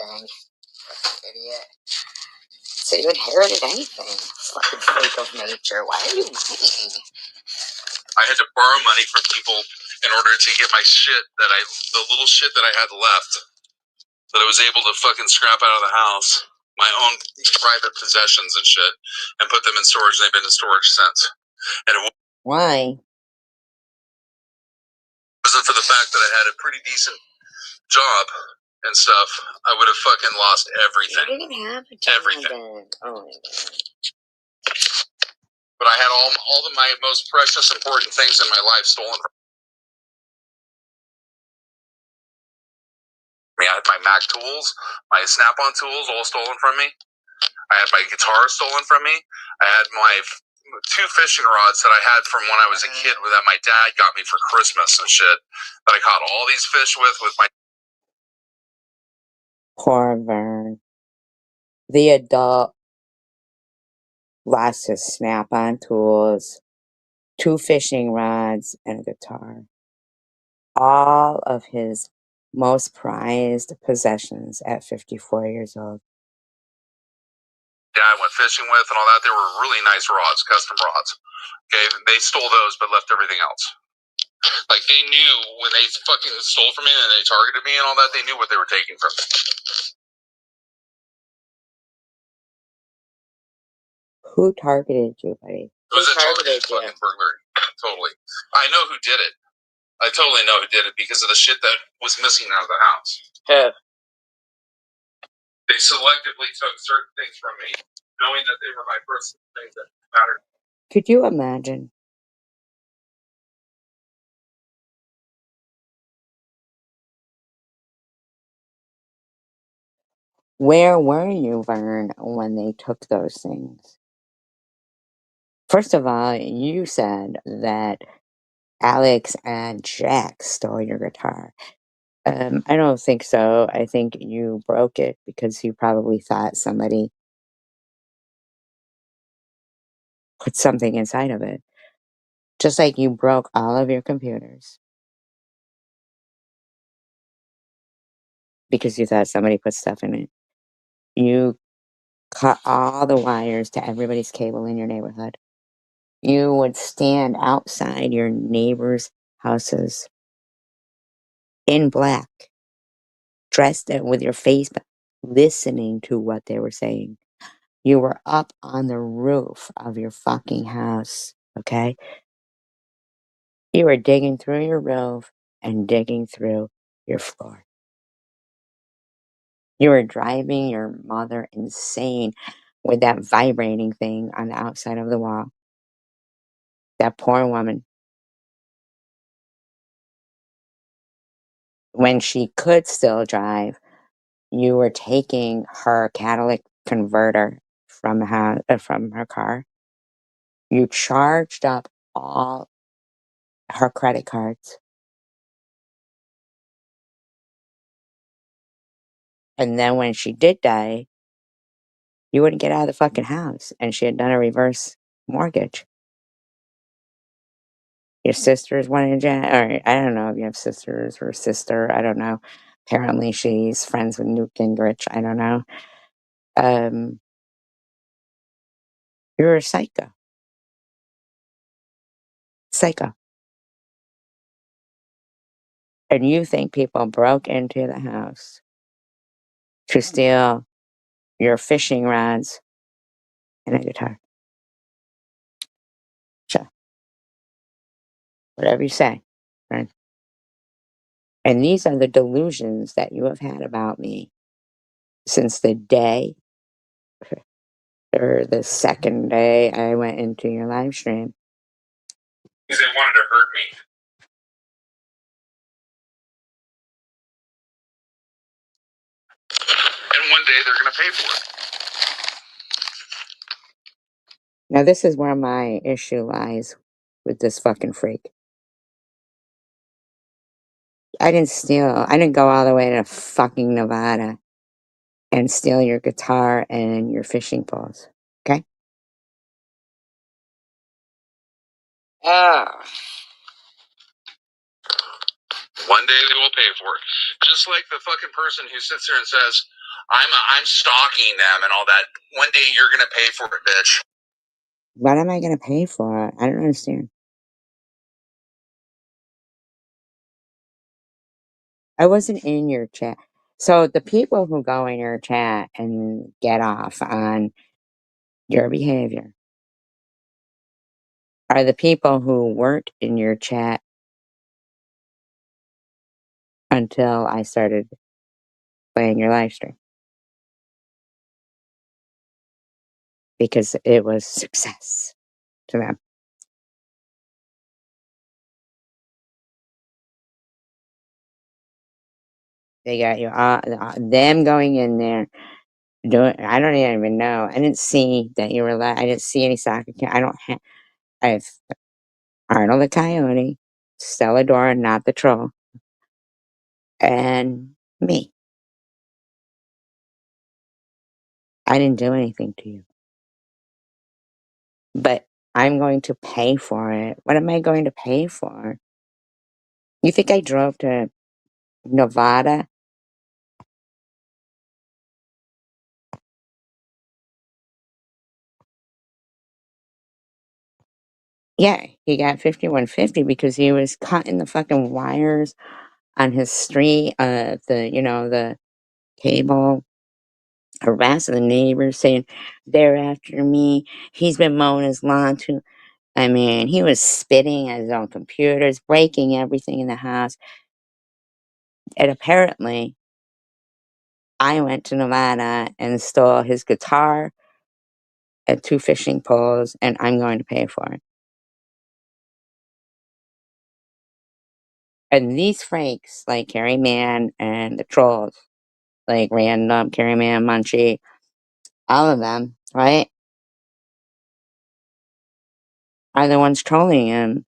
S3: Idiot. So you inherited anything. Fucking freak of nature. Why are you lying?
S2: I had to borrow money from people in order to get my shit the little shit that I had left, that I was able to fucking scrap out of the house, my own private possessions and shit, and put them in storage. They've been in storage since. And it
S1: Why?
S2: wasn't for the fact that I had a pretty decent job and stuff, I would have fucking lost everything.
S3: You didn't have a job
S2: Everything.
S3: then. Oh my god.
S2: But I had all of my most precious, important things in my life stolen from me. I had my Mac tools, my Snap-on tools all stolen from me. I had my guitar stolen from me. I had my 2 fishing rods that I had from when I was a kid that my dad got me for Christmas and shit, that I caught all these fish with my...
S1: Poor Vern. The adult lost his snap-on tools, 2 fishing rods, and a guitar. All of his most prized possessions at 54 years old.
S2: dad went fishing with and all that. They were really nice rods, custom rods. Okay, they stole those but left everything else. Like, they knew when they fucking stole from me and they targeted me and all that, they knew what they were taking from me.
S1: Who targeted you, buddy?
S2: It was a targeted fucking burglary. Totally. I know who did it. I totally know who did it because of the shit that was missing out of the house.
S3: Who?
S2: They selectively took certain things from me, knowing that they were my personal things that mattered.
S1: Could you imagine? Where were you, Vern, when they took those things? First of all, you said that Alex and Jack stole your guitar. I don't think so. I think you broke it because you probably thought somebody put something inside of it. Just like you broke all of your computers because you thought somebody put stuff in it. You cut all the wires to everybody's cable in your neighborhood. You would stand outside your neighbors' houses in black, dressed with your face, listening to what they were saying. You were up on the roof of your fucking house, okay? You were digging through your roof and digging through your floor. You were driving your mother insane with that vibrating thing on the outside of the wall. That poor woman. When she could still drive, you were taking her catalytic converter from from her car. You charged up all her credit cards. And then when she did die, you wouldn't get out of the fucking house. And she had done a reverse mortgage. Your sisters wanted to, or I don't know if you have sisters or a sister. I don't know. Apparently she's friends with Newt Gingrich. I don't know. Um, you're a psycho. Psycho. And you think people broke into the house to steal your fishing rods and a guitar. Sure. Whatever you say. Right? And these are the delusions that you have had about me since the day or the second day I went into your live stream.
S2: Because they wanted to hurt me. And one day they're going to pay for it.
S1: Now, this is where my issue lies with this fucking freak. I didn't steal. I didn't go all the way to fucking Nevada and steal your guitar and your fishing poles. Okay?
S3: Oh.
S2: One day they will pay for it. Just like the fucking person who sits there and says, I'm stalking them and all that. One day you're going to pay for it, bitch.
S1: What am I going to pay for? I don't understand. I wasn't in your chat. So the people who go in your chat and get off on your behavior are the people who weren't in your chat until I started playing your live stream. Because it was success to them. They got you, them going in there doing. I don't even know. I didn't see that you were. I didn't see any soccer. I don't have. I have Arnold the Coyote, Stella Dora, not the troll, and me. I didn't do anything to you, but I'm going to pay for it. What am I going to pay for? You think I drove to Nevada? Yeah, he got 5150 because he was cutting the fucking wires on his street, the cable harassing the neighbors, saying they're after me. He's been mowing his lawn too. I mean, he was spitting at his own computers, breaking everything in the house. And apparently, I went to Nevada and stole his guitar and 2 fishing poles, and I'm going to pay for it. And these freaks, like Carrie Mann and the trolls, like Random, Carrie Mann, Munchie, all of them, right, are the ones trolling him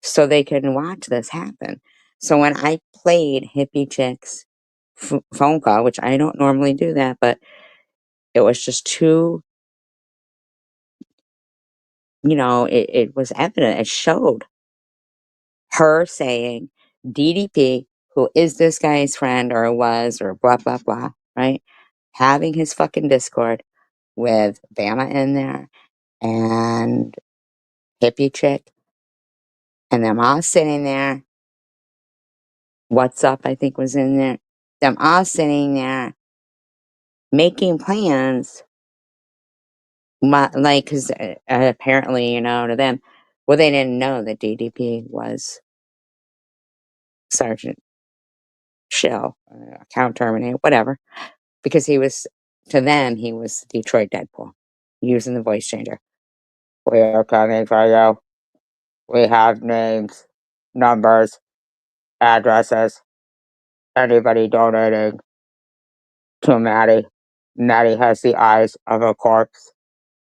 S1: so they can watch this happen. So when I played Hippie Chick's phone call, which I don't normally do that, but it was just too, it was evident. It showed her saying, DDP, who is this guy's friend or was or blah, blah, blah, right? Having his fucking Discord with Bama in there and Hippie Chick and them all sitting there. What's Up, I think, was in there. Them all sitting there making plans, like, because apparently, to them, well, they didn't know that DDP was Sergeant Shell, Count Terminator, whatever, because to them, he was Detroit Deadpool, using the voice changer. We are coming for you. We have names, numbers, addresses. Anybody donating to Maddie. Maddie has the eyes of a corpse.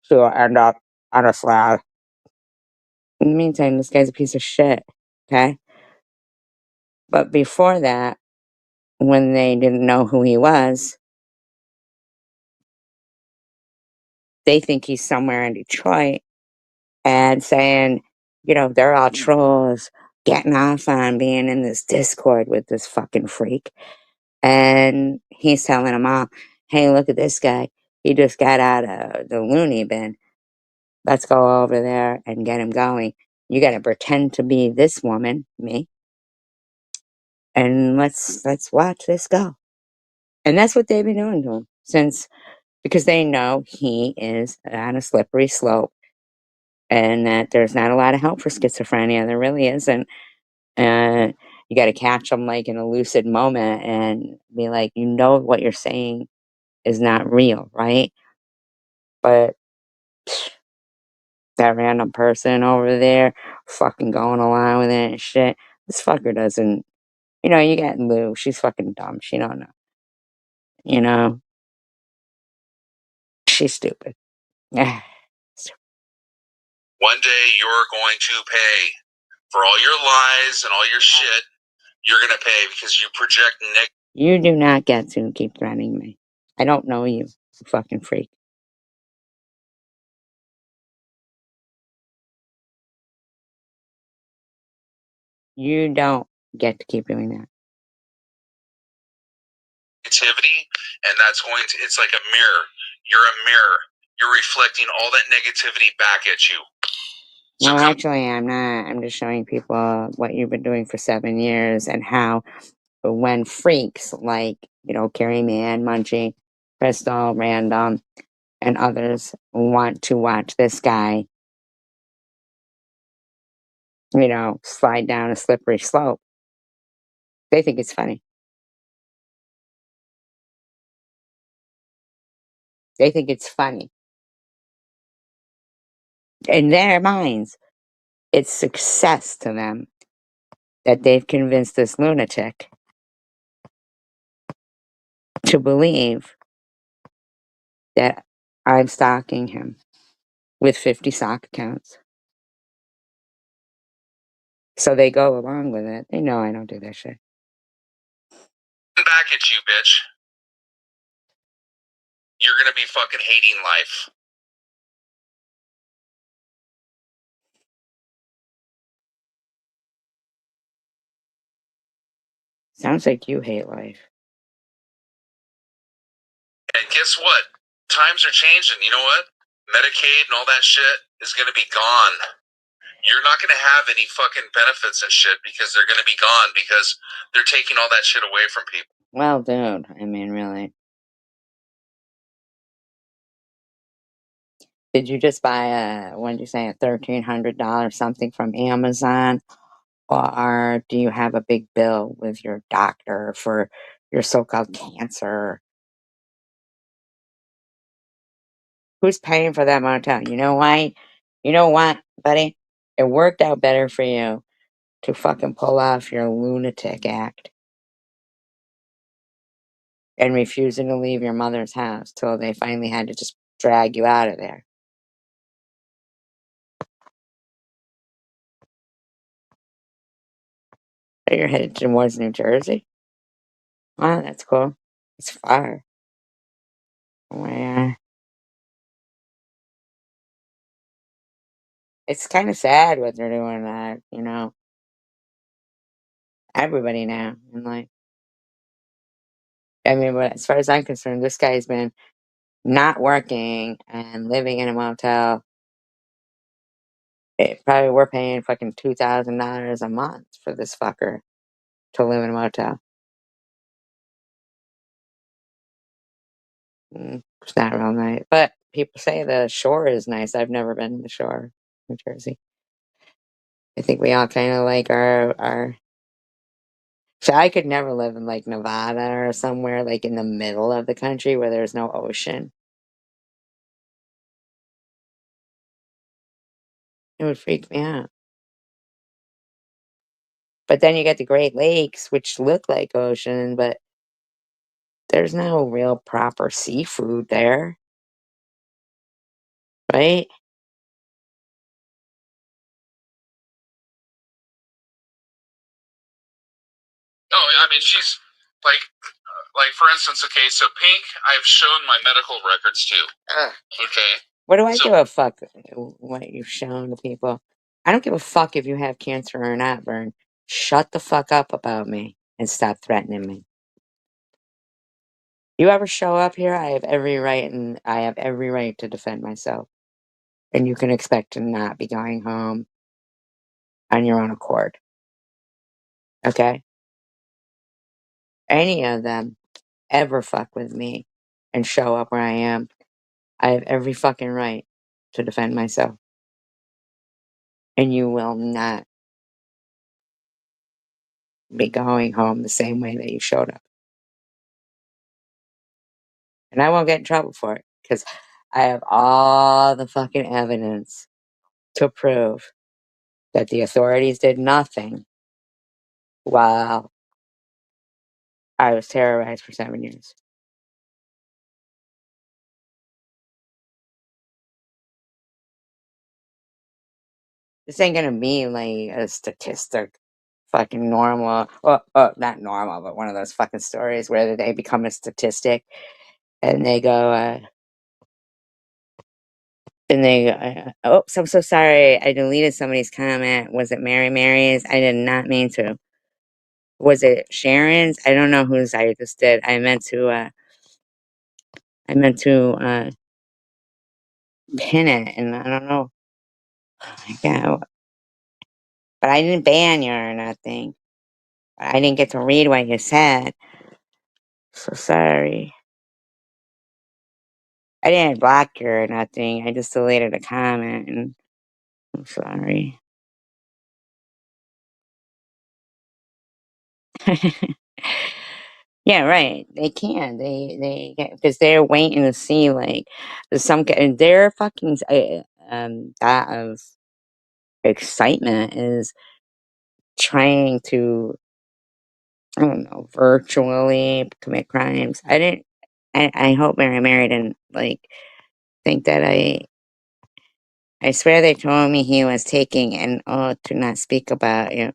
S1: She will end up on a slab. In the meantime, this guy's a piece of shit, okay? But before that, when they didn't know who he was, they think he's somewhere in Detroit and saying, they're all trolls, getting off on being in this Discord with this fucking freak. And he's telling them all, hey, look at this guy. He just got out of the loony bin. Let's go over there and get him going. You got to pretend to be this woman, me, and let's watch this go. And that's what they've been doing to him because they know he is on a slippery slope and that there's not a lot of help for schizophrenia. There really isn't. You got to catch them like in a lucid moment and be like, what you're saying is not real, right? But that random person over there fucking going along with it and shit. This fucker doesn't, you got Lou. She's fucking dumb. She don't know. You know, she's stupid. Yeah.
S2: One day you're going to pay for all your lies and all your shit. You're going to pay because you project negative.
S1: You do not get to keep threatening me. I don't know you fucking freak. You don't get to keep doing that.
S2: Negativity, and it's like a mirror. You're a mirror. You're reflecting all that negativity back at you.
S1: So actually, I'm not. I'm just showing people what you've been doing for 7 years and how when freaks like, Carrie Mann, Munchie, Crystal, Random, and others want to watch this guy, slide down a slippery slope, they think it's funny. They think it's funny. In their minds, it's success to them that they've convinced this lunatic to believe that I'm stalking him with 50 sock accounts. So they go along with it. They know I don't do that shit.
S2: Back at you, bitch. You're gonna be fucking hating life.
S1: Sounds like you hate life.
S2: And guess what? Times are changing. You know what? Medicaid and all that shit is gonna be gone. You're not gonna have any fucking benefits and shit because they're gonna be gone because they're taking all that shit away from people.
S1: Well, dude, I mean, really. Did you just buy what did you say, a $1,300 something from Amazon? Or do you have a big bill with your doctor for your so-called cancer? Who's paying for that motel? You know why? You know what, buddy? It worked out better for you to fucking pull off your lunatic act and refusing to leave your mother's house till they finally had to just drag you out of there. So you're headed towards New Jersey? Wow, that's cool. It's far. Where it's kind of sad what they're doing. Everybody now, and like, I mean, but as far as I'm concerned, this guy's been not working and living in a motel. Probably we're paying fucking $2,000 a month for this fucker to live in a motel. It's not real nice, but people say the shore is nice. I've never been to the shore, New Jersey. I think we all kind of like our. So I could never live in like Nevada or somewhere like in the middle of the country where there's no ocean. It would freak me out. But then you get the Great Lakes, which look like ocean, but there's no real proper seafood there, right?
S2: No, I mean she's like for instance, okay, so Pink, I've shown my medical records to. Okay.
S1: What do I
S2: So
S1: give a fuck what you've shown to people? I don't give a fuck if you have cancer or not, Vern. Shut the fuck up about me and stop threatening me. You ever show up here, I have every right and I have every right to defend myself. And you can expect to not be going home on your own accord. Okay? Any of them ever fuck with me and show up where I am, I have every fucking right to defend myself. And you will not be going home the same way that you showed up. And I won't get in trouble for it because I have all the fucking evidence to prove that the authorities did nothing while I was terrorized for 7 years. This ain't gonna be like a statistic, fucking normal. Not normal, but one of those fucking stories where they become a statistic and they go, oops, I'm so sorry. I deleted somebody's comment. Was it Mary Mary's? I did not mean to. Was it Sharon's? I don't know whose I just did. I meant to pin it, and I don't know. Oh my God. But I didn't ban you or nothing. I didn't get to read what you said. So sorry. I didn't block you or nothing. I just deleted a comment, and I'm sorry. Yeah, right. They can. Because they're waiting to see like their fucking that of excitement is trying to, I don't know, virtually commit crimes. I hope Mary didn't like think that I swear they told me he was taking an oath to not speak about you.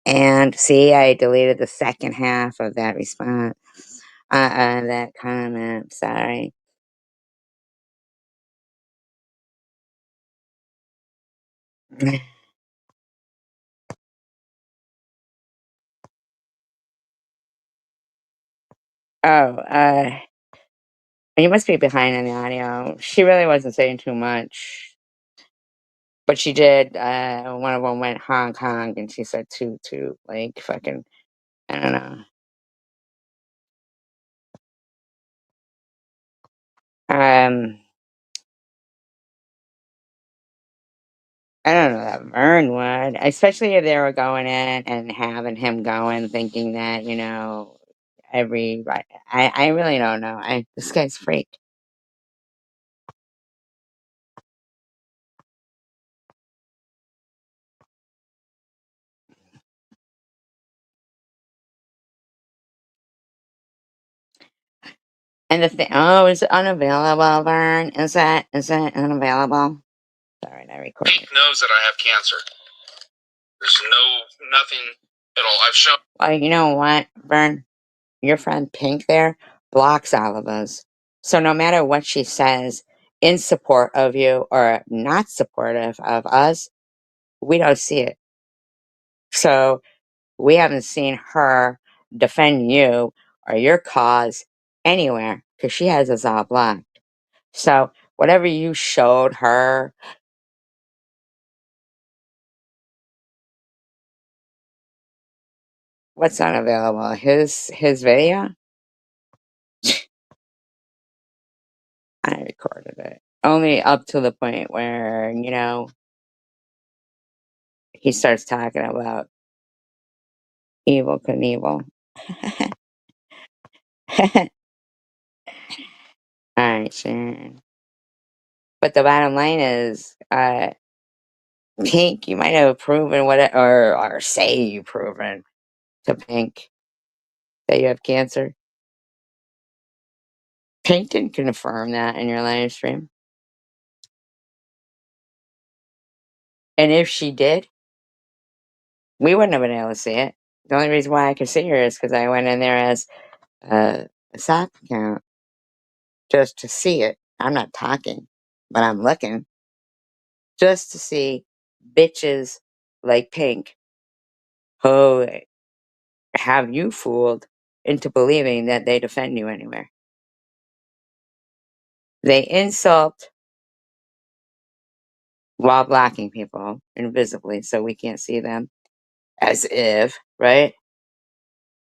S1: And see, I deleted the second half of that response. That comment. Sorry. Oh, you must be behind on the audio. She really wasn't saying too much, but she did. One of them went Hong Kong, and she said toot, like fucking. I don't know. Um, I don't know that Vern would, especially if they were going in and having him going, thinking that, I really don't know. This guy's a freak. And the thing, oh, is it unavailable, Vern? Is that unavailable? Sorry, I recorded.
S2: Pink knows that I have cancer. There's nothing at all. I've shown.
S1: Well, you know what, Vern? Your friend Pink there blocks all of us. So no matter what she says in support of you or not supportive of us, we don't see it. So we haven't seen her defend you or your cause anywhere because she has us all blocked. So whatever you showed her, what's unavailable? His video? I recorded it. Only up to the point where, he starts talking about Evil Knievel. Alright, Sharon. But the bottom line is, Pink, you might have proven or say you've proven to Pink that you have cancer. Pink didn't confirm that in your live stream. And if she did, we wouldn't have been able to see it. The only reason why I could see her is because I went in there as a sock account just to see it. I'm not talking, but I'm looking just to see bitches like Pink who have you fooled into believing that they defend you anywhere. They insult while blocking people invisibly so we can't see them. As if, right?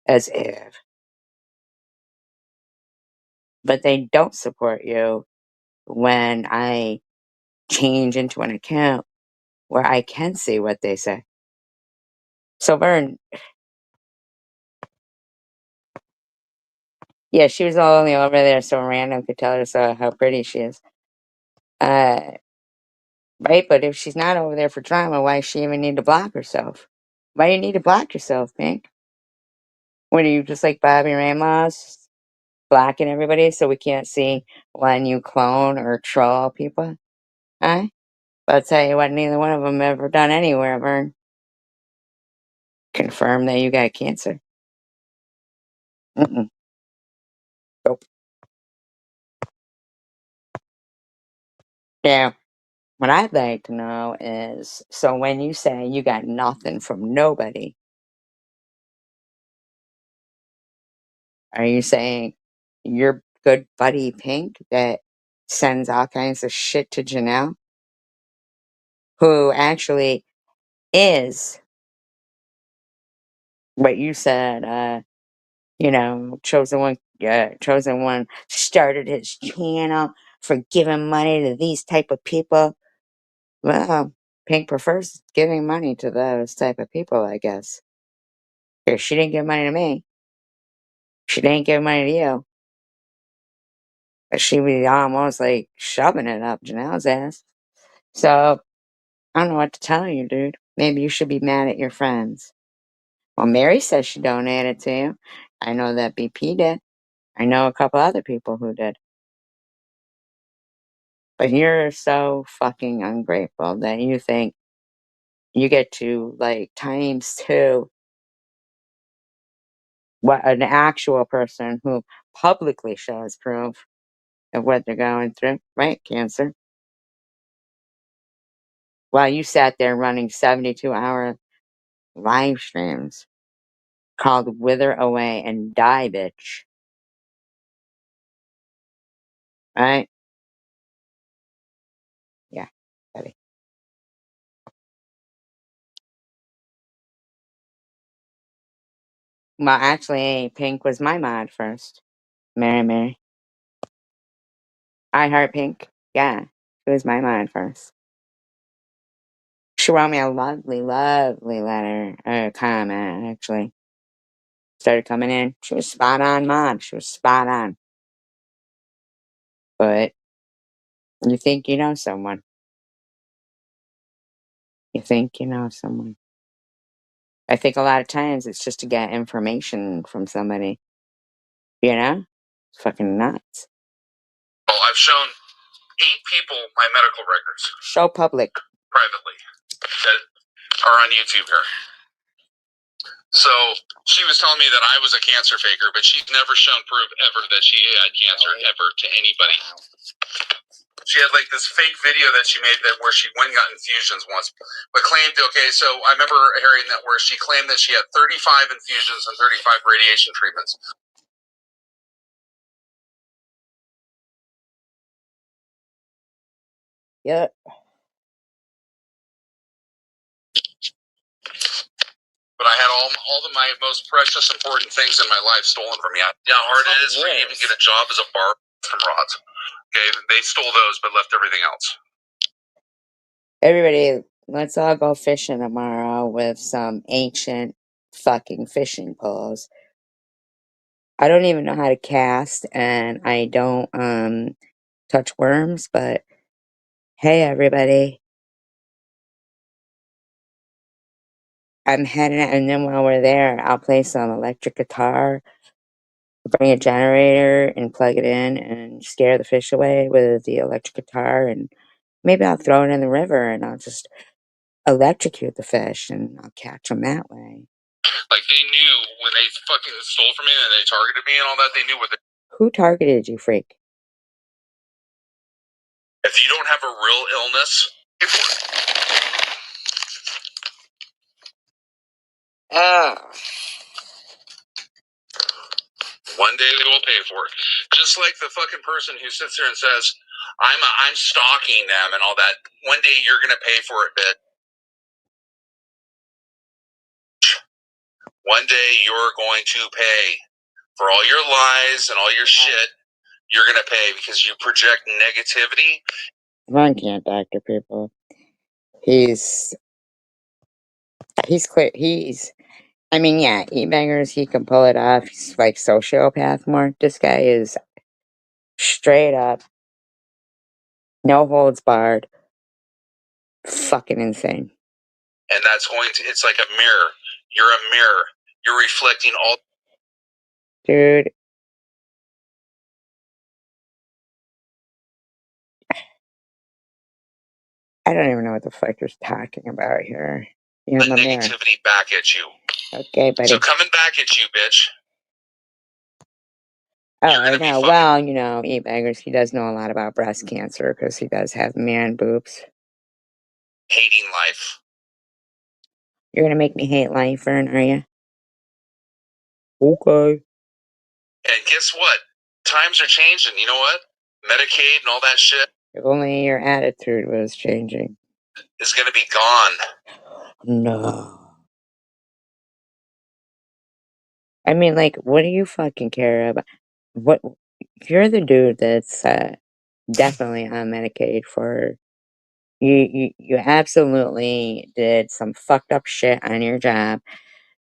S1: As if. But they don't support you when I change into an account where I can see what they say. So Vern, yeah, she was only over there so random could tell her so how pretty she is. Uh, right, but if she's not over there for drama, why does she even need to block herself? Why do you need to block yourself, Pink? What are you, just like Bobby Ramos, blocking everybody so we can't see when you clone or troll people? Huh? I'll tell you what, neither one of them ever done anywhere, Vern. Confirm that you got cancer. Mm-mm. Nope. Now, what I'd like to know is, so when you say you got nothing from nobody, are you saying your good buddy Pink that sends all kinds of shit to Janelle, who actually is what you said, chosen one started his channel for giving money to these type of people. Well, Pink prefers giving money to those type of people, I guess. 'Cause she didn't give money to me. She didn't give money to you. But she was almost like shoving it up Janelle's ass. So I don't know what to tell you, dude. Maybe you should be mad at your friends. Well, Mary says she donated to you. I know that BP did. I know a couple other people who did. But you're so fucking ungrateful that you think you get to, like, times two what an actual person who publicly shows proof of what they're going through, right? Cancer. While you sat there running 72-hour live streams called Wither Away and Die Bitch, right? Yeah, buddy. Well, actually, Pink was my mod first. Mary. I Heart Pink. Yeah, she was my mod first. She wrote me a lovely, lovely letter, comment, actually. Started coming in. She was spot on, Mom. She was spot on. But you think you know someone. You think you know someone. I think a lot of times it's just to get information from somebody. You know? It's fucking nuts.
S2: Well, I've shown 8 people my medical records.
S1: Show public.
S2: Privately. That are on YouTube here. So she was telling me that I was a cancer faker, but she's never shown proof ever that she had cancer ever to anybody. She had like this fake video that she made that where she went and got infusions once, but claimed, okay, so I remember hearing that where she claimed that she had 35 infusions and 35 radiation treatments.
S1: Yep.
S2: But I had all of my most precious, important things in my life stolen from me. You know how hard it is for you to even get a job as a bar from rods. Okay, they stole those, but left everything else.
S1: Everybody, let's all go fishing tomorrow with some ancient fucking fishing poles. I don't even know how to cast, and I don't touch worms, but hey, everybody. I'm heading out, and then while we're there, I'll play some electric guitar, bring a generator and plug it in and scare the fish away with the electric guitar, and maybe I'll throw it in the river and I'll just electrocute the fish and I'll catch them that way.
S2: Like they knew when they fucking stole from me and they targeted me and all that, they knew what they...
S1: Who targeted you, freak?
S2: If you don't have a real illness, pay for it. One day they will pay for it. Just like the fucking person who sits there and says, I'm stalking them and all that. One day you're gonna pay for it, bitch. One day you're going to pay for all your lies and all your shit. You're gonna pay because you project negativity.
S1: Ron can't doctor people. He's clear. I mean, yeah, e-bangers, he can pull it off. He's like sociopath more. This guy is straight up, no holds barred, fucking insane.
S2: And that's going to, it's like a mirror. You're a mirror. You're reflecting all.
S1: Dude. I don't even know what the fuck you're talking about here.
S2: The negativity back at you.
S1: Okay, buddy.
S2: So coming back at you, bitch.
S1: Oh, I know. Well, you know, e-bangers, he does know a lot about breast cancer because he does have man boobs.
S2: Hating life.
S1: You're gonna make me hate life, Fern, are you? Okay.
S2: And guess what? Times are changing. You know what? Medicaid and all that shit.
S1: If only your attitude was changing.
S2: Is gonna be gone.
S1: No. I mean, like, what do you fucking care about? What? You're the dude that's definitely on Medicaid for. You absolutely did some fucked up shit on your job.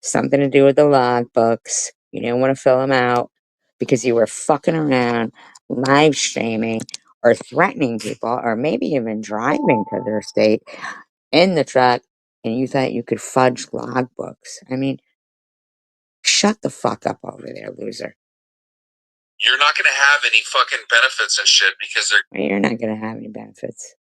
S1: Something to do with the log books. You didn't want to fill them out because you were fucking around, live streaming, or threatening people, or maybe even driving to their state in the truck, and you thought you could fudge log books. I mean, shut the fuck up over there, loser.
S2: You're not going to have any fucking benefits and shit because
S1: You're not going to have any benefits.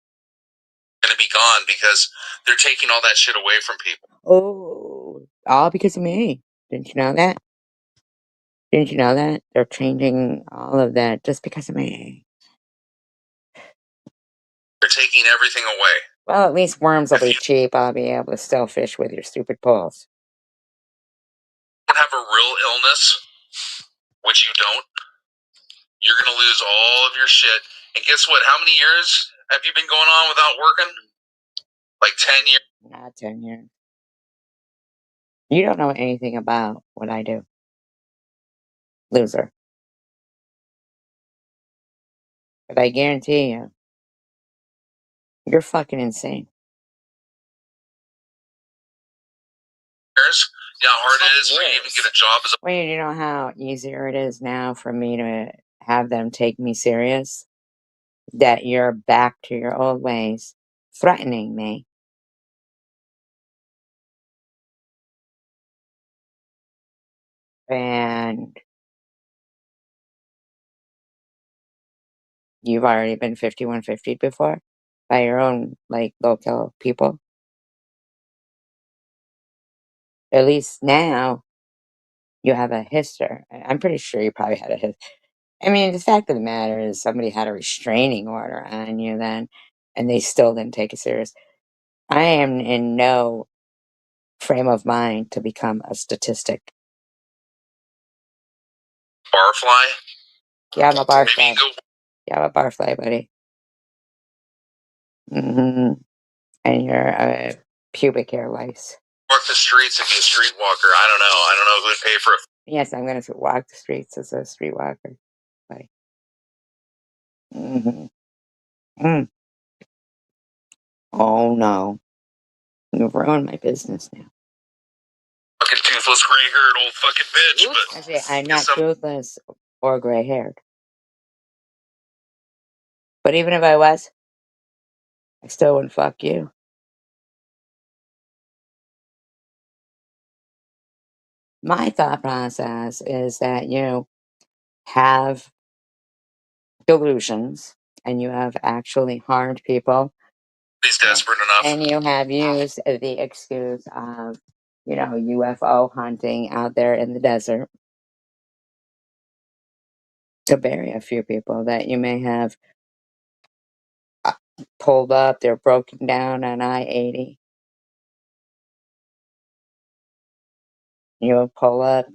S2: Going to be gone because they're taking all that shit away from people.
S1: Oh, all because of me. Didn't you know that? Didn't you know that? They're changing all of that just because of me.
S2: They're taking everything away.
S1: Well, at least worms will be cheap. I'll be able to still fish with your stupid poles.
S2: You don't have a real illness, which you don't, you're going to lose all of your shit. And guess what? How many years have you been going on without working? Like 10 years?
S1: Not 10 years. You don't know anything about what I do. Loser. But I guarantee you, you're fucking insane.
S2: Yeah, how hard it is for you to even get a job as a.
S1: Well, you know how easier it is now for me to have them take me serious? That you're back to your old ways, threatening me. And you've already been 5150 before by your own, like, local people. At least now you have a history. I'm pretty sure you probably had a history. I mean, the fact of the matter is somebody had a restraining order on you then, and they still didn't take it serious. I am in no frame of mind to become a statistic.
S2: Barfly?
S1: Yeah, I'm a
S2: Maybe
S1: barfly.
S2: go
S1: Yeah, I'm a barfly, buddy. And you're a pubic hair lice.
S2: walk the streets and be a streetwalker. I don't know. I don't know who would pay for a.
S1: Yes, I'm going to walk the streets as a streetwalker, buddy. Mm. Oh no, you've ruined my business now.
S2: Fucking toothless, gray-haired old fucking bitch. But
S1: I say I'm not toothless or gray-haired. But even if I was, I still wouldn't fuck you. My thought process is that you have delusions and you have actually harmed people.
S2: He's desperate enough.
S1: And you have used the excuse of, UFO hunting out there in the desert to bury a few people that you may have pulled up. They're broken down on I-80. You pull up.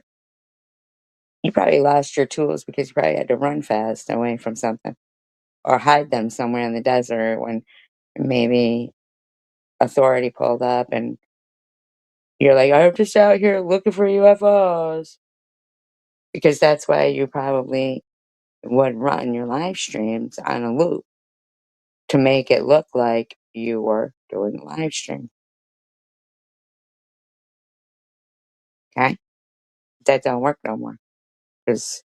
S1: You probably lost your tools because you probably had to run fast away from something or hide them somewhere in the desert when maybe authority pulled up and you're like, I'm just out here looking for UFOs. Because that's why you probably would run your live streams on a loop to make it look like you were doing a live stream. Okay? That don't work no more. Because,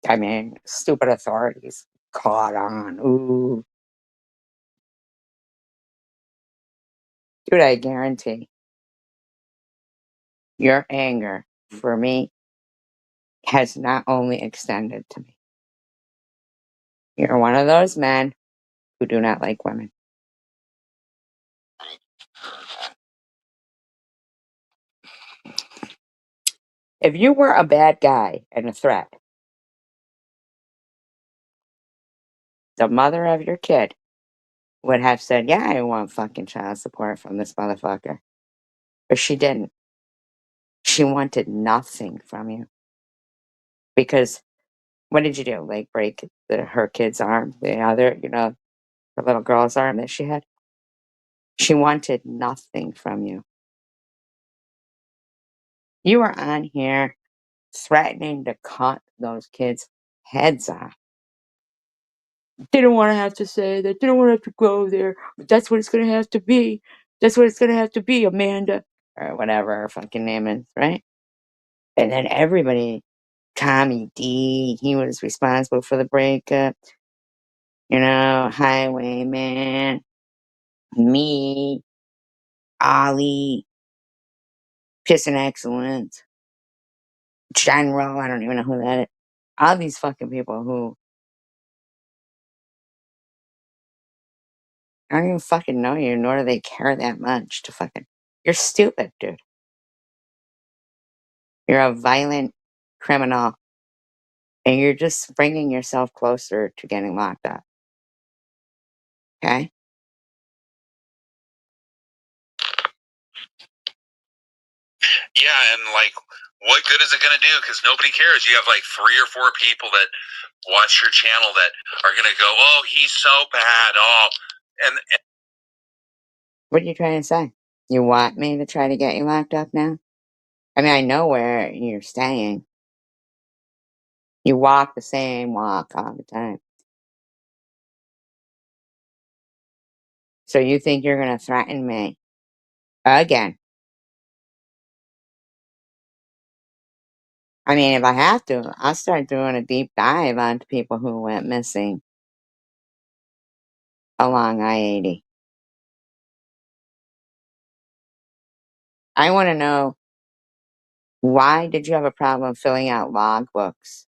S1: I mean, stupid authorities caught on. Ooh. Dude, I guarantee your anger for me has not only extended to me. You're one of those men who do not like women. If you were a bad guy and a threat, the mother of your kid would have said, yeah, I want fucking child support from this motherfucker. But she didn't. She wanted nothing from you. Because what did you do? Like break her kid's arm, the other, the little girl's arm that she had? She wanted nothing from you. You were on here threatening to cut those kids' heads off. They don't want to have to say that. They don't want to have to go there. But that's what it's going to have to be. That's what it's going to have to be, Amanda. Or whatever her fucking name is, right? And then everybody, Tommy D, he was responsible for the breakup. Highwayman, me, Ollie, Pissin' Excellence, General, I don't even know who that is. All these fucking people who I don't even fucking know you, nor do they care that much to fucking. You're stupid, dude. You're a violent criminal, and you're just bringing yourself closer to getting locked up. Okay?
S2: Yeah, and like, what good is it going to do? Because nobody cares. You have like 3 or 4 people that watch your channel that are going to go, oh, he's so bad. Oh, and
S1: What are you trying to say? You want me to try to get you locked up now? I mean, I know where you're staying. You walk the same walk all the time. So you think you're going to threaten me Again. I mean, if I have to, I'll start doing a deep dive onto people who went missing along I-80. I want to know, why did you have a problem filling out logbooks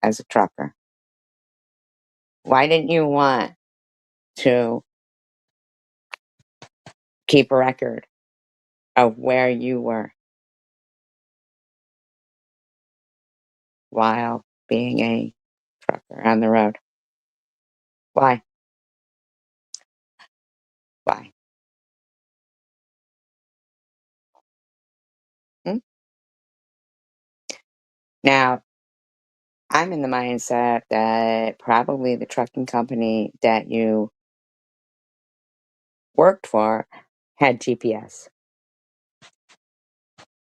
S1: as a trucker? Why didn't you want to keep a record of where you were while being a trucker on the road? Why? Why? Hmm? Now, I'm in the mindset that probably the trucking company that you worked for had GPS.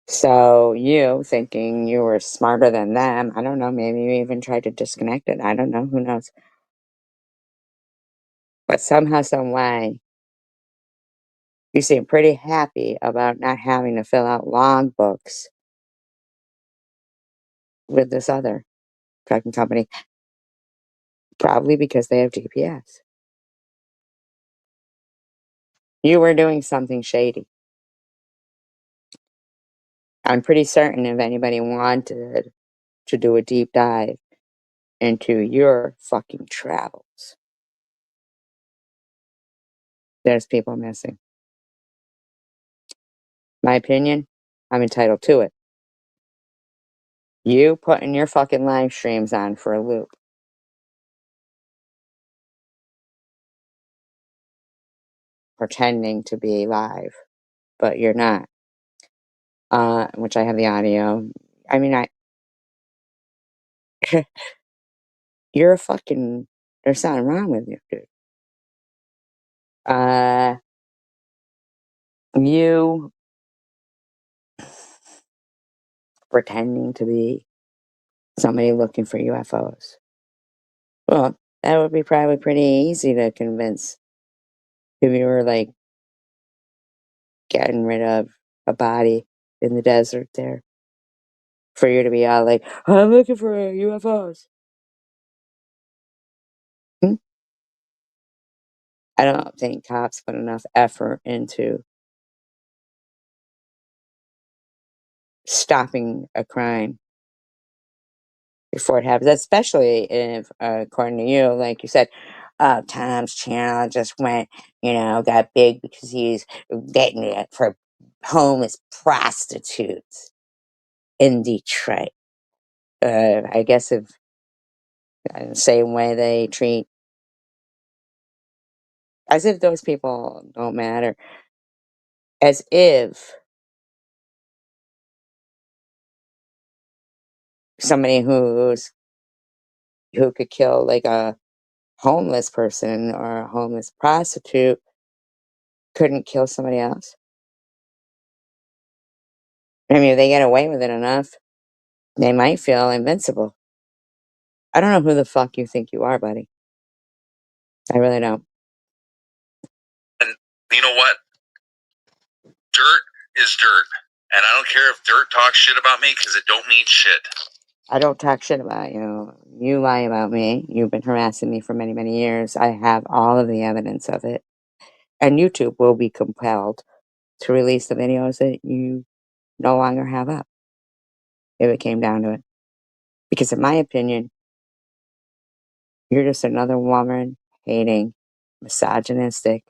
S1: So you, thinking you were smarter than them, I don't know, maybe you even tried to disconnect it. I don't know, who knows? But somehow, some way, you seem pretty happy about not having to fill out logbooks with this other trucking company, probably because they have GPS. You were doing something shady. I'm pretty certain if anybody wanted to do a deep dive into your fucking travels, there's people missing. My opinion, I'm entitled to it. You putting your fucking live streams on for a loop, pretending to be live, but you're not. Which I have the audio. I mean, you're a fucking, there's something wrong with you, dude. You pretending to be somebody looking for UFOs. Well, that would be probably pretty easy to convince if you were like getting rid of a body in the desert there. For you to be all like, I'm looking for UFOs. Hmm? I don't think cops put enough effort into stopping a crime before it happens, especially if, according to you, like you said, Tom's channel just went, got big because he's getting it for homeless prostitutes in Detroit. I guess if the same way they treat, as if those people don't matter, as if somebody who could kill like a homeless person or a homeless prostitute couldn't kill somebody else. I mean, if they get away with it enough, they might feel invincible. I don't know who the fuck you think you are, buddy. I really don't.
S2: And you know what? Dirt is dirt. And I don't care if dirt talks shit about me because it don't mean shit.
S1: I don't talk shit about you. You lie about me. You've been harassing me for many, many years. I have all of the evidence of it. And YouTube will be compelled to release the videos that you no longer have up, if it came down to it. Because in my opinion, you're just another woman-hating, misogynistic,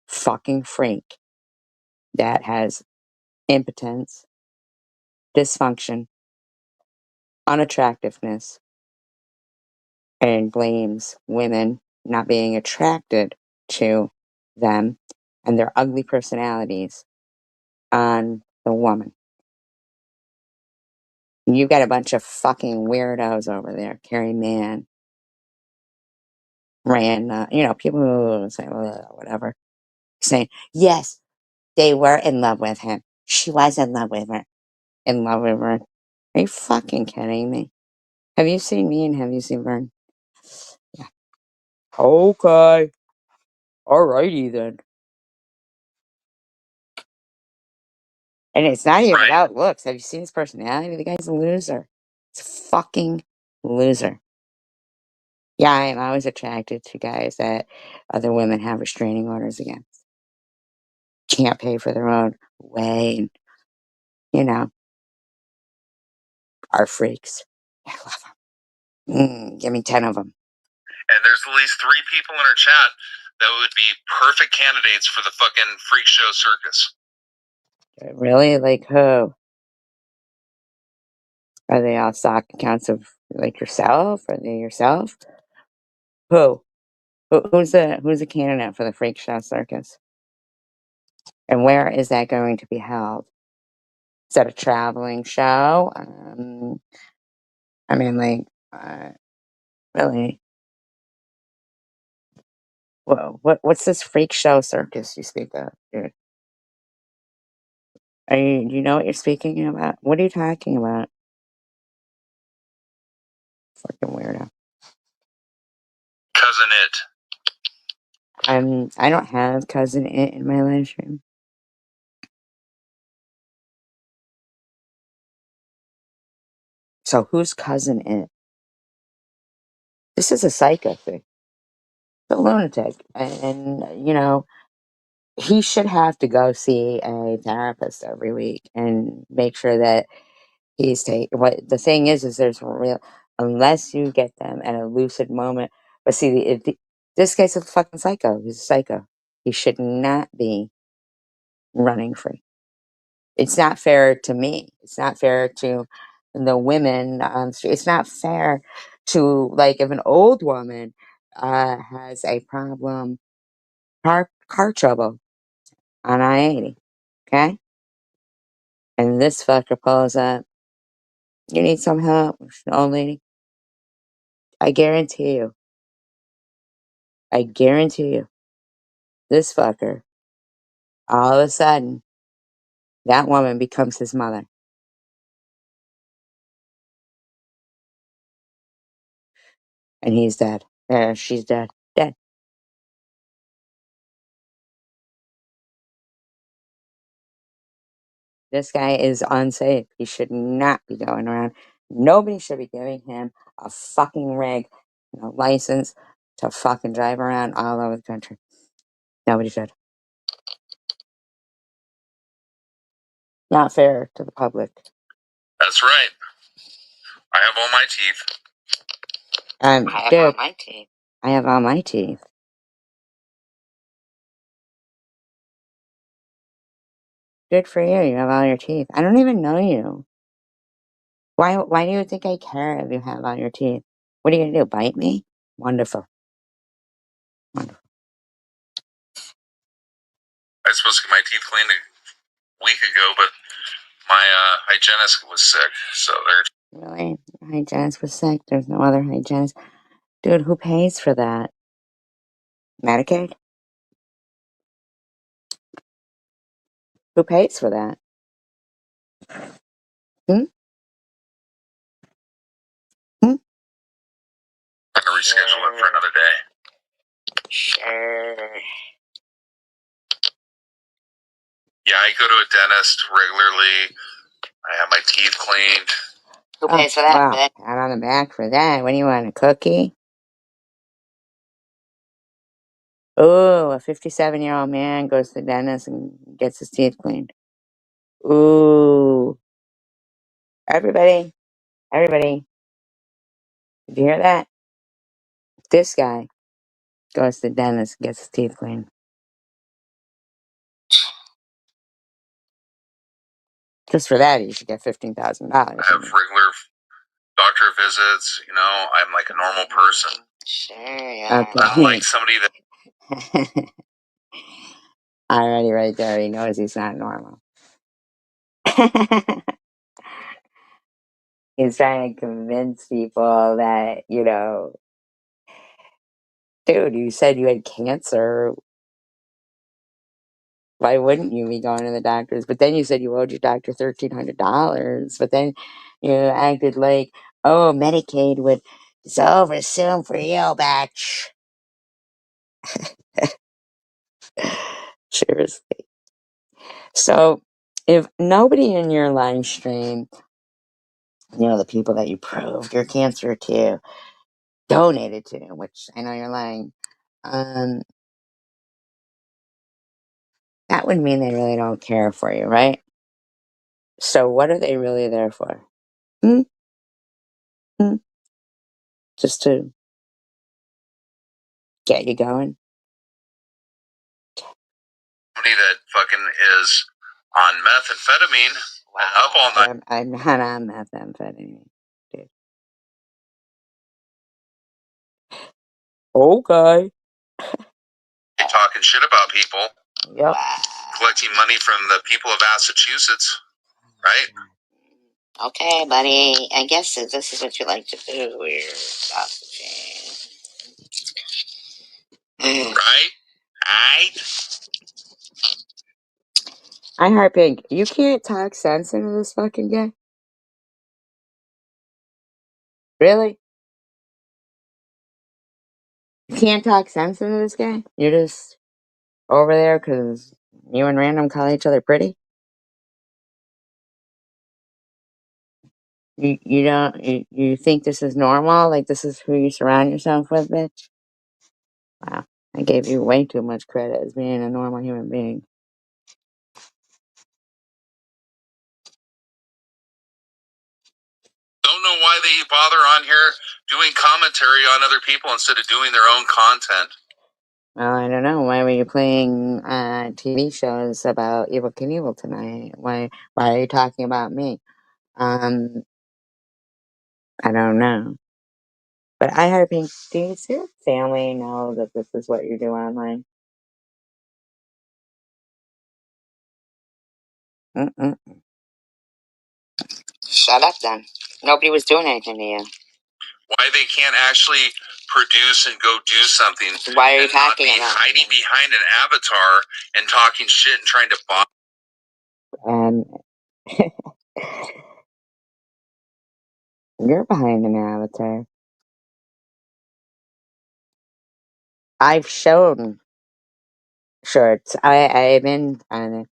S1: fucking freak that has impotence, dysfunction, unattractiveness, and blames women not being attracted to them and their ugly personalities on the woman. You got a bunch of fucking weirdos over there, Carrie Mann, Rand, people who say, well, whatever, saying, yes, they were in love with him. She was in love with her. In love with her. Are you fucking kidding me? Have you seen me and have you seen Vern? Yeah. Okay. Alrighty then. And it's not even about looks. Have you seen his personality? The guy's a loser. He's a fucking loser. Yeah, I am always attracted to guys that other women have restraining orders against. Can't pay for their own way, and, you know, are freaks. I love them. Give me 10 of them.
S2: And there's at least 3 people in our chat that would be perfect candidates for the fucking freak show circus.
S1: Really? Like who? Are they all stock accounts of like yourself? Are they yourself? Who? Who's the candidate for the freak show circus? And where is that going to be held? Is that a traveling show? I mean, like, really? What's this freak show circus you speak of, dude? Do you know what you're speaking about? What are you talking about? Fucking weirdo.
S2: Cousin It.
S1: I don't have cousin it in my live stream. So who's cousin it? This is a psycho thing. The lunatic. And, you know, he should have to go see a therapist every week and make sure that he's taking. What the thing is there's real, unless you get them at a lucid moment. But see, this guy's a fucking psycho. He's a psycho. He should not be running free. It's not fair to me. It's not fair to the women. It's not fair to, like, if an old woman has a problem, car trouble on I-80, okay? And this fucker pulls up, you need some help, old lady? I guarantee you, this fucker, all of a sudden, that woman becomes his mother. And he's dead. She's dead. Dead. This guy is unsafe. He should not be going around. Nobody should be giving him a fucking rig and a license to fucking drive around all over the country. Nobody should. Not fair to the public.
S2: That's right. I have all my teeth.
S3: I have all my teeth.
S1: I have all my teeth. Good for you. You have all your teeth. I don't even know you. Why do you think I care if you have all your teeth? What are you gonna do? Bite me? Wonderful. Wonderful.
S2: I was supposed to get my teeth cleaned a week ago, but my hygienist was sick, so they're...
S1: Really? Your hygienist was sick. There's no other hygienist. Dude, who pays for that? Medicaid? Who pays for that? Hmm? Hmm?
S2: I'm going to reschedule it for another day.
S3: Sure.
S2: Yeah, I go to a dentist regularly. I have my teeth cleaned.
S3: Who pays for that?
S1: Wow. Pat on the back for that. What do you want, a cookie? Oh, a 57-year-old man goes to the dentist and gets his teeth cleaned. Ooh. Everybody, did you hear that? This guy goes to the dentist and gets his teeth cleaned. Just for that, he should get $15,000.
S2: I have regular doctor visits. You know, I'm like a normal person.
S3: Sure, yeah.
S1: Okay.
S2: I'm like somebody that...
S1: Already right there, he knows he's not normal. He's trying to convince people that, you know, dude, you said you had cancer. Why wouldn't you be going to the doctors? But then you said you owed your doctor $1,300. But then you acted like, oh, Medicaid would, it's over soon for you, bitch. Seriously. So if nobody in your live stream, the people that you proved your cancer to, donated to, which I know you're lying, that would mean they really don't care for you, right? So what are they really there for? Hmm? Hmm? Just to get you going?
S2: Somebody that fucking is on methamphetamine and up all night.
S1: I'm not on methamphetamine, dude. Okay.
S2: Talking shit about people.
S1: Yep.
S2: Collecting money from the people of Massachusetts, right?
S3: Okay, buddy. I guess this is what you like to do. We're gossiping.
S2: Right?
S1: I heart Pink. You can't talk sense into this fucking guy? Really? You can't talk sense into this guy? You're just over there because you and Random call each other pretty? You don't you think this is normal? Like this is who you surround yourself with, bitch? Wow. I gave you way too much credit as being a normal human being.
S2: Don't know why they bother on here doing commentary on other people instead of doing their own content.
S1: Well, I don't know. Why were you playing TV shows about Evil Knievel tonight? Why are you talking about me? I don't know. But I heard Pink, do your family know that this is what you do online? Mm-mm.
S3: Shut up, then. Nobody was doing anything to you.
S2: Why they can't actually produce and go do something?
S3: Why are you talking about
S2: hiding behind an avatar and talking shit and trying to bot?
S1: You're behind an avatar. I've shown shorts. I've been on it.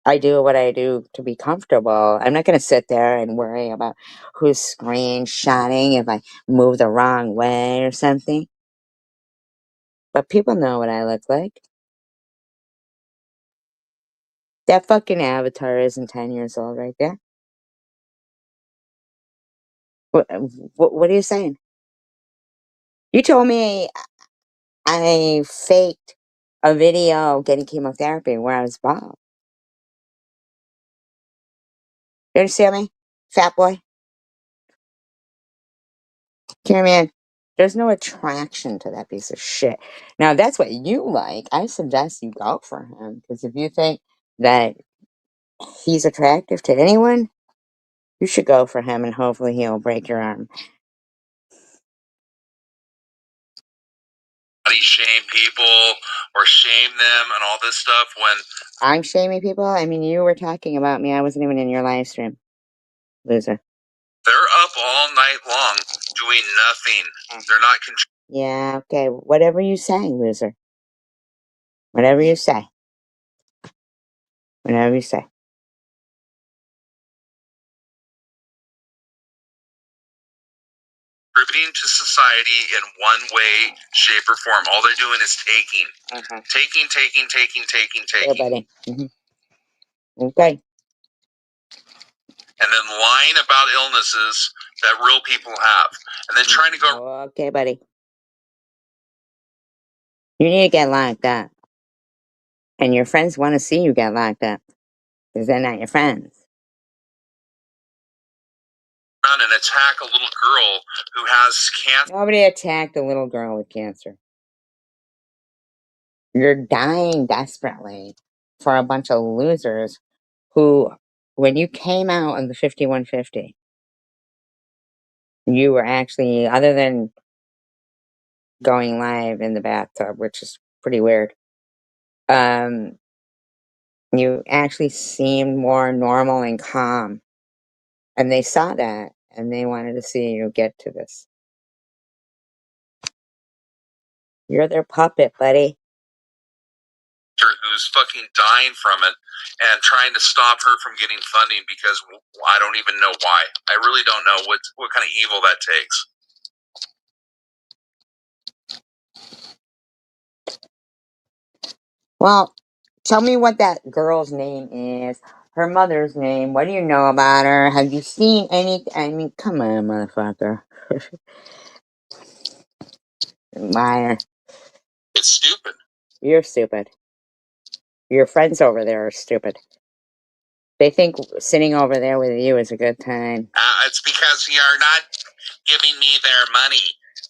S1: I do what I do to be comfortable. I'm not going to sit there and worry about who's screenshotting if I move the wrong way or something. But people know what I look like. That fucking avatar isn't 10 years old right there. What are you saying? You told me I faked a video getting chemotherapy where I was bald. You understand me, fat boy? Cameraman, there's no attraction to that piece of shit. Now, that's what you like. I suggest you go for him. Because if you think that he's attractive to anyone, you should go for him and hopefully he'll break your arm.
S2: Shame people or shame them and all this stuff when
S1: I'm shaming people? I mean, you were talking about me. I wasn't even in your live stream. Loser.
S2: they're up all night long doing nothing. They're not
S1: Yeah, okay. Whatever you say, loser. Whatever you say. Whatever you say.
S2: contributing to society in one way, shape, or form. All they're doing is taking. Taking.
S1: Yeah, buddy. Okay.
S2: And then lying about illnesses that real people have. And then trying to go.
S1: Okay, buddy. You need to get locked up. And your friends want to see you get locked up. Because they're not your friends.
S2: Around and attack a little girl who has cancer.
S1: Nobody attacked a little girl with cancer. You're dying desperately for a bunch of losers who, when you came out on the 5150, you were actually, other than going live in the bathtub, which is pretty weird, you actually seemed more normal and calm. And they saw that and they wanted to see you get to this. You're their puppet, buddy.
S2: Who who's fucking dying from it and trying to stop her from getting funding because I don't even know why. I really don't know what kind of evil that takes.
S1: Well, tell me what that girl's name is. Her mother's name. What do you know about her? Have you seen anything? I mean, come on, motherfucker. Liar.
S2: It's stupid.
S1: You're stupid. Your friends over there are stupid. They think sitting over there with you is a good time.
S2: It's because you're not giving me their money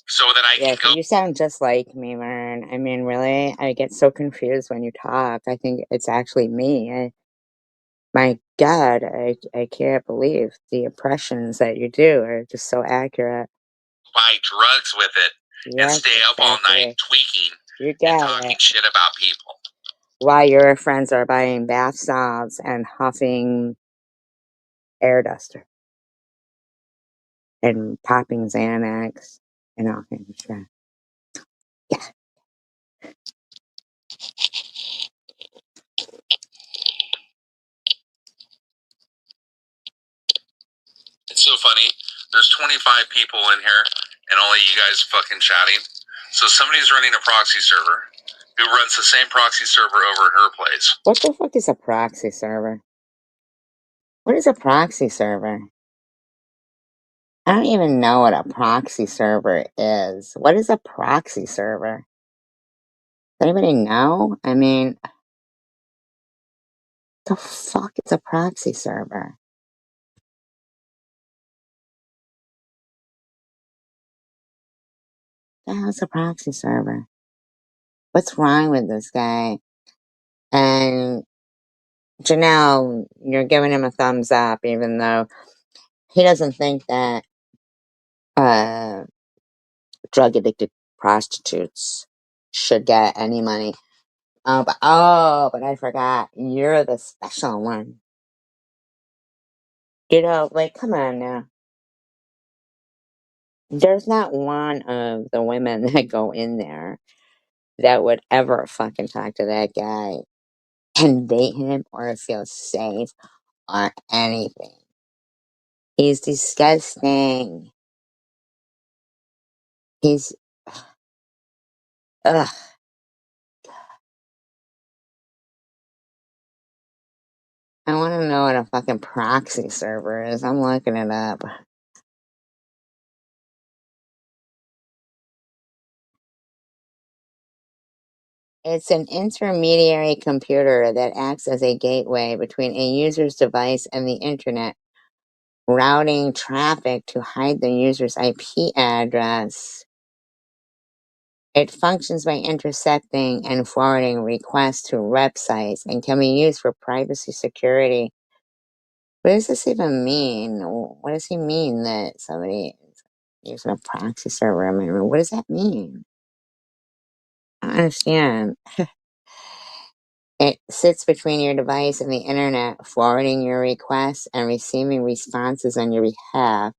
S2: so that I can go.
S1: You sound just like me, man. I mean, really? I get so confused when you talk. I think it's actually me. My God, I can't believe the impressions that you do are just so accurate.
S2: Buy drugs with it and stay up all night tweaking and talking shit about people.
S1: While your friends are buying bath salts and huffing air duster and popping Xanax and all kinds of shit. Yeah.
S2: It's so funny. There's 25 people in here and only you guys fucking chatting. So somebody's running a proxy server who runs the same proxy server over at her place.
S1: What the fuck is a proxy server? What is a proxy server? I don't even know what a proxy server is. What is a proxy server? Does anybody know? I mean, the fuck is a proxy server? The hell's a proxy server? What's wrong with this guy? And Janelle, you're giving him a thumbs up, even though he doesn't think that uh, drug addicted prostitutes should get any money. But I forgot. You're the special one. You know, like, come on now. There's not one of the women that go in there that would ever fucking talk to that guy and date him or feel safe or anything. He's disgusting. He's, ugh. I want to know what a fucking proxy server is. I'm looking it up. It's an intermediary computer that acts as a gateway between a user's device and the internet, routing traffic to hide the user's IP address. It functions by intercepting and forwarding requests to websites and can be used for privacy security. What does this even mean? What does he mean that somebody is using a proxy server? I mean, what does that mean? I don't understand. It sits between your device and the internet, forwarding your requests and receiving responses on your behalf.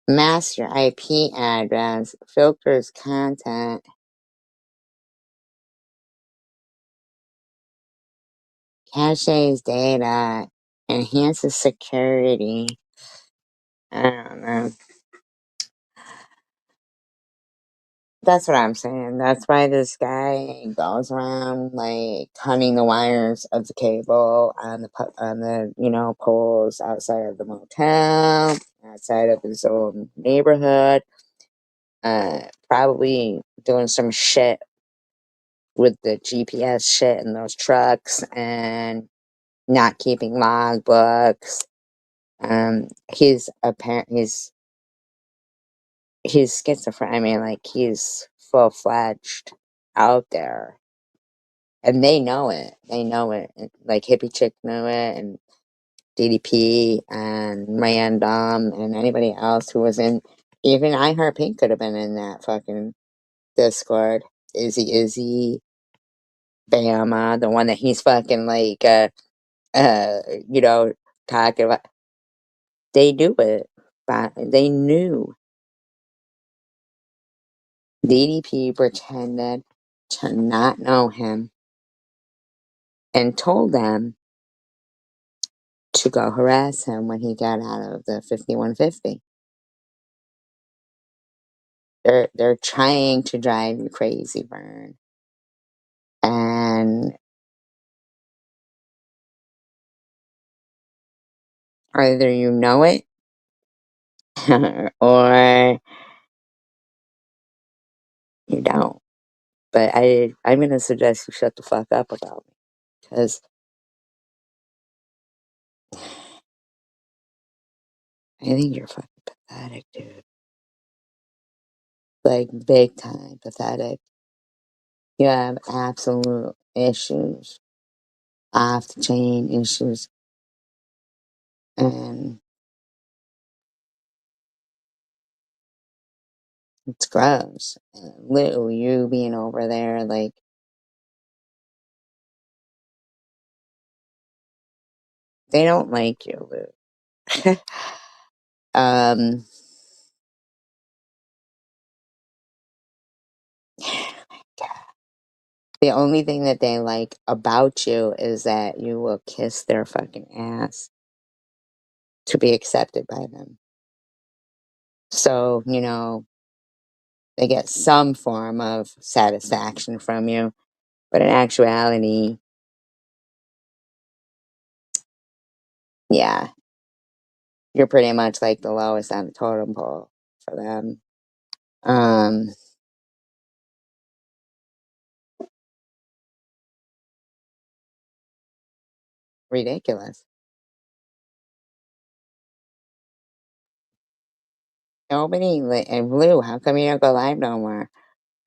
S1: Masks your IP address, filters content, caches data, enhances security. I don't know. That's what I'm saying. That's why this guy goes around like cutting the wires of the cable on the poles outside of the motel, outside of his own neighborhood. Probably doing some shit with the GPS shit in those trucks and not keeping log books. He's schizophrenic. I mean, like, he's full-fledged out there. And they know it. They know it. Like, Hippie Chick knew it, and DDP, and Random, and anybody else who was in. Even I Heart Pink could have been in that fucking Discord. Izzy, Bama, the one that he's fucking, like, uh, you know, talking about. They do it. But they knew. DDP pretended to not know him and told them to go harass him when he got out of the 5150. They're trying to drive you crazy, Vern. And either you know it or you don't. But I'm gonna suggest you shut the fuck up about me. Because I think you're fucking pathetic, dude. Like, big time pathetic. You have absolute issues, off the chain issues, and it's gross. And Lou, you being over there, like, they don't like you, Lou. um, the only thing that they like about you is that you will kiss their fucking ass to be accepted by them. So, they get some form of satisfaction from you. But in actuality, yeah, you're pretty much like the lowest on the totem pole for them. Um, Ridiculous. Nobody, and Blue, how come you don't go live no more?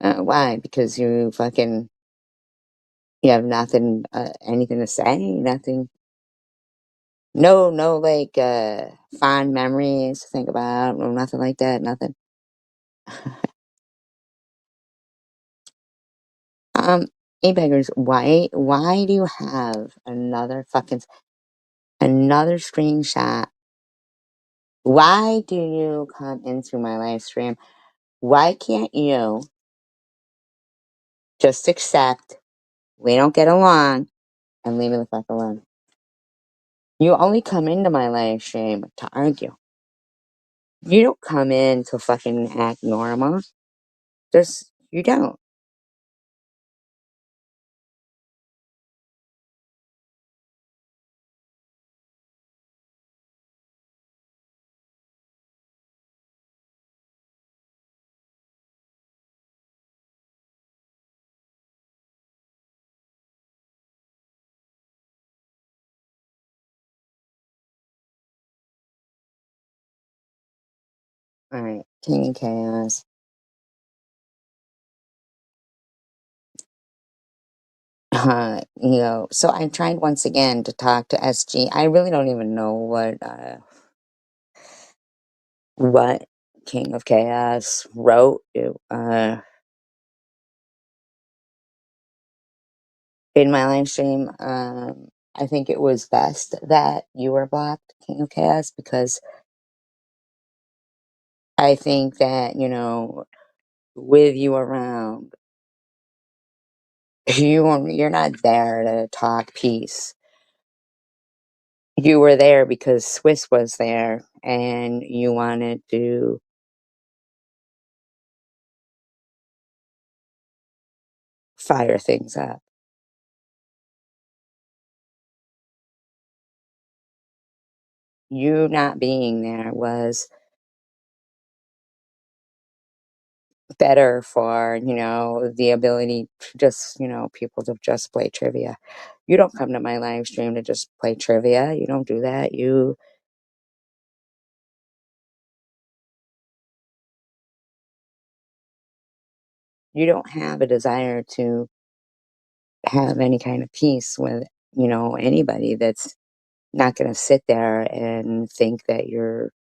S1: Why? Because you have nothing, anything to say? Nothing? No, like, fond memories to think about? No, nothing like that? Nothing? Um, beggars, why do you have another screenshot? Why do you come into my live stream? Why can't you just accept we don't get along and leave me the fuck alone? You only come into my live stream to argue. You don't come in to fucking act normal. You don't. Alright, King of Chaos. So I tried once again to talk to SG. I really don't even know what King of Chaos wrote. In my live stream. I think it was best that you were blocked, King of Chaos, because I think that, with you around, you're not there to talk peace. You were there because Swiss was there and you wanted to fire things up. You not being there was better for, the ability to just, people to just play trivia. You don't come to my live stream to just play trivia. You don't do that. You don't have a desire to have any kind of peace with, anybody that's not going to sit there and think that you're,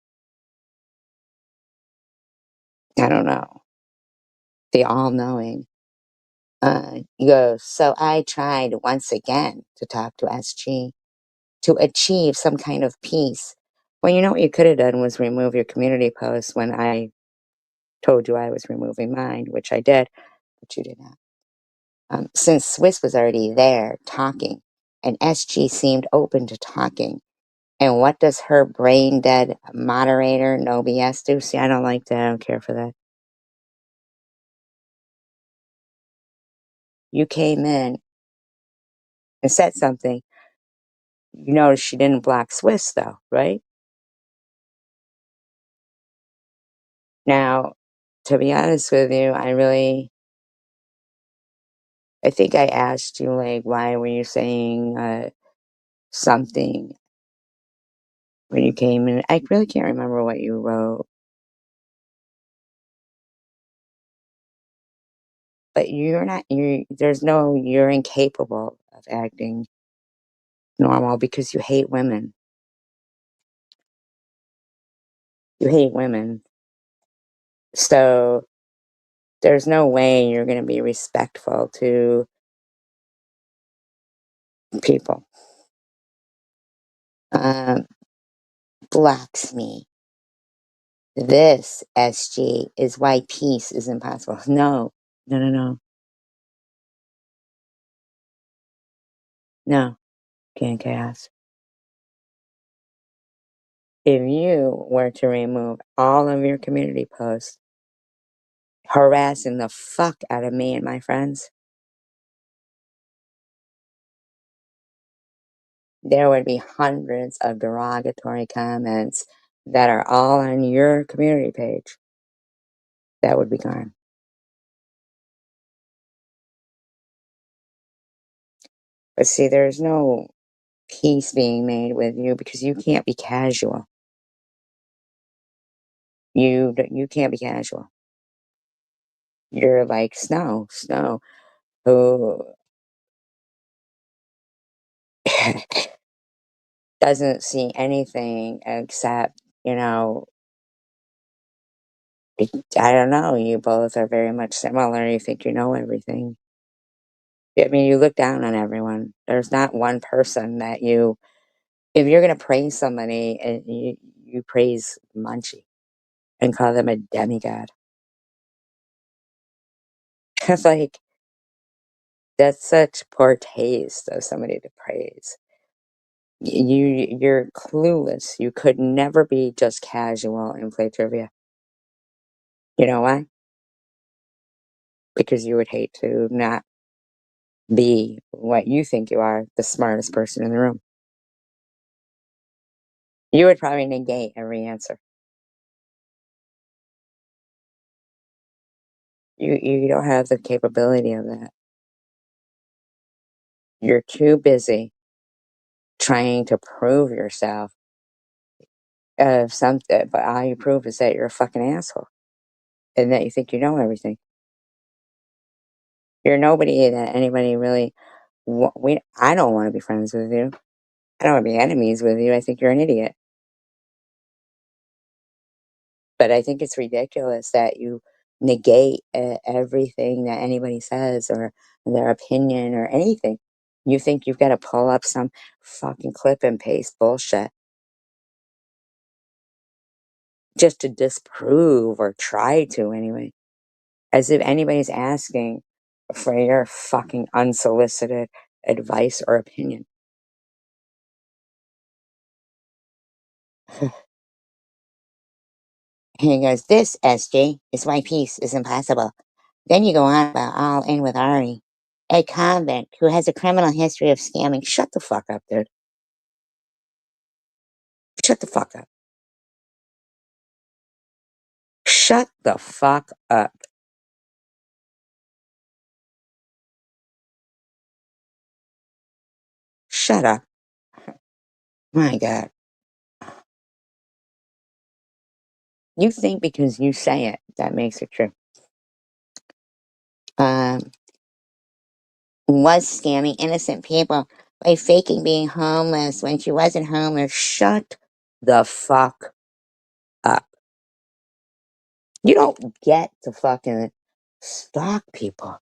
S1: I don't know, the all knowing. You go, so I tried once again to talk to SG to achieve some kind of peace. Well, you know what you could have done was remove your community post when I told you I was removing mine, which I did, but you did not. Since Swiss was already there talking and SG seemed open to talking. And what does her brain dead moderator, no BS, do? See, I don't like that. I don't care for that. You came in and said something. You notice she didn't block Swiss, though, right? Now, to be honest with you, I think I asked you, like, why were you saying something when you came in? I really can't remember what you wrote. But you're incapable of acting normal because you hate women. You hate women. So there's no way you're going to be respectful to people. Um, Blocks me. This, SG, is why peace is impossible. No, no, no, no, no, can't chaos. If you were to remove all of your community posts harassing the fuck out of me and my friends, there would be hundreds of derogatory comments that are all on your community page. That would be gone. But see, there's no peace being made with you because you can't be casual. You can't be casual. You're like Snow, who doesn't see anything except, I don't know, you both are very much similar. You think you know everything. I mean, you look down on everyone. There's not one person that if you're going to praise somebody, you praise Munchie and call them a demigod. It's like, that's such poor taste of somebody to praise. You're clueless. You could never be just casual and play trivia. You know why? Because you would hate to not be what you think you are, the smartest person in the room. You would probably negate every answer. You don't have the capability of that. You're too busy trying to prove yourself of something, but all you prove is that you're a fucking asshole and that you think you know everything. You're nobody that anybody really. I don't want to be friends with you. I don't want to be enemies with you. I think you're an idiot. But I think it's ridiculous that you negate everything that anybody says or their opinion or anything. You think you've got to pull up some fucking clip and paste bullshit just to disprove or try to anyway. As if anybody's asking for your fucking unsolicited advice or opinion. He goes, this, SJ, is why peace is impossible. Then you go on about all in with Ari, a convict who has a criminal history of scamming. Shut the fuck up, dude. Shut the fuck up. Shut the fuck up. Shut up. My God. You think because you say it, that makes it true. Um, was scamming innocent people by faking being homeless when she wasn't homeless. Shut the fuck up. You don't get to fucking stalk people.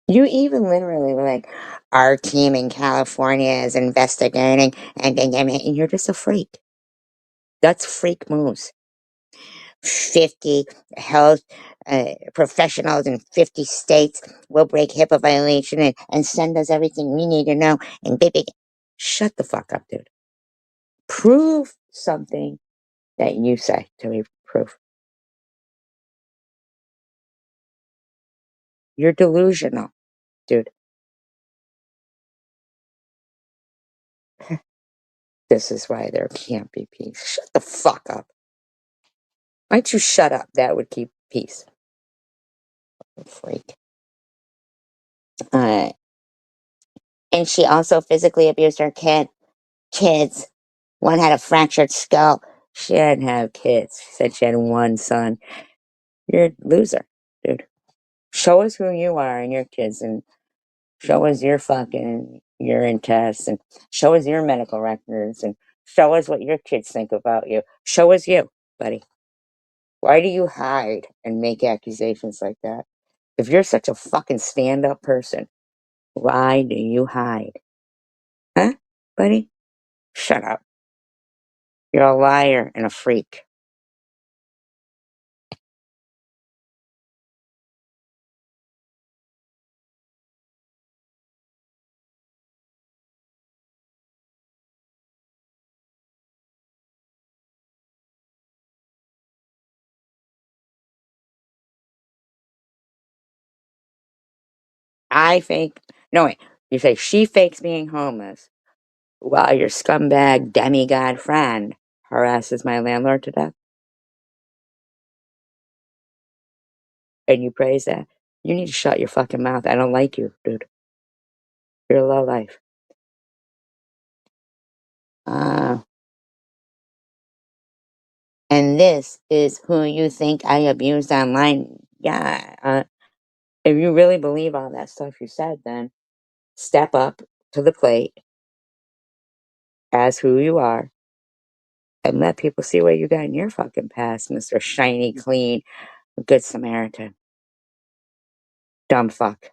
S1: You even literally were like, our team in California is investigating, and you're just a freak. That's freak moves. 50 health professionals in 50 states will break HIPAA violation and send us everything we need to know. And baby, shut the fuck up, dude. Prove something that you say to me. Proof. You're delusional, dude. This is why there can't be peace. Shut the fuck up. Why don't you shut up? That would keep peace. Freak. Uh, and she also physically abused her kids. One had a fractured skull. She didn't have kids. She said she had one son. You're a loser, dude. Show us who you are and your kids, and show us your fucking urine tests, and show us your medical records, and show us what your kids think about you. Show us you, buddy. Why do you hide and make accusations like that? If you're such a fucking stand-up person, why do you hide? Huh, buddy? Shut up. You're a liar and a freak. I fake. No, wait. You say she fakes being homeless while your scumbag demigod friend harasses my landlord to death? And you praise that? You need to shut your fucking mouth. I don't like you, dude. You're a low life. Uh, and this is who you think I abused online. Yeah. If you really believe all that stuff you said, then step up to the plate as who you are and let people see what you got in your fucking past, Mr. Shiny, clean, good Samaritan. Dumb fuck.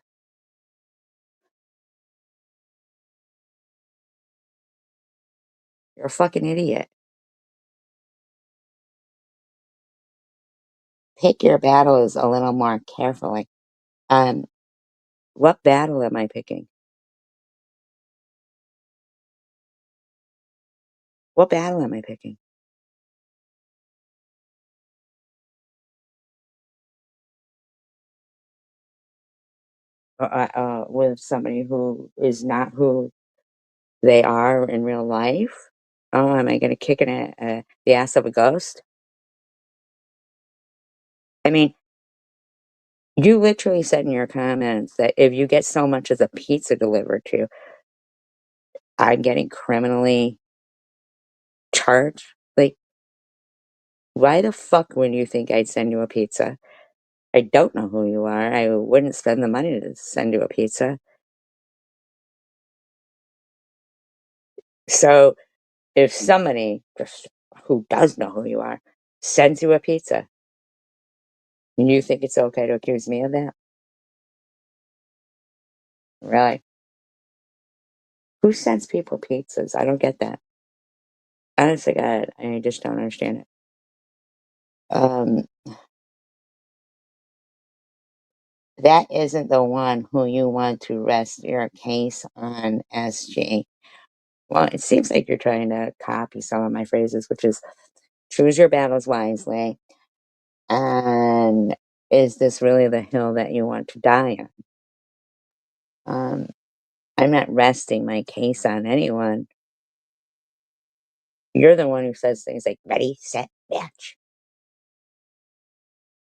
S1: You're a fucking idiot. Pick your battles a little more carefully. Um, what battle am I picking? What battle am I picking? With somebody who is not who they are in real life? Oh, am I going to kick the ass of a ghost? I mean, you literally said in your comments that if you get so much as a pizza delivered to you, I'm getting criminally charged. Like, why the fuck would you think I'd send you a pizza? I don't know who you are. I wouldn't spend the money to send you a pizza. So if somebody just who does know who you are sends you a pizza, and you think it's okay to accuse me of that? Really? Who sends people pizzas? I don't get that. Honestly, God, I just don't understand it. Um, that isn't the one who you want to rest your case on, SG. Well, it seems like you're trying to copy some of my phrases, which is choose your battles wisely. And is this really the hill that you want to die on? I'm not resting my case on anyone. You're the one who says things like ready, set, match.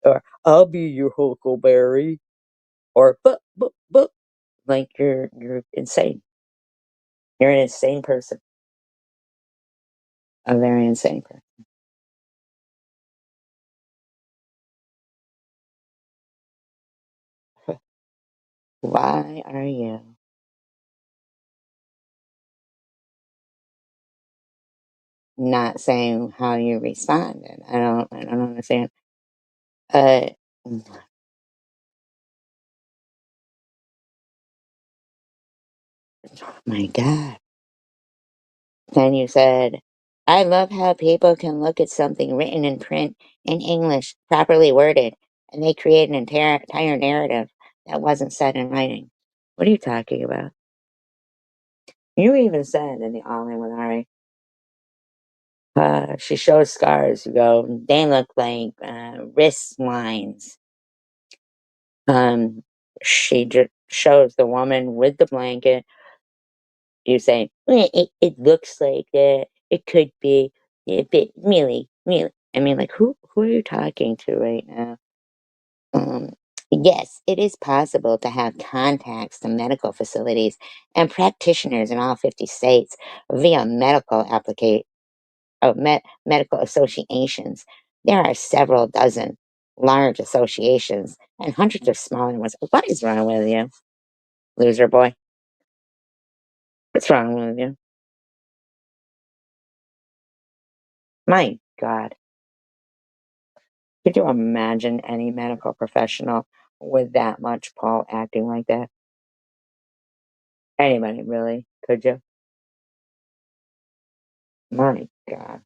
S1: Or I'll be your Huckleberry. Or but like you're insane. You're an insane person. A very insane person. Why are you not saying how you responded? I don't understand. Uh my God. Then you said, I love how people can look at something written in print in English, properly worded, and they create an entire narrative that wasn't said in writing. What are you talking about? You even said in the All In with Ari, she shows scars. You go, they look like wrist lines. She just shows the woman with the blanket. You say, it looks like that. It could be. But really. I mean, like, who are you talking to right now? Yes, it is possible to have contacts to medical facilities and practitioners in all 50 states via medical associations. There are several dozen large associations and hundreds of smaller ones. What is wrong with you, loser boy? What's wrong with you? My God. Could you imagine any medical professional with that much pull acting like that? Anybody, really? Could you? My God.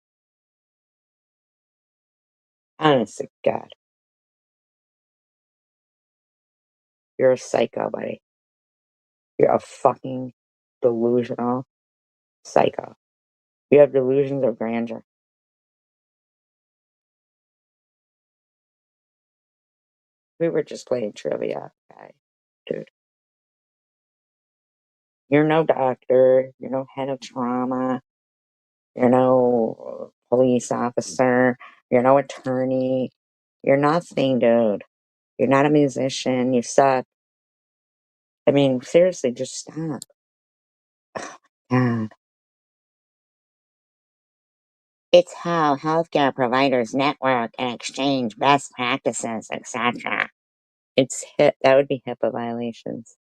S1: Honest to God. You're a psycho, buddy. You're a fucking delusional psycho. You have delusions of grandeur. We were just playing trivia, guy. Dude. You're no doctor. You're no head of trauma. You're no police officer. You're no attorney. You're nothing, dude. You're not a musician. You suck. I mean, seriously, just stop. God. It's how healthcare providers network and exchange best practices, etc. That would be HIPAA violations.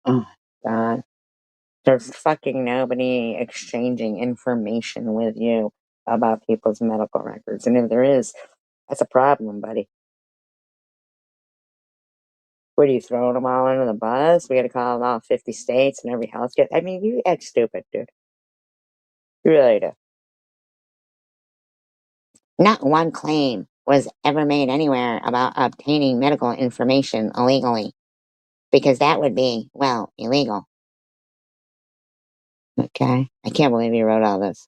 S1: Oh, God. There's fucking nobody exchanging information with you about people's medical records. And if there is, that's a problem, buddy. What are you throwing them all under the bus? We got to call all 50 states and every healthcare. I mean, you act stupid, dude. You really do. Not one claim was ever made anywhere about obtaining medical information illegally, because that would be, well, illegal. Okay? I can't believe you wrote all this.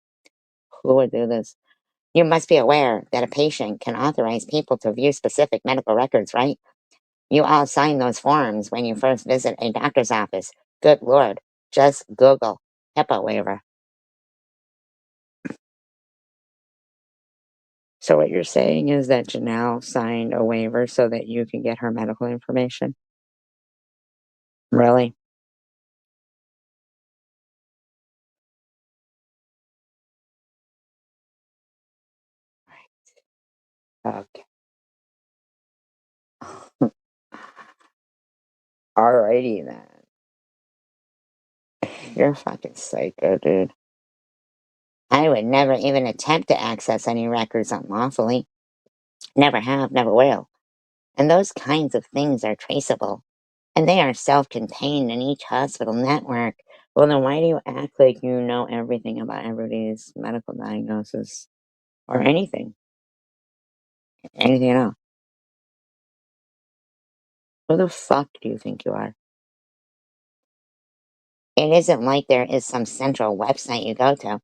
S1: Who would do this? You must be aware that a patient can authorize people to view specific medical records, right? You all sign those forms when you first visit a doctor's office. Good Lord. Just Google HIPAA waiver. So what you're saying is that Janelle signed a waiver so that you can get her medical information? Really? Okay. Alrighty then. You're a fucking psycho, dude. I would never even attempt to access any records unlawfully. Never have, never will. And those kinds of things are traceable. And they are self-contained in each hospital network. Well, then why do you act like you know everything about everybody's medical diagnosis? Or anything? Anything at all? Who the fuck do you think you are? It isn't like there is some central website you go to,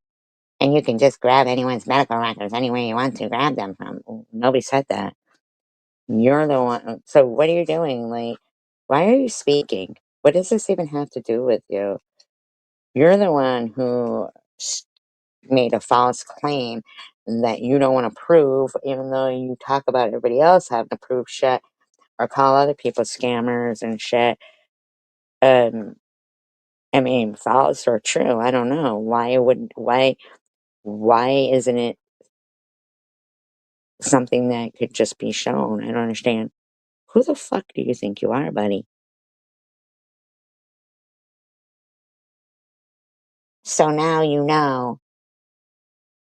S1: and you can just grab anyone's medical records anywhere you want to grab them from. Nobody said that. You're the one. So what are you doing? Like, why are you speaking? What does this even have to do with you? You're the one who made a false claim that you don't want to prove, even though you talk about everybody else having to prove shit or call other people scammers and shit. Um, I mean, false or true, I don't know. Why isn't it something that could just be shown? I don't understand. Who the fuck do you think you are, buddy? So now you know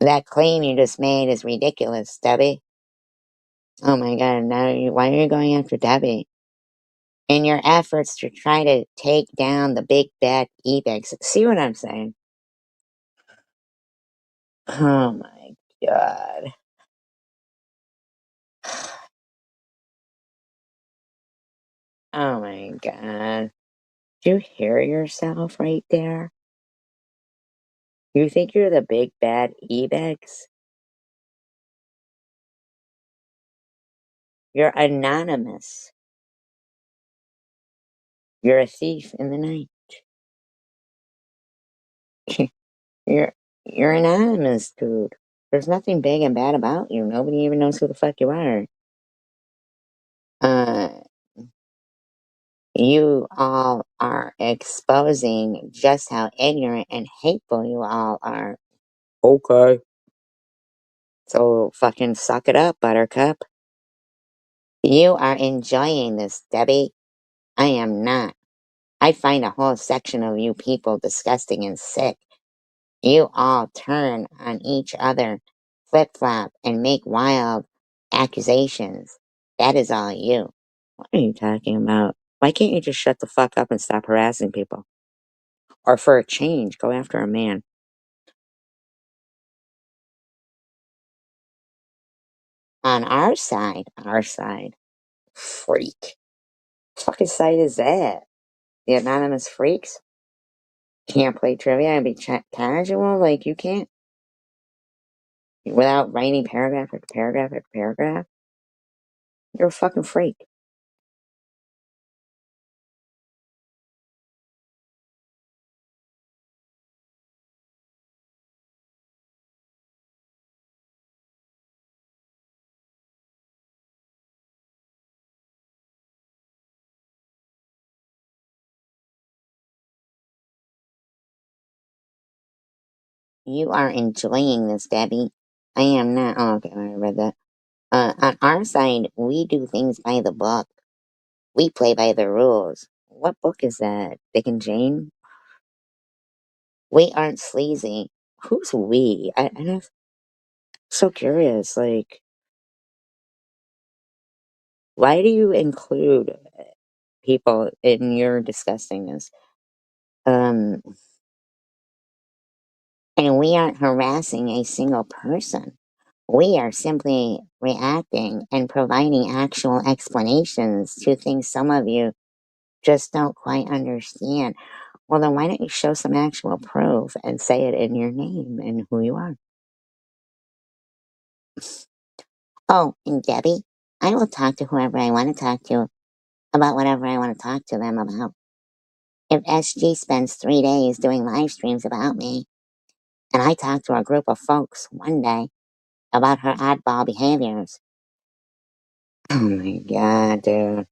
S1: that claim you just made is ridiculous, Debbie. Oh my God, why are you going after Debbie? In your efforts to try to take down the big bad e-bags. See what I'm saying? Oh my God. Oh my god. Do you hear yourself right there? You think you're the big bad Ebex? You're anonymous. You're a thief in the night. You're you're anonymous, dude. There's nothing big and bad about you. Nobody even knows who the fuck you are. Uh, you all are exposing just how ignorant and hateful you all are. Okay. So fucking suck it up, Buttercup. You are enjoying this, Debbie. I am not. I find a whole section of you people disgusting and sick. You all turn on each other, flip flop, and make wild accusations. That is all you. What are you talking about? Why can't you just shut the fuck up and stop harassing people? Or for a change, go after a man. On our side, freak. Fucking site is that? The Anonymous Freaks? Can't play trivia and be casual like you can't? Without writing paragraph after paragraph after paragraph? You're a fucking freak. You are enjoying this, Debbie. I am not. Oh, okay, I read that. On our side, we do things by the book. We play by the rules. What book is that? Dick and Jane? We aren't sleazy. Who's we? I'm so curious. Like, why do you include people in your disgustingness? Um, and we aren't harassing a single person. We are simply reacting and providing actual explanations to things some of you just don't quite understand. Well, then why don't you show some actual proof and say it in your name and who you are? Oh, and Debbie, I will talk to whoever I want to talk to about whatever I want to talk to them about. If SG spends 3 days doing live streams about me, and I talk to a group of folks one day about her oddball behaviors. Oh my god, dude.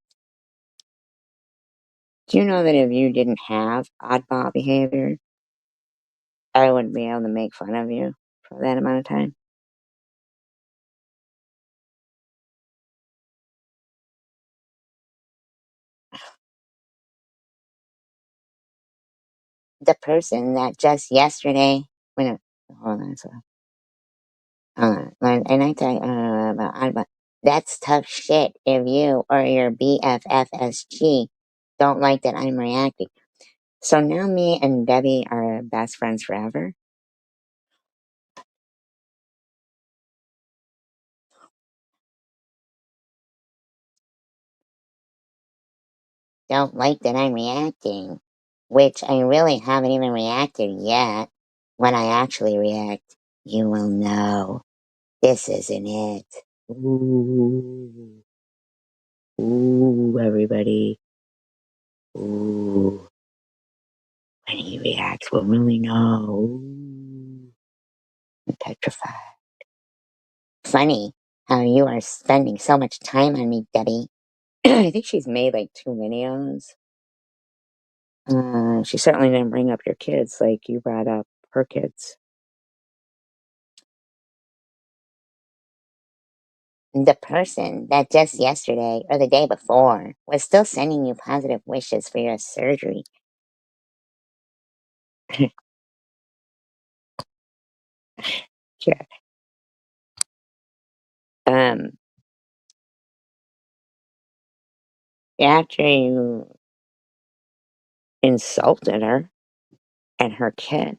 S1: Do you know that if you didn't have oddball behavior, I wouldn't be able to make fun of you for that amount of time? The person that just yesterday, when it, hold on, so, and I tell you about oddball, that's tough shit if you or your BFFSG don't like that I'm reacting. So now me and Debbie are best friends forever? Don't like that I'm reacting, which I really haven't even reacted yet. When I actually react, you will know. This isn't it. Ooh, ooh, everybody. Ooh, when he reacts, we'll really know. Ooh, I'm petrified. Funny how you are spending so much time on me, Debbie. I think she's made like 2 videos. She certainly didn't bring up your kids like you brought up her kids. The person that just yesterday or the day before was still sending you positive wishes for your surgery. Yeah. Um, After you insulted her and her kid,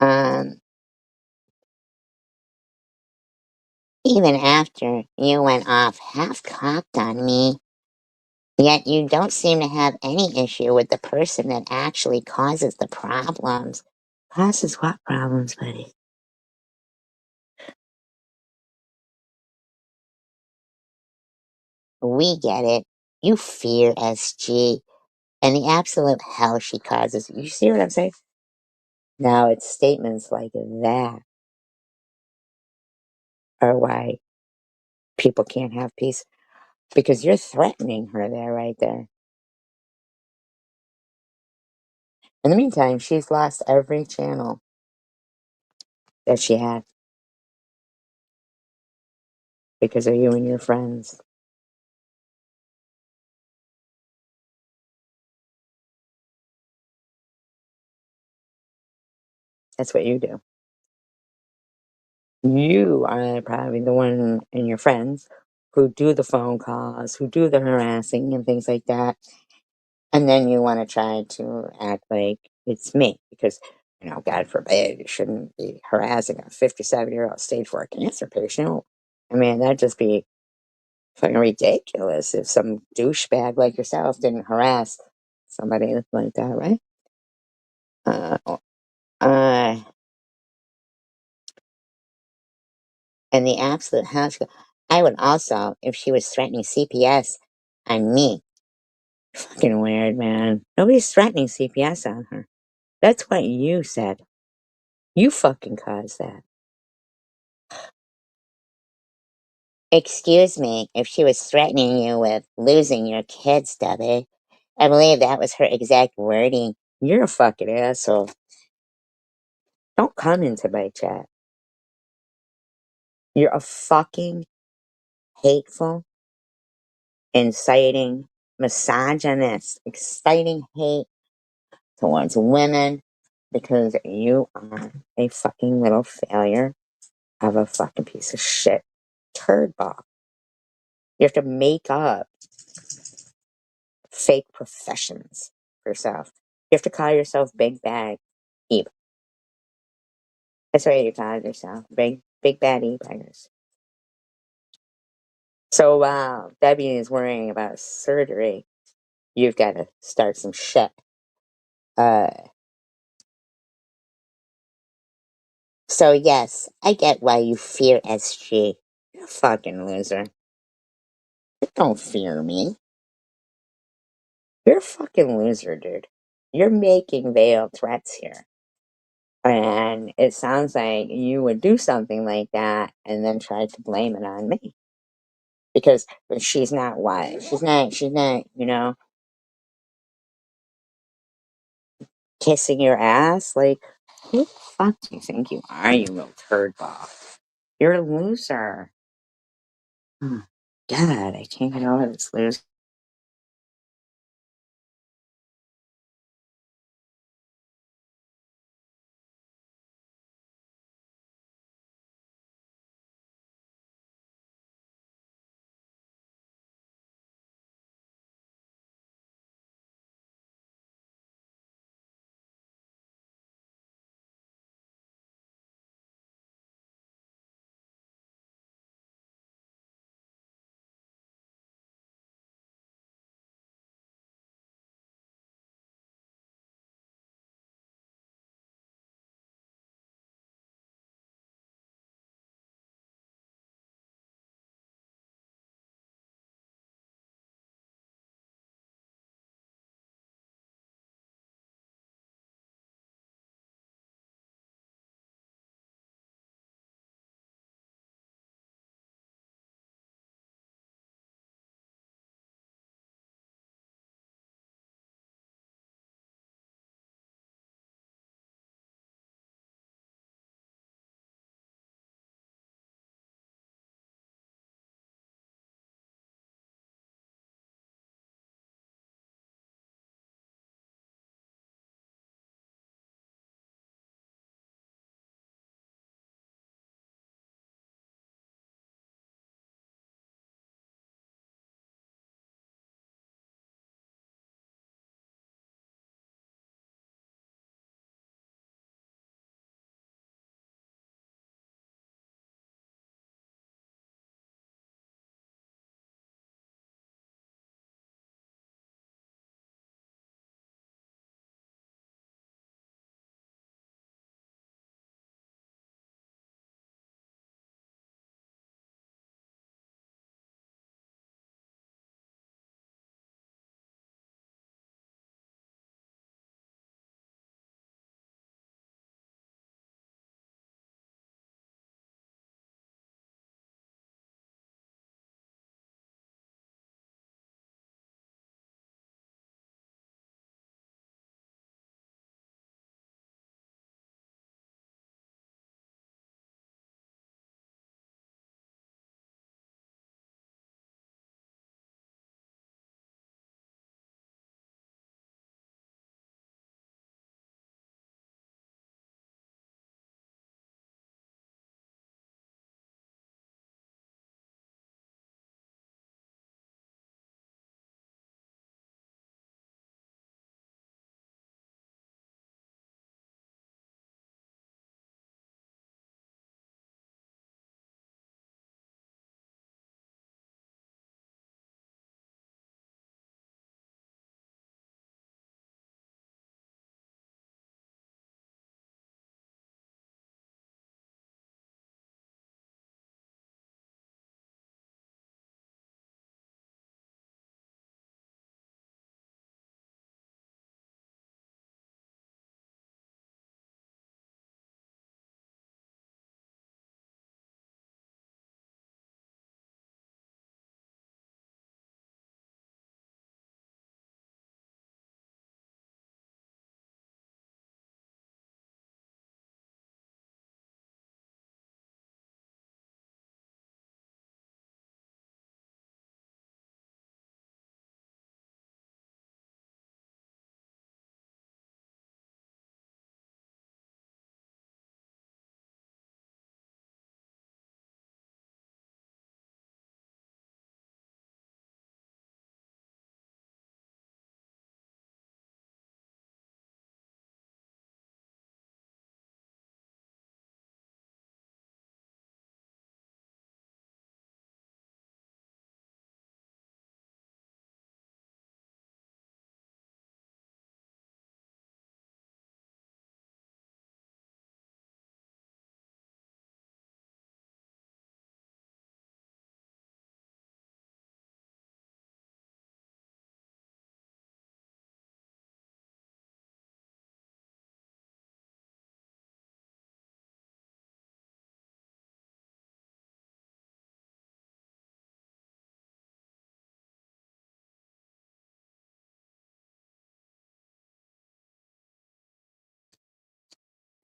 S1: um, even after you went off half cocked on me
S3: Yet you don't seem to have any issue with the person that actually causes the problems. Causes what problems, buddy? We get it. You fear SG and the absolute hell she causes. You see what I'm saying? Now, it's statements like that are why people can't have peace because you're threatening her there, right there. In the meantime, she's lost every channel that she had because of you and your friends. That's what you do. You are probably the one and your friends who do the phone calls, who do the harassing and things like that. And then you want to try to act like it's me because, God forbid, you shouldn't be harassing a 57-year-old stage 4 cancer patient. I mean, that'd just be fucking ridiculous if some douchebag like yourself didn't harass somebody like that, right? Uh, uh, and the absolute house. I would also, if she was threatening CPS on me, fucking weird, man. Nobody's threatening CPS on her. That's what you said. You fucking caused that. Excuse me, if she was threatening you with losing your kids, Debbie, I believe that was her exact wording. You're a fucking asshole. Don't come into my chat. You're a fucking hateful, inciting, misogynist, exciting hate towards women because you are a fucking little failure of a fucking piece of shit turd ball. You have to make up fake professions for yourself. You have to call yourself Big Bad Eve. That's what you call yourself. Big Bad E-Baggers. So while Debbie is worrying about surgery, you've got to start some shit. Uh, so yes, I get why you fear SG. You're a fucking loser. You don't fear me. You're a fucking loser, dude. You're making veiled threats here. And it sounds like you would do something like that and then try to blame it on me. Because she's not what? She's not, kissing your ass. Like, who the fuck do you think you are, you little turd ball? You're a loser. Oh, God, I can't get over this loser.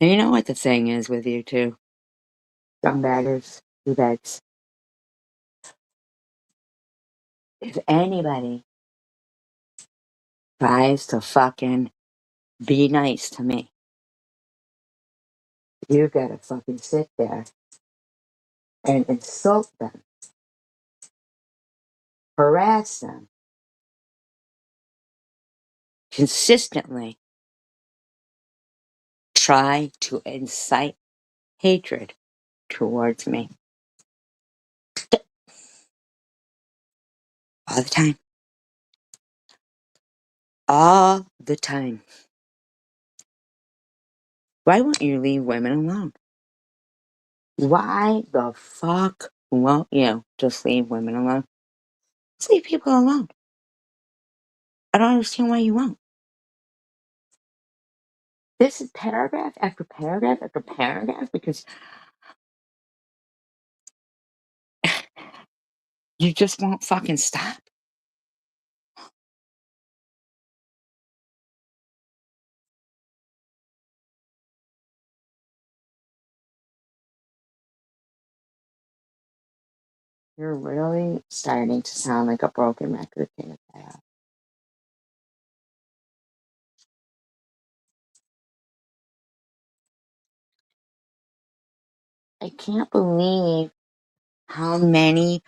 S3: And you know what the thing is with you two? Scumbaggers, you bags. If anybody tries to fucking be nice to me, you gotta fucking sit there and insult them, harass them consistently, try to incite hatred towards me all the time. All the time. Why won't you leave women alone? Why the fuck won't you just leave women alone? Just leave people alone. I don't understand why you won't. This is paragraph after paragraph after paragraph because you just won't fucking stop. You're really starting to sound like a broken record, King of Chaos. I can't believe how many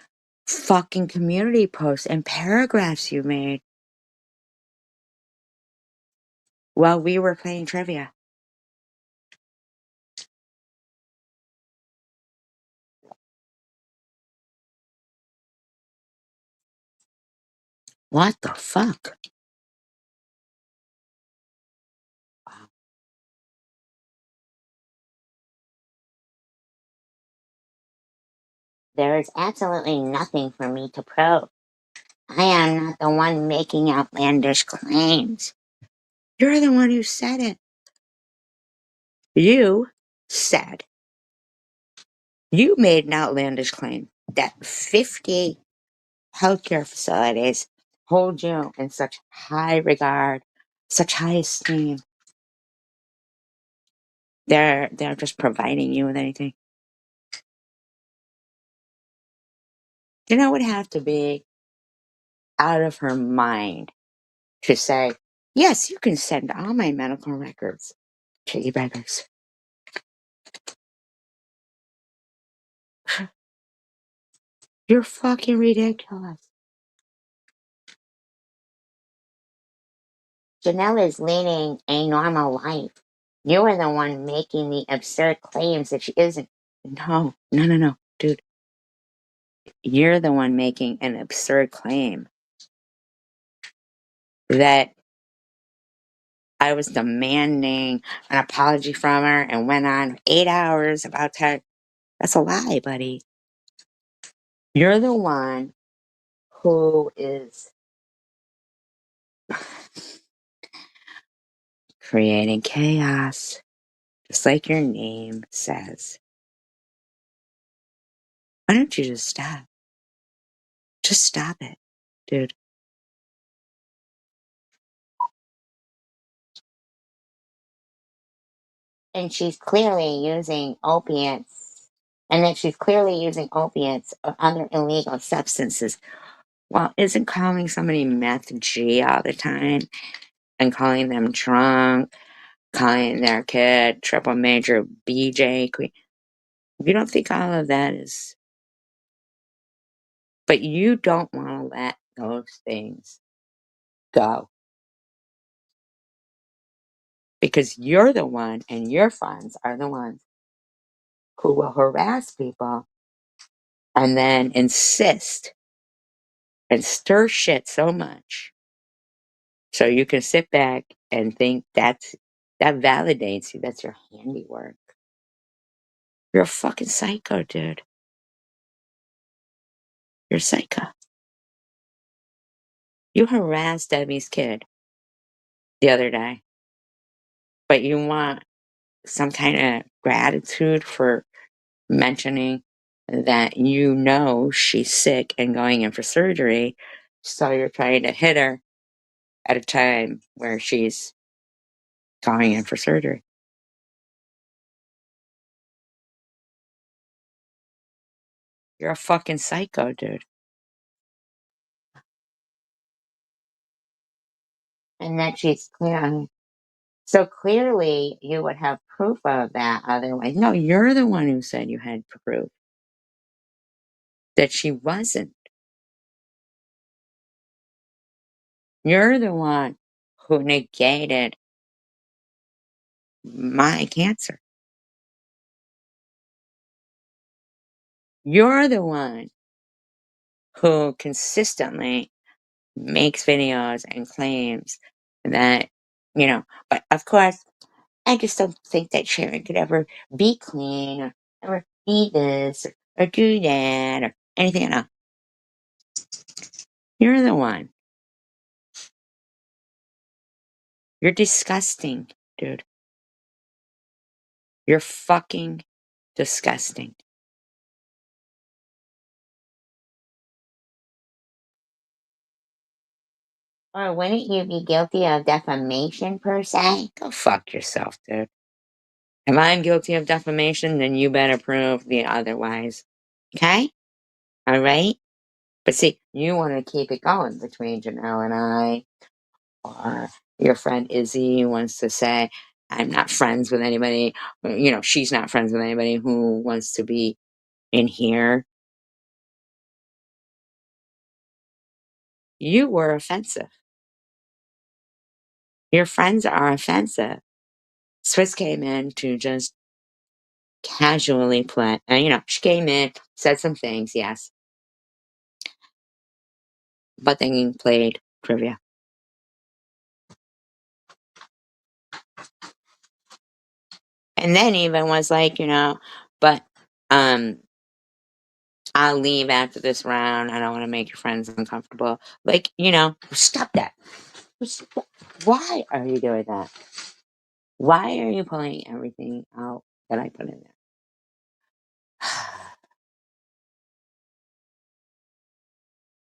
S3: fucking community posts and paragraphs you made while we were playing trivia. What the fuck? Wow. There is absolutely nothing for me to prove. I am not the one making outlandish claims. You're the one who said it. You said, you made an outlandish claim that 50 healthcare facilities hold you in such high regard, such high esteem. They're just providing you with anything. Jenna would have to be out of her mind to say, yes, you can send all my medical records to e-beggars. You're fucking ridiculous. Janelle is leading a normal life. You are the one making the absurd claims that she isn't. No, no, no, no, dude. You're the one making an absurd claim that I was demanding an apology from her and went on 8 hours about that. That's a lie, buddy. You're the one who is creating chaos, just like your name says. Why don't you just stop? Just stop it, dude. And she's clearly using opiates, and that she's clearly using opiates or other illegal substances. Well, isn't calling somebody meth G all the time and calling them drunk, calling their kid triple major BJ queen? You don't think all of that is, but you don't want to let those things go because you're the one and your friends are the ones who will harass people and then insist and stir shit so much so you can sit back and think that validates you. That's your handiwork. You're a fucking psycho, dude. You're a psycho. You harassed Debbie's kid the other day, but you want some kind of gratitude for mentioning that you know she's sick and going in for surgery, so you're trying to hit her at a time where she's going in for surgery. You're a fucking psycho, dude. And that she's clear on. So clearly, you would have proof of that otherwise. No, you're the one who said you had proof that she wasn't. You're the one who negated my cancer. You're the one who consistently makes videos and claims that, but of course, I just don't think that Sharon could ever be clean or ever be this or do that or anything else. You're the one. You're disgusting, dude. You're fucking disgusting. Or wouldn't you be guilty of defamation per se? Go fuck yourself, dude. If I'm guilty of defamation, then you better prove the otherwise. Okay? All right? But see, you want to keep it going between Janelle and I, or your friend Izzy wants to say, I'm not friends with anybody. She's not friends with anybody who wants to be in here. You were offensive. Your friends are offensive. Swiss came in to just casually play. She came in, said some things, yes, but then played trivia. And then even was like, but I'll leave after this round. I don't want to make your friends uncomfortable. Like, stop that. Why are you doing that? Why are you pulling everything out that I put in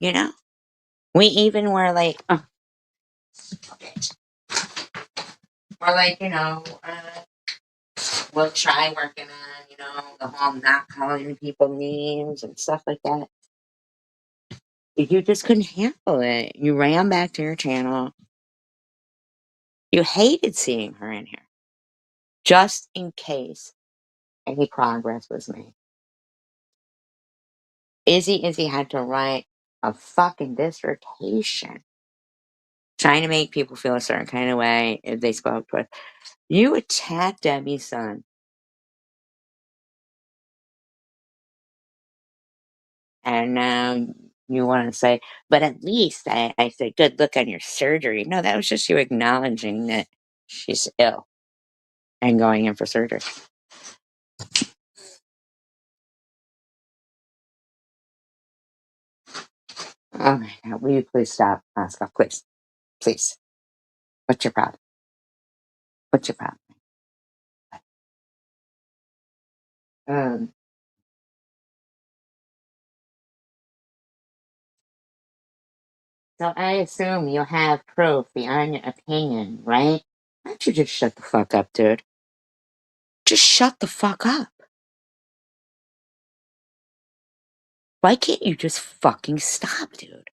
S3: there? We even were like, we're like, we'll try working on, the whole not calling people names and stuff like that. You just couldn't handle it. You ran back to your channel. You hated seeing her in here, just in case any progress was made. Izzy had to write a fucking dissertation trying to make people feel a certain kind of way if they spoke to us. You attacked Debbie's son. And now you want to say, but at least I said, good look on your surgery. No, that was just you acknowledging that she's ill and going in for surgery. Oh my God, will you please stop, Oscar? Please. Please. What's your problem? What's your problem? Um, so I assume you have proof beyond your opinion, right? Why don't you just shut the fuck up, dude? Just shut the fuck up. Why can't you just fucking stop, dude?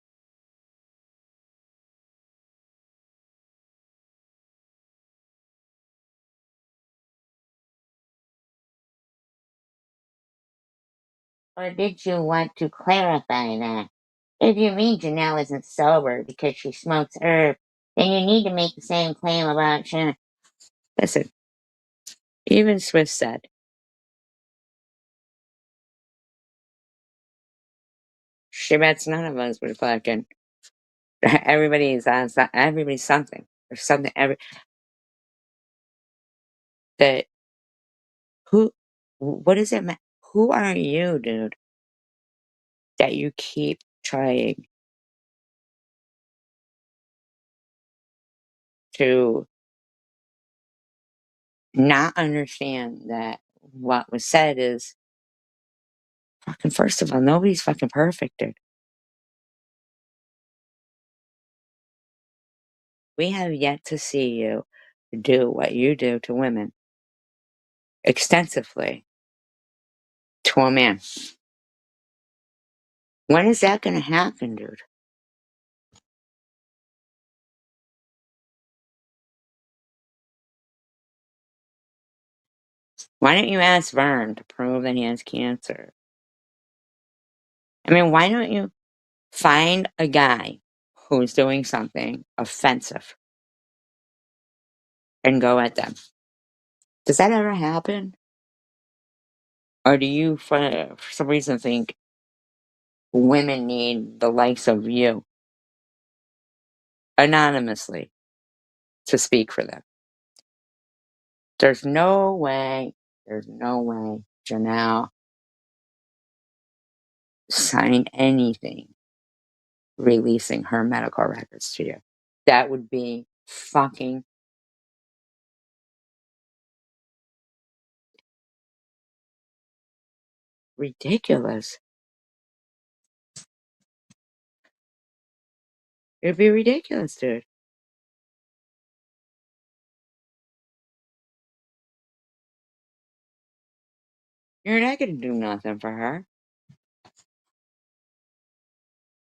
S3: Or did you want to clarify that? If you mean Janelle isn't sober because she smokes herb, then you need to make the same claim about Shannon. Listen, even Swift said, she bets none of us would fucking. Everybody's on. Everybody's something. There's something. That who? What does it matter? Who are you, dude? That you keep trying to not understand that what was said is fucking. First of all, nobody's fucking perfect, dude. We have yet to see you do what you do to women extensively to a man. When is that going to happen, dude? Why don't you ask Vern to prove that he has cancer? I mean, why don't you find a guy who's doing something offensive and go at them? Does that ever happen? Or do you, for some reason, think women need the likes of you, anonymously, to speak for them? There's no way, Janelle signed anything releasing her medical records to you. That would be fucking ridiculous. It'd be ridiculous, dude. You're not gonna do nothing for her.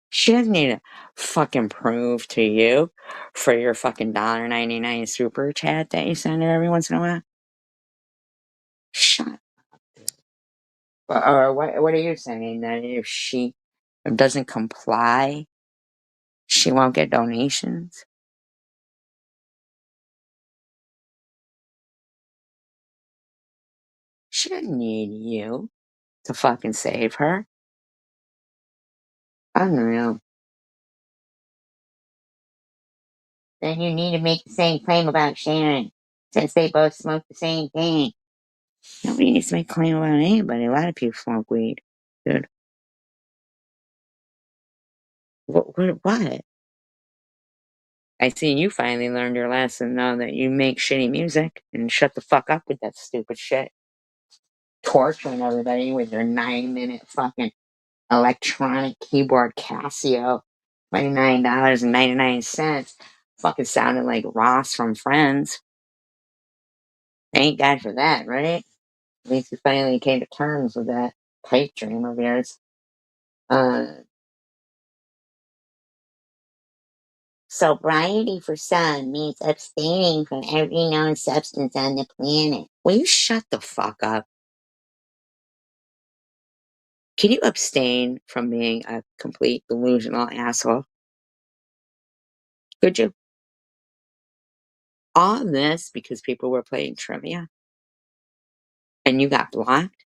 S3: She doesn't need to fucking prove to you for your fucking $1.99 super chat that you send her every once in a while. Shut up. Or what are you saying? That if she doesn't comply, she won't get donations? She doesn't need you to fucking save her. Unreal. Then you need to make the same claim about Sharon, since they both smoke the same thing. Nobody needs to make a claim about anybody. A lot of people smoke weed, dude. What? I see you finally learned your lesson, though, that you make shitty music and shut the fuck up with that stupid shit. Torturing everybody with your 9-minute fucking electronic keyboard Casio, $29.99. Fucking sounded like Ross from Friends. Thank God for that, right? At least you finally came to terms with that pipe dream of yours. Sobriety for some means abstaining from every known substance on the planet. Will you shut the fuck up? Can you abstain from being a complete delusional asshole? Could you? All this because people were playing trivia and you got blocked?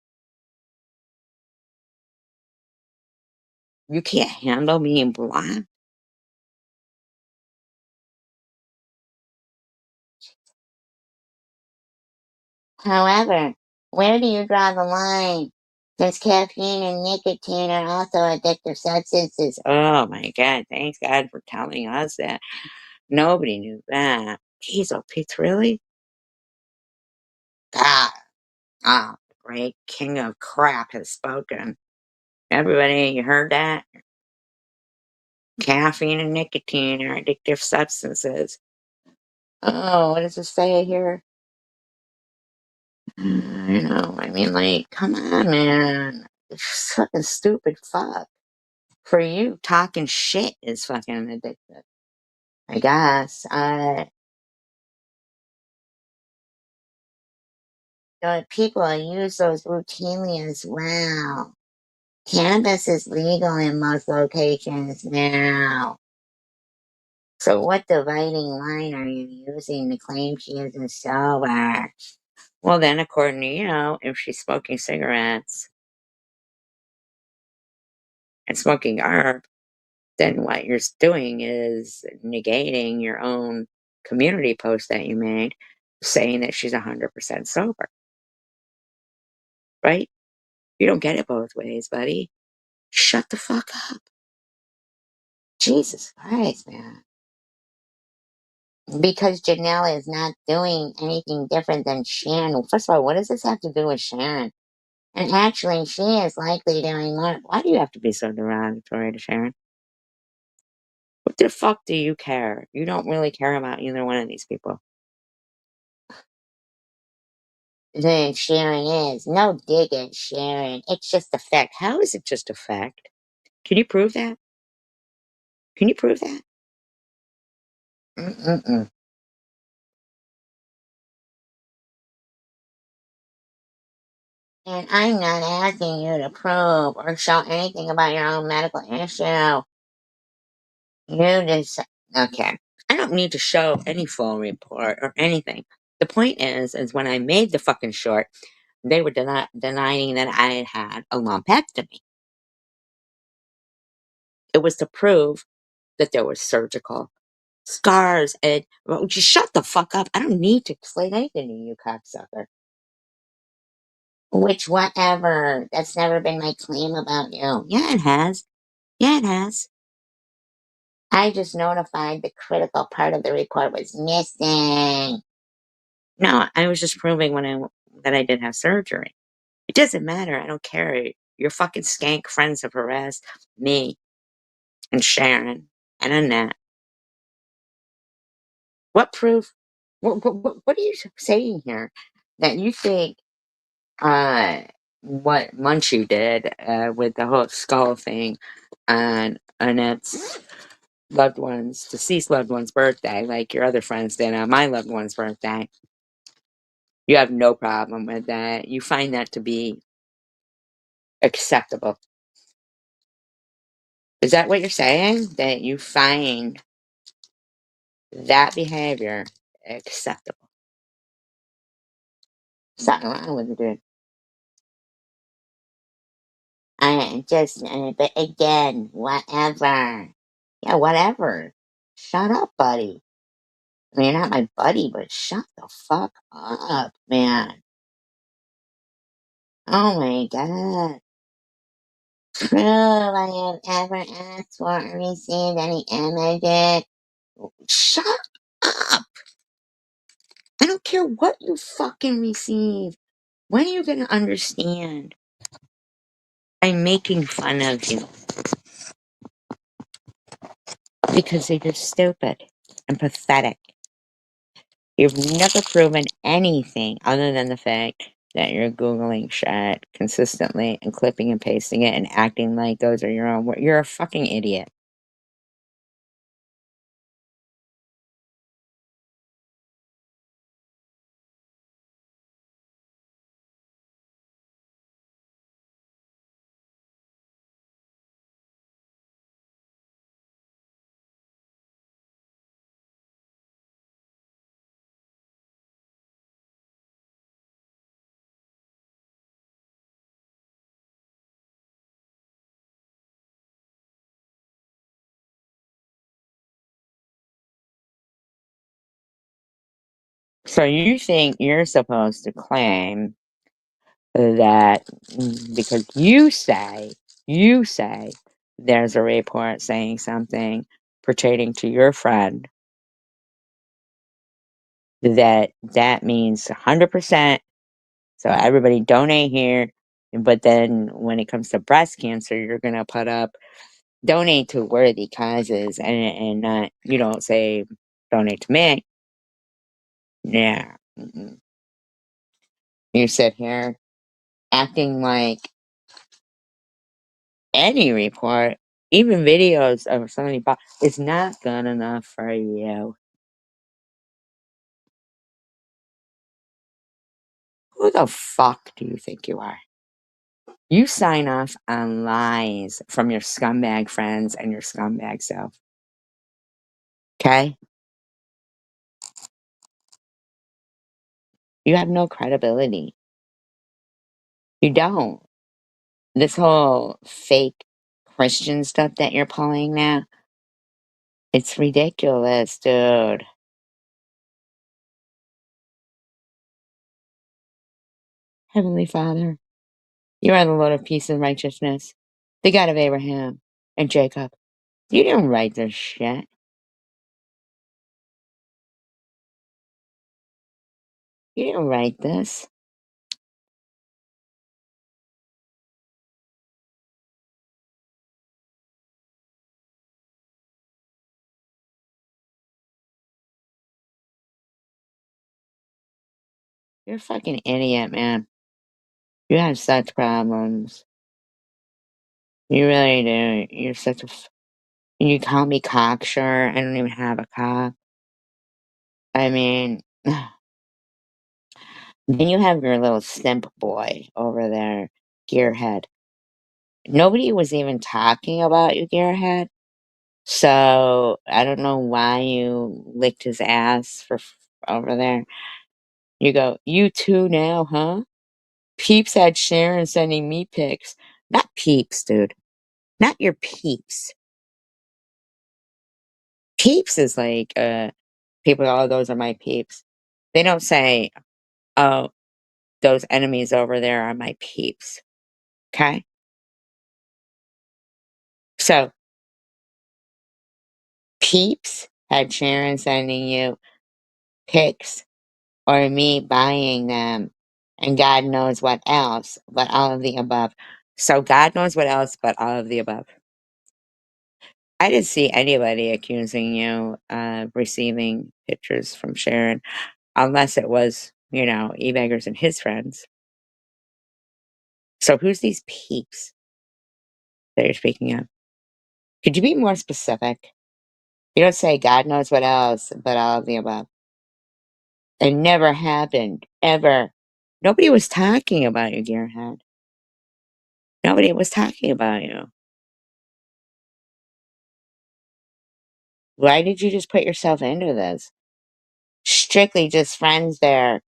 S3: You can't handle being blocked? However, where do you draw the line? Since caffeine and nicotine are also addictive substances. Oh my God, thanks God for telling us that. Nobody knew that. Jeez, oh, Pete, really? God. Oh, the great king of crap has spoken. Everybody, you heard that? Caffeine and nicotine are addictive substances. Oh, what does it say here? I know. I mean, like, come on, man. It's fucking stupid fuck. For you, talking shit is fucking addictive. I guess. People use those routinely as well. Cannabis is legal in most locations now. So what dividing line are you using to claim she isn't sober? Well, then, according to you, if she's smoking cigarettes and smoking herb, then what you're doing is negating your own community post that you made saying that she's 100% sober, right? You don't get it both ways, buddy. Shut the fuck up. Jesus Christ, man. Because Janelle is not doing anything different than Sharon. Well, first of all, what does this have to do with Sharon? And actually, she is likely doing more. Why do you have to be so derogatory to Sharon? What the fuck do you care? You don't really care about either one of these people. Then Sharon is. No dig at Sharon. It's just a fact. How is it just a fact? Can you prove that? Can you prove that? Mm-mm-mm. And I'm not asking you to prove or show anything about your own medical issue. You just okay. I don't need to show any full report or anything. The point is when I made the fucking short, they were denying that I had had a lumpectomy. It was to prove that there was surgical scars and well, just shut the fuck up. I don't need to explain anything to you, cocksucker. Which whatever. That's never been my claim about you. Yeah, it has. Yeah, it has. I just notified the critical part of the report was missing. No, I was just proving that I did have surgery. It doesn't matter. I don't care. Your fucking skank friends have harassed me and Sharon and Annette. What proof? What are you saying here? That you think what Munchie did with the whole skull thing on Annette's loved one's deceased loved one's birthday, like your other friends did on my loved one's birthday. You have no problem with that. You find that to be acceptable. Is that what you're saying? That you find that behavior acceptable? Something wrong with it, dude. I just, but again, whatever. Yeah, whatever. Shut up, buddy. I mean, you're not my buddy, but shut the fuck up, man. Oh my god. Prove I have ever asked for or received any images. Shut up. I don't care what you fucking receive. When are you gonna understand? I'm making fun of you because you're just stupid and pathetic. You've never proven anything other than the fact that you're Googling shit consistently and clipping and pasting it and acting like those are your own words. You're a fucking idiot. So you think you're supposed to claim that because you say there's a report saying something pertaining to your friend that means 100%. So everybody donate here. But then when it comes to breast cancer, you're gonna put up donate to worthy causes and not you don't say donate to me. Yeah. Mm-mm. You sit here acting like any report, even videos of somebody is not good enough for you. Who the fuck do you think you are? You sign off on lies from your scumbag friends and your scumbag self. Okay? You have no credibility. You don't. This whole fake Christian stuff that you're pulling now, it's ridiculous, dude. Heavenly Father, you are the Lord of peace and righteousness, the God of Abraham and Jacob. You didn't write this shit. You didn't write this. You're a fucking idiot, man. You have such problems. You really do. You're such a. You call me cocksure. I don't even have a cock. I mean, then you have your little simp boy over there, Gearhead. Nobody was even talking about you, Gearhead. So I don't know why you licked his ass for over there. You go, you too now, huh? Peeps had Sharon sending me pics. Not peeps, dude. Not your peeps. Peeps is like, people, oh, those are my peeps. They don't say, oh, those enemies over there are my peeps. Okay? So, peeps had Sharon sending you pics or me buying them, and God knows what else, but all of the above. So, God knows what else, but all of the above. I didn't see anybody accusing you of receiving pictures from Sharon, unless it was, E-Baggers and his friends. So, who's these peeps that you're speaking of? Could you be more specific? You don't say God knows what else, but all of the above. It never happened, ever. Nobody was talking about you, Gearhead. Nobody was talking about you. Why did you just put yourself into this? Strictly just friends there.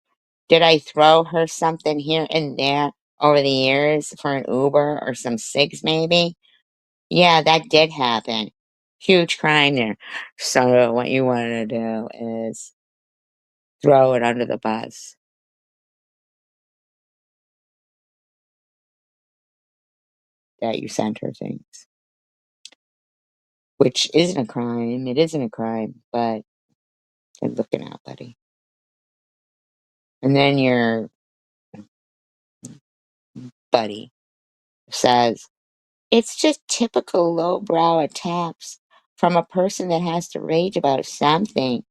S3: Did I throw her something here and there over the years for an Uber or some cigs maybe? Yeah, that did happen. Huge crime there. So what you want to do is throw it under the bus that you sent her things. Which isn't a crime. It isn't a crime, but you're looking out, buddy. And then your buddy says, it's just typical lowbrow attacks from a person that has to rage about something,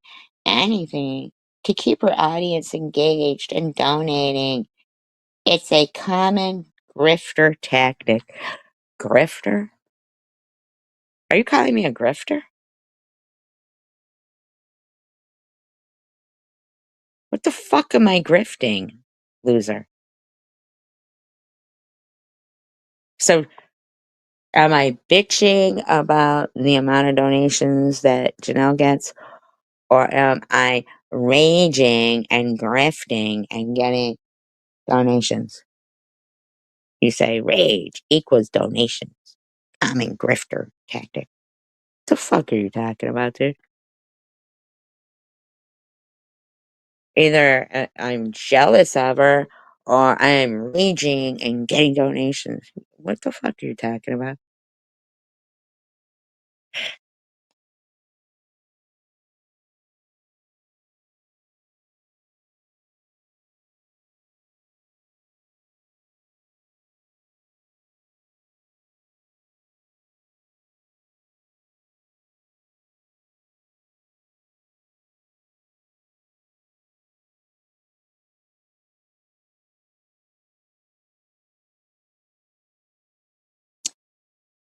S3: anything, to keep her audience engaged and donating. It's a common grifter tactic. Grifter? Are you calling me a grifter? What the fuck am I grifting, loser? So, am I bitching about the amount of donations that Janelle gets? Or am I raging and grifting and getting donations? You say rage equals donations. I'm in grifter tactic. The fuck are you talking about, dude? Either I'm jealous of her or I'm raging and getting donations. What the fuck are you talking about?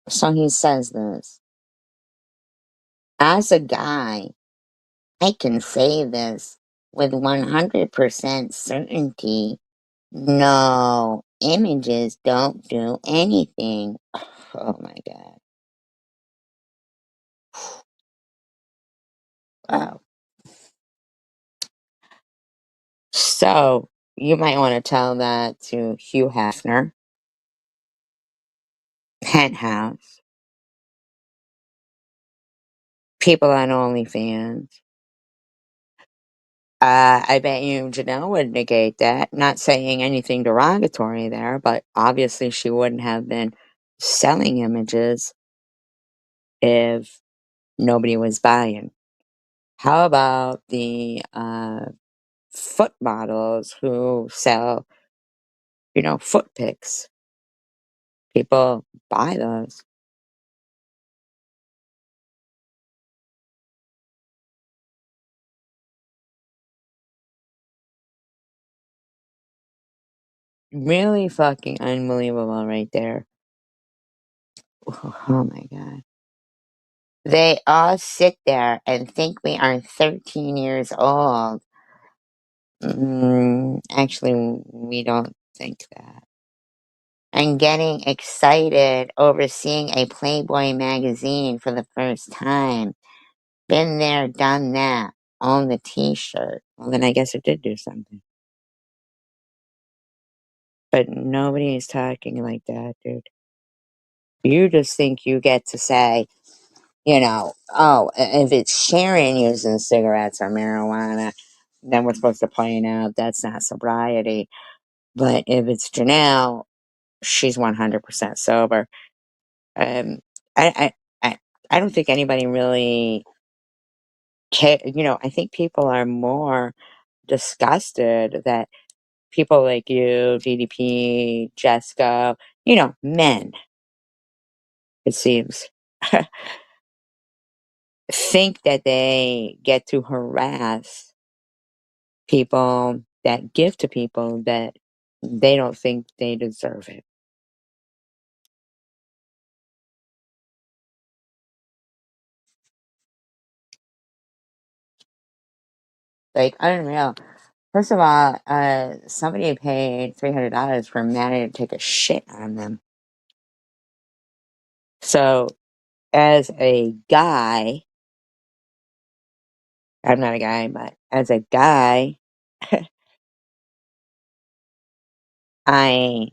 S3: So he says this. As a guy, I can say this with 100% certainty. No, images don't do anything. Oh my god. Oh. So, you might want to tell that to Hugh Hefner, Penthouse, people on OnlyFans. I bet you Janelle would negate that. Not saying anything derogatory there, but obviously she wouldn't have been selling images if nobody was buying. How about the foot models who sell, foot pics? People buy those. Really fucking unbelievable right there. Oh my God. They all sit there and think we are 13 years old. Actually, we don't think that. And getting excited over seeing a Playboy magazine for the first time. Been there, done that. On the t-shirt. Well, then I guess it did do something. But nobody is talking like that, dude. You just think you get to say, oh, if it's Sharon using cigarettes or marijuana, then we're supposed to point out that's not sobriety. But if it's Janelle, she's 100% sober. Um, I, I, I, I don't think anybody really care. I think people are more disgusted that people like you, DDP, Jessica, men, it seems, think that they get to harass people that give to people that they don't think they deserve it. Like, unreal. First of all, somebody paid $300 for Maddie to take a shit on them. So, as a guy, I'm not a guy, but as a guy, I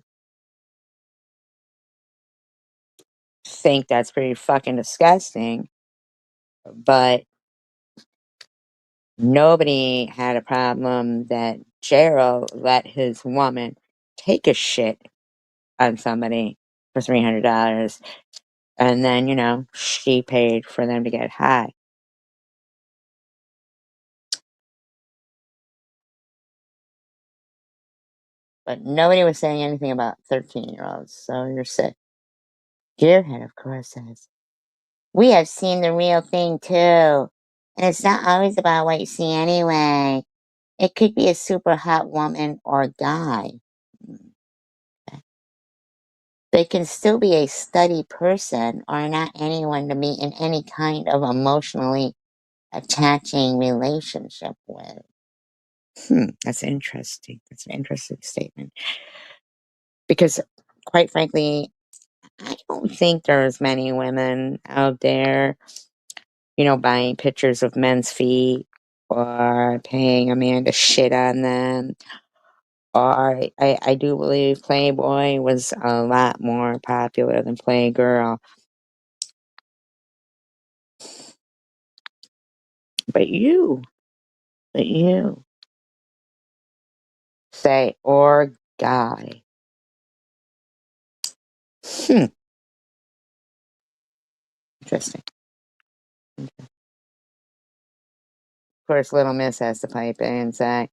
S3: think that's pretty fucking disgusting. But nobody had a problem that Gerald let his woman take a shit on somebody for $300. And then, she paid for them to get high. But nobody was saying anything about 13-year-olds, so you're sick. Gearhead, of course, says, we have seen the real thing too. And it's not always about what you see anyway. It could be a super hot woman or guy. They can still be a steady person or not anyone to be in any kind of emotionally attaching relationship with. That's interesting. That's an interesting statement. Because, quite frankly, I don't think there's many women out there, buying pictures of men's feet or paying a man to shit on them. Or I do believe Playboy was a lot more popular than Playgirl. But you, but you say, or guy. Hmm, interesting. Of course, Little Miss has to pipe in and say,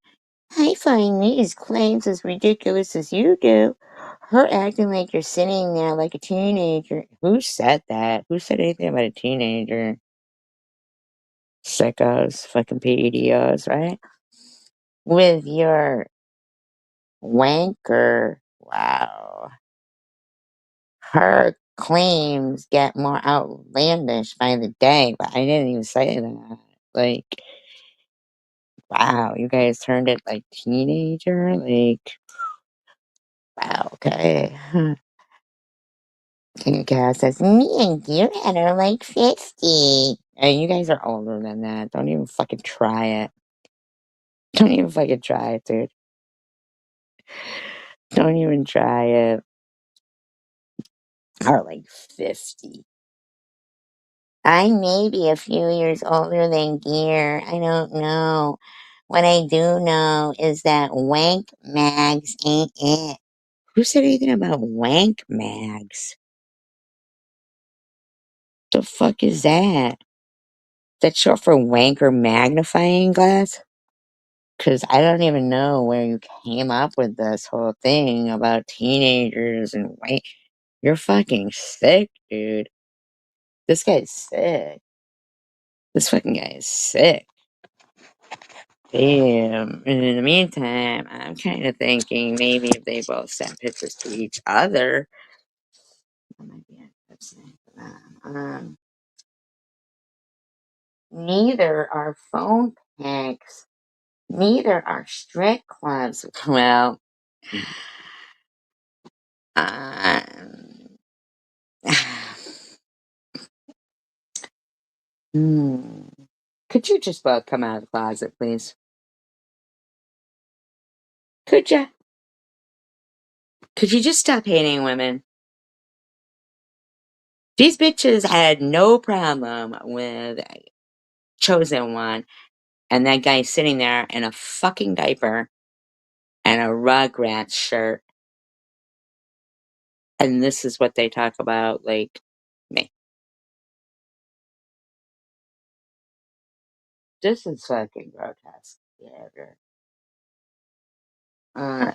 S3: I find these claims as ridiculous as you do. Her acting like you're sitting there like a teenager. Who said that? Who said anything about a teenager? Sickos, fucking PEDOs, right? With your wanker. Wow. Her claims get more outlandish by the day, but I didn't even say that. Like, wow, you guys turned it like teenager? Like, wow, okay. King Cat says, me and Gearhead are like 50. And you guys are older than that. Don't even fucking try it. Don't even fucking try it, dude. Don't even try it. Are like 50. I may be a few years older than Gear. I don't know. What I do know is that wank mags ain't it. Who said anything about wank mags? The fuck is that? That's short for wanker magnifying glass? Because I don't even know where you came up with this whole thing about teenagers and wank. You're fucking sick, dude. This guy's sick. This fucking guy is sick. Damn. And in the meantime, I'm kind of thinking maybe if they both sent pictures to each other, that might be it. Neither are phone pics. Neither are strip clubs. Well, um, hmm. Could you just both come out of the closet, please? Could ya? Could you just stop hating women? These bitches had no problem with chosen one, and that guy sitting there in a fucking diaper and a Rugrats shirt, and this is what they talk about, like me. This is fucking grotesque behavior. Uh,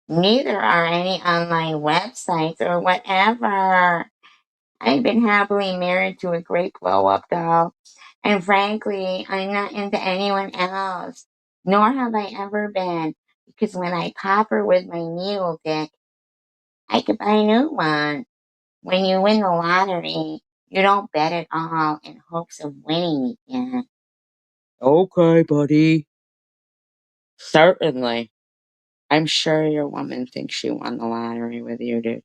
S3: Neither are any online websites or whatever. I've been happily married to a great blow up doll, and frankly, I'm not into anyone else, nor have I ever been, because when I pop her with my mule dick, I could buy a new one. When you win the lottery, you don't bet it all in hopes of winning again. Okay, buddy. Certainly. I'm sure your woman thinks she won the lottery with you, dude.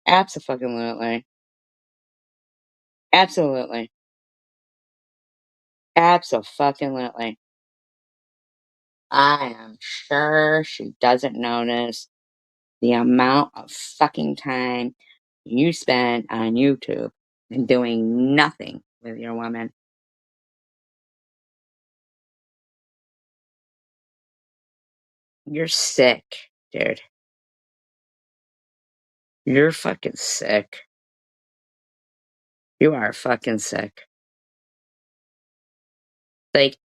S3: Absolutely. Absolutely. Absolutely. I am sure she doesn't notice the amount of fucking time you spend on YouTube and doing nothing with your woman. You're sick, dude. You're fucking sick. You are fucking sick.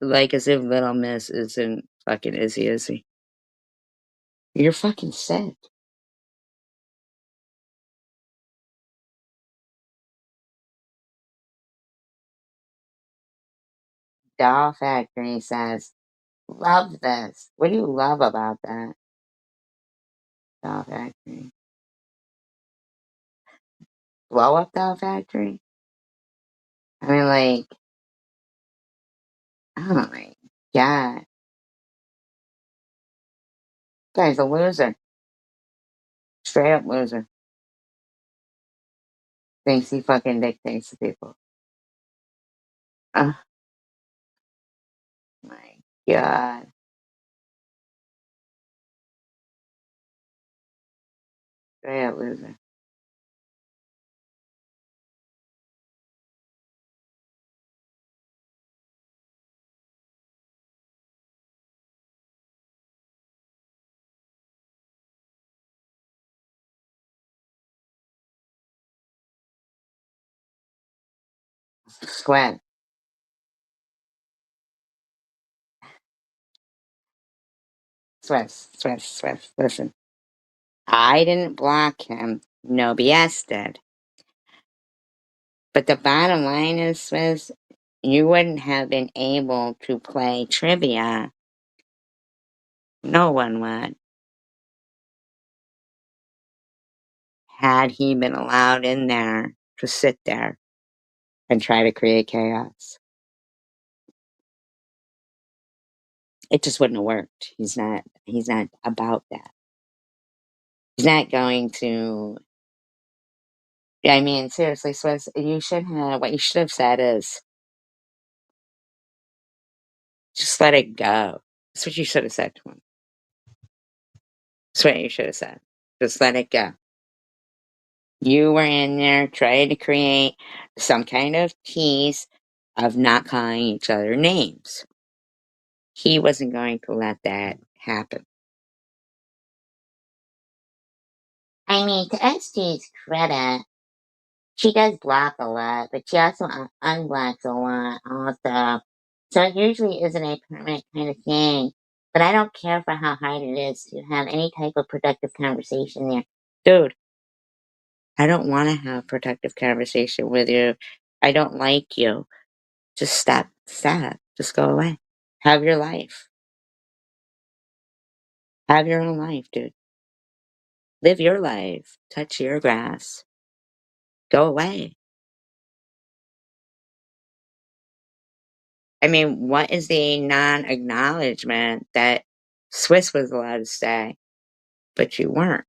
S3: Like as if Little Miss isn't fucking Izzy. You're fucking sick. Doll Factory says, love this. What do you love about that? Doll Factory. Blow up Doll Factory? I mean, like, oh my god. Guy's a loser. Straight up loser. Thinks he fucking dictates to people. Oh my god. Straight up loser. Squint. Swift. Listen. I didn't block him. No BS did. But the bottom line is, Swiss, you wouldn't have been able to play trivia. No one would. Had he been allowed in there to sit there and try to create chaos. It just wouldn't have worked. He's not about that. He's not going to. I mean, seriously, Swiss, what you should have said is, just let it go. That's what you should have said to him. That's what you should have said. Just let it go. You were in there trying to create some kind of peace of not calling each other names. He wasn't going to let that happen. I mean, to SG's credit, she does block a lot, but she also unblocks a lot also. So it usually isn't a permanent kind of thing. But I don't care for how hard it is to have any type of productive conversation there. Dude, I don't want to have productive conversation with you. I don't like you. Just stop. Just go away. Have your life. Have your own life, dude. Live your life. Touch your grass. Go away. I mean, what is the non-acknowledgement that Swiss was allowed to stay, but you weren't?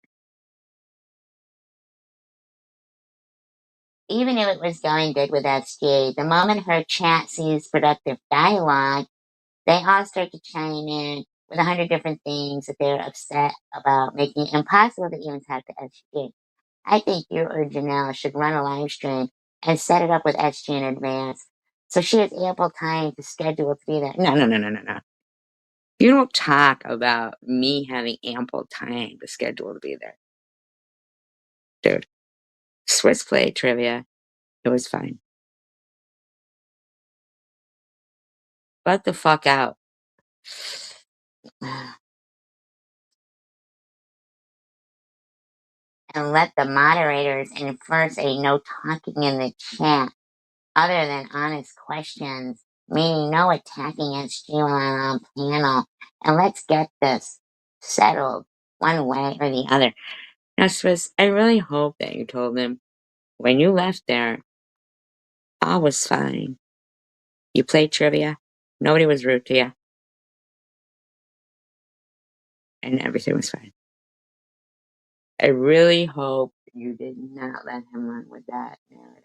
S1: Even if it was going good with SG, the moment her chat sees productive dialogue, they all start to chime in with 100 different things that they're upset about, making it impossible to even talk to SG. I think you or Janelle should run a live stream and set it up with SG in advance so she has ample time to schedule to be there.
S3: No, no, no, no, no, no. You don't talk about me having ample time to schedule to be there. Dude, Swiss played trivia. It was fine. Let the fuck out.
S1: And let the moderators enforce a no talking in the chat other than honest questions, meaning no attacking SG while I'm on panel. And let's get this settled one way or the other.
S3: Now, Swiss, I really hope that you told them when you left there, all was fine. You played trivia. Nobody was rude to you. And everything was fine. I really hope you did not let him run with that narrative.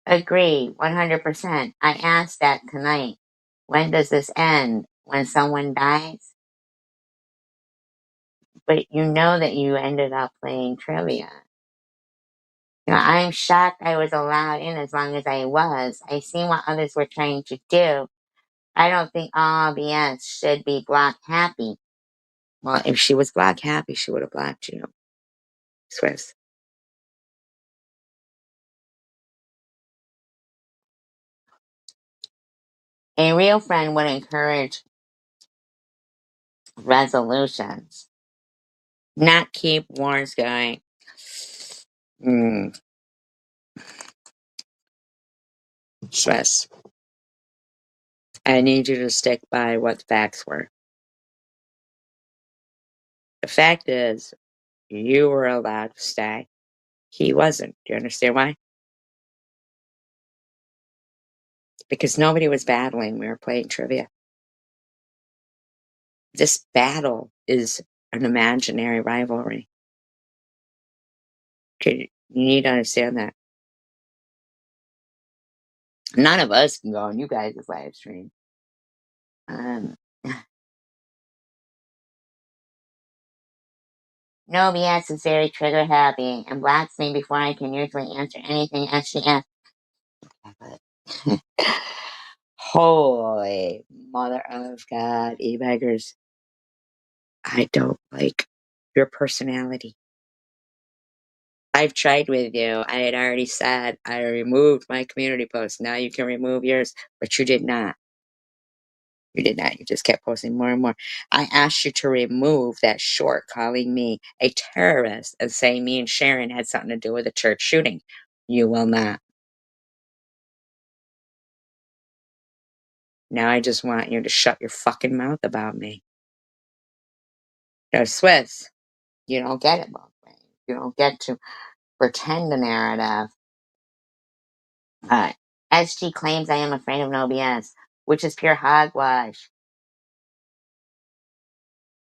S1: Agree, 100%. I asked that tonight. When does this end? When someone dies? But you know that you ended up playing trivia. You know, I'm shocked I was allowed in as long as I was. I seen what others were trying to do. I don't think all BS should be block happy.
S3: Well, if she was black happy, she would have blocked you. Swiss.
S1: A real friend would encourage resolutions.
S3: Not keep wars going. Mm, Swiss. I need you to stick by what the facts were. The fact is, you were allowed to stay. He wasn't. Do you understand why? Because nobody was battling. We were playing trivia. This battle is an imaginary rivalry. Okay, you need to understand that. None of us can go on you guys' live stream. Um,
S1: No BS is very trigger happy and blocks me before I can usually answer anything she asks.
S3: Holy mother of God, e-beggars. I don't like your personality. I've tried with you. I had already said I removed my community post. Now you can remove yours, but you did not. You did not. You just kept posting more and more. I asked you to remove that short calling me a terrorist and saying me and Sharon had something to do with a church shooting. You will not. Now I just want you to shut your fucking mouth about me. No, Swiss,
S1: You don't get it both ways. You don't get to pretend the narrative. SG claims I am afraid of no BS, which is pure hogwash.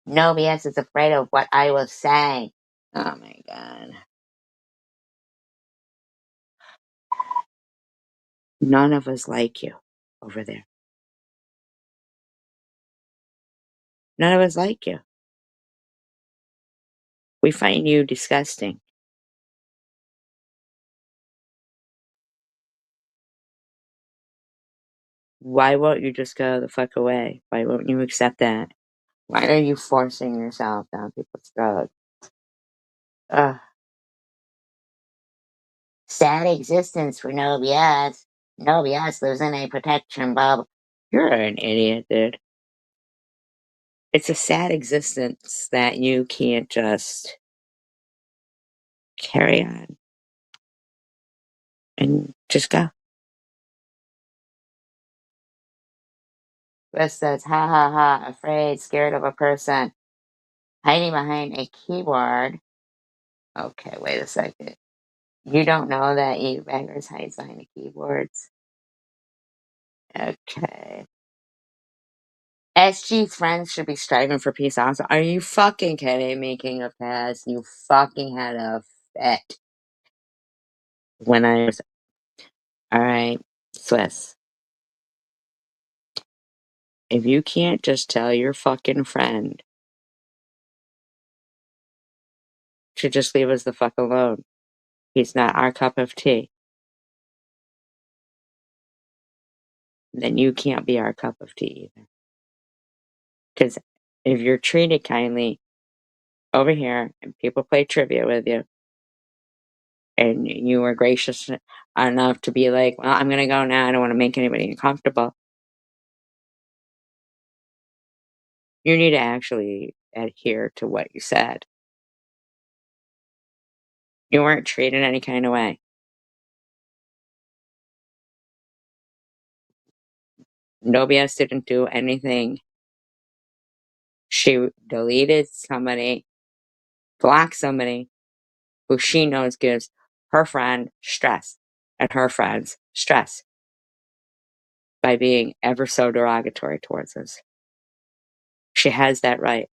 S1: No BS is afraid of what I will say.
S3: oh my God. None of us like you over there. None of us like you. We find you disgusting. Why won't you just go the fuck away? Why won't you accept that?
S1: Why are you forcing yourself down people's throats? Ugh. Sad existence for no BS. No BS lives in a protection bubble.
S3: You're an idiot, dude. It's a sad existence that you can't just carry on and just go.
S1: Chris says, ha ha ha, afraid, scared of a person.
S3: hiding behind a keyboard. Okay, wait a second. You don't know that e-beggars hides behind the keyboards? Okay. SG's friends should be striving for peace also. Are you fucking kidding me, King of Pass? You fucking had a fit when I was. Alright, Swiss. If you can't just tell your fucking friend to just leave us the fuck alone, he's not our cup of tea, then you can't be our cup of tea either. Because if you're treated kindly over here and people play trivia with you, and you were gracious enough to be like, well, I'm gonna go now, I don't want to make anybody uncomfortable, you need to actually adhere to what you said. You weren't treated any kind of way. Nobody else didn't do anything. She deleted somebody, blocked somebody who she knows gives her friend stress and her friends stress by being ever so derogatory towards us. She has that right.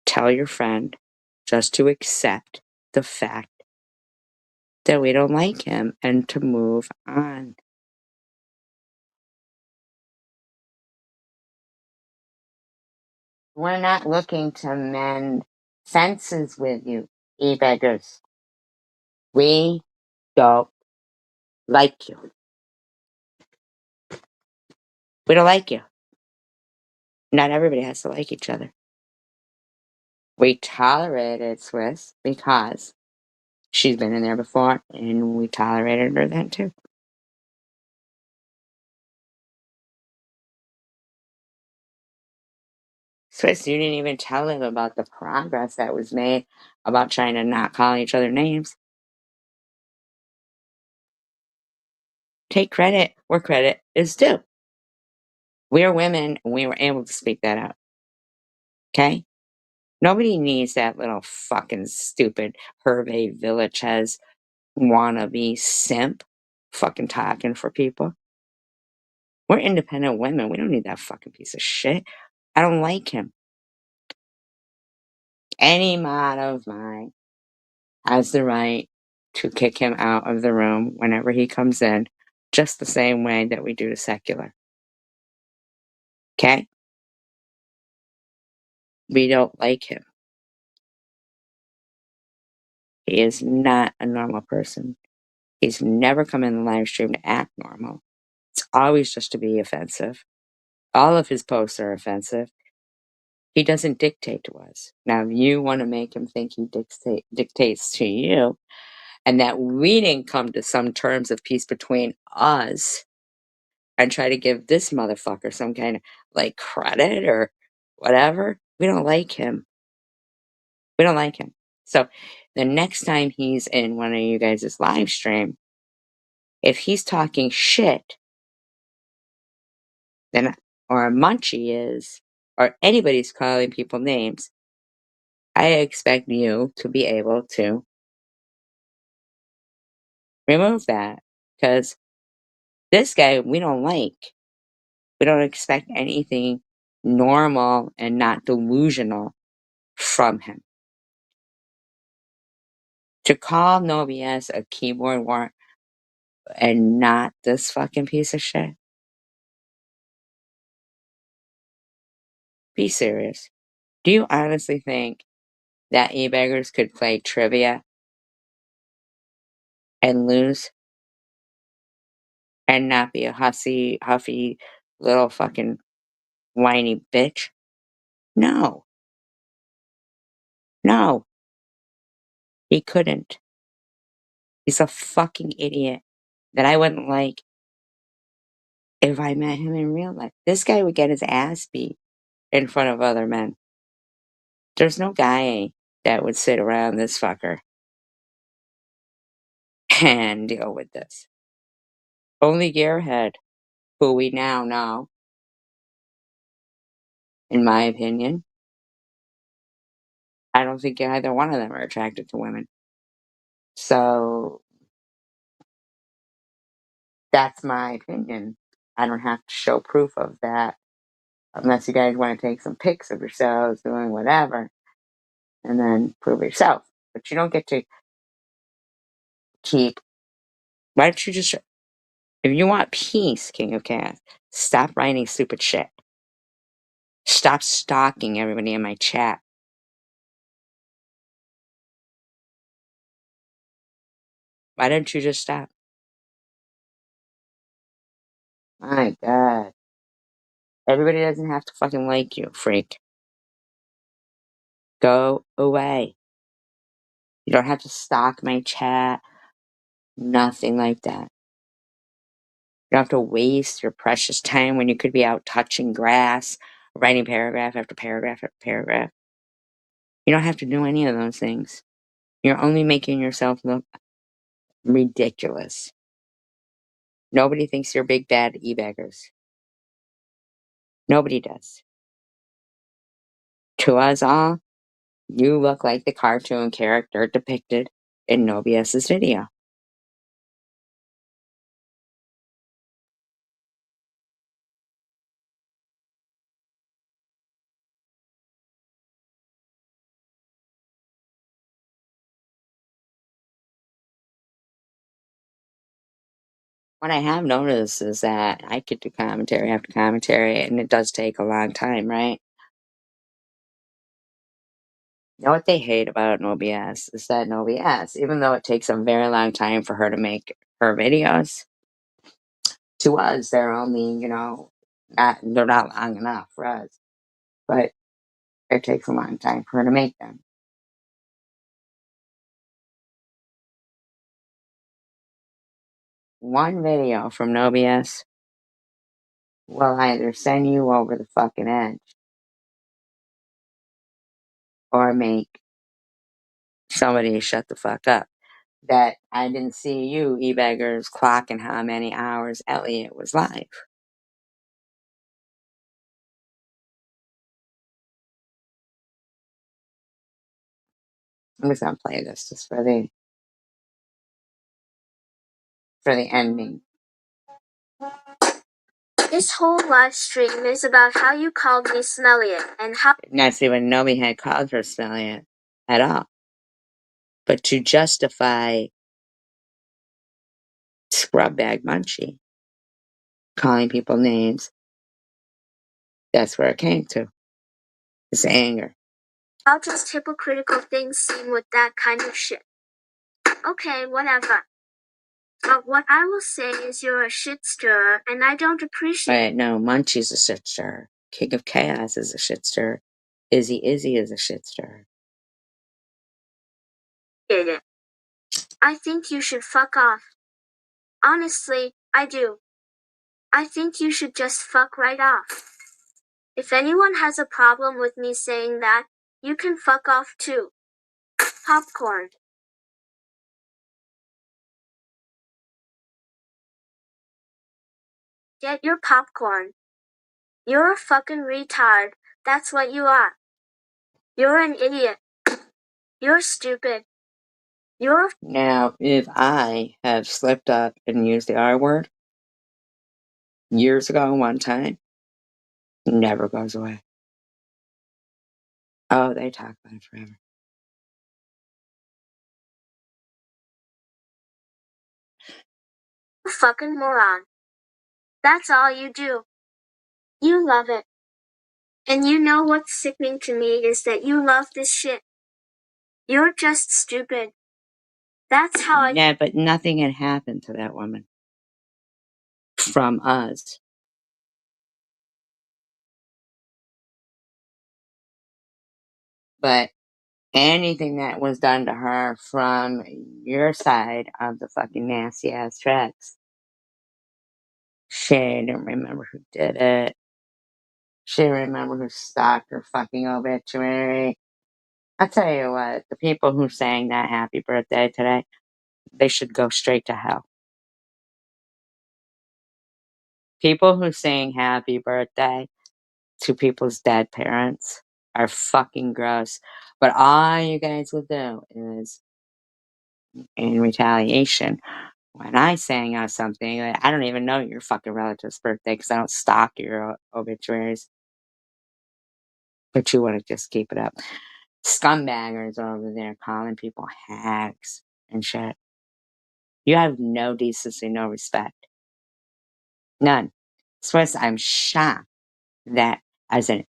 S3: Tell your friend just to accept the fact that we don't like him and to move on. We're not looking to mend fences with you, e-beggars. We don't like you. We don't like you. Not everybody has to like each other. We tolerated Swiss because she's been in there before, and we tolerated her then too. Swiss, you didn't even tell him about the progress that was made about trying to not call each other names. Take credit where credit is due. We're women, and we were able to speak that out. Okay? Nobody needs that little fucking stupid Hervé Villachez wannabe simp fucking talking for people. We're independent women. We don't need that fucking piece of shit. I don't like him. Any mod of mine has the right to kick him out of the room whenever he comes in, just the same way that we do to secular. Okay? We don't like him. He is not a normal person. He's never come in the live stream to act normal. It's always just to be offensive. All of his posts are offensive. He doesn't dictate to us. Now, if you want to make him think he dictates to you, and that we didn't come to some terms of peace between us and try to give this motherfucker some kind of like credit or whatever, we don't like him. We don't like him. So the next time he's in one of you guys' live stream, if he's talking shit, then or a munchie is, or anybody's calling people names, I expect you to be able to remove that. Because this guy we don't like. We don't expect anything normal and not delusional from him. To call No BS a keyboard warrior and not this fucking piece of shit? Be serious. Do you honestly think that e-beggars could play trivia and lose and not be a huffy little fucking whiny bitch? No. No. He couldn't. He's a fucking idiot that I wouldn't like if I met him in real life. This guy would get his ass beat in front of other men. There's no guy that would sit around this fucker and deal with this. Only Gearhead, who we now know, in my opinion, I don't think either one of them are attracted to women. So that's my opinion. I don't have to show proof of that unless you guys want to take some pics of yourselves doing whatever and then prove it yourself. But you don't get to keep. Why don't you just, if you want peace, King of Cats, stop writing stupid shit. Stop stalking everybody in my chat. Why don't you just stop? My God. Everybody doesn't have to fucking like you, freak. Go away. You don't have to stalk my chat. Nothing like that. You don't have to waste your precious time when you could be out touching grass, writing paragraph after paragraph after paragraph. You don't have to do any of those things. You're only making yourself look ridiculous. Nobody thinks you're big bad e-beggars. Nobody does. To us all, you look like the cartoon character depicted in Nobius's video. What I have noticed is that I could do commentary after commentary, and it does take a long time, right? You know what they hate about No BS is that No BS, even though it takes a very long time for her to make her videos, to us, they're only, they're not long enough for us. But it takes a long time for her to make them. One video from No BS will either send you over the fucking edge or make somebody shut the fuck up. That I didn't see you, e-beggars, clocking how many hours Elliot was live. I'm just gonna play this just for the ending.
S4: This whole live stream is about how you called me smelly and how.
S3: Not even nobody had called her smelly at all. But to justify scrub bag munchie, calling people names, that's where it came to. It's anger.
S4: How just hypocritical things seem with that kind of shit. Okay, whatever. But what I will say is you're a shit stirrer, and I don't appreciate.
S3: Wait, no, Munchie's a shit stirrer. King of Chaos is a shit stirrer. Izzy is a shit stirrer.
S4: It. I think you should fuck off. Honestly, I do. I think you should just fuck right off. If anyone has a problem with me saying that, you can fuck off too. Popcorn. Get your popcorn. You're a fucking retard, that's what you are. You're an idiot. You're stupid. You're.
S3: Now, if I have slipped up and used the R word years ago one time, it never goes away. Oh, they talk about it forever.
S4: A fucking moron. That's all you do. You love it. And you know what's sickening to me is that you love this shit. You're just stupid. That's how I.
S3: Yeah, but nothing had happened to that woman from us. But anything that was done to her from your side of the fucking nasty ass tracks, she didn't remember who did it. She didn't remember who stalked her fucking obituary. I'll tell you what, the people who sang that happy birthday today, they should go straight to hell. People who sing happy birthday to people's dead parents are fucking gross. But all you guys will do is, in retaliation, when I sang out something, I don't even know your fucking relative's birthday because I don't stalk your obituaries. But you want to just keep it up. Scumbaggers over there calling people hags and shit. You have no decency, no respect. None. Swiss, I'm shocked that as an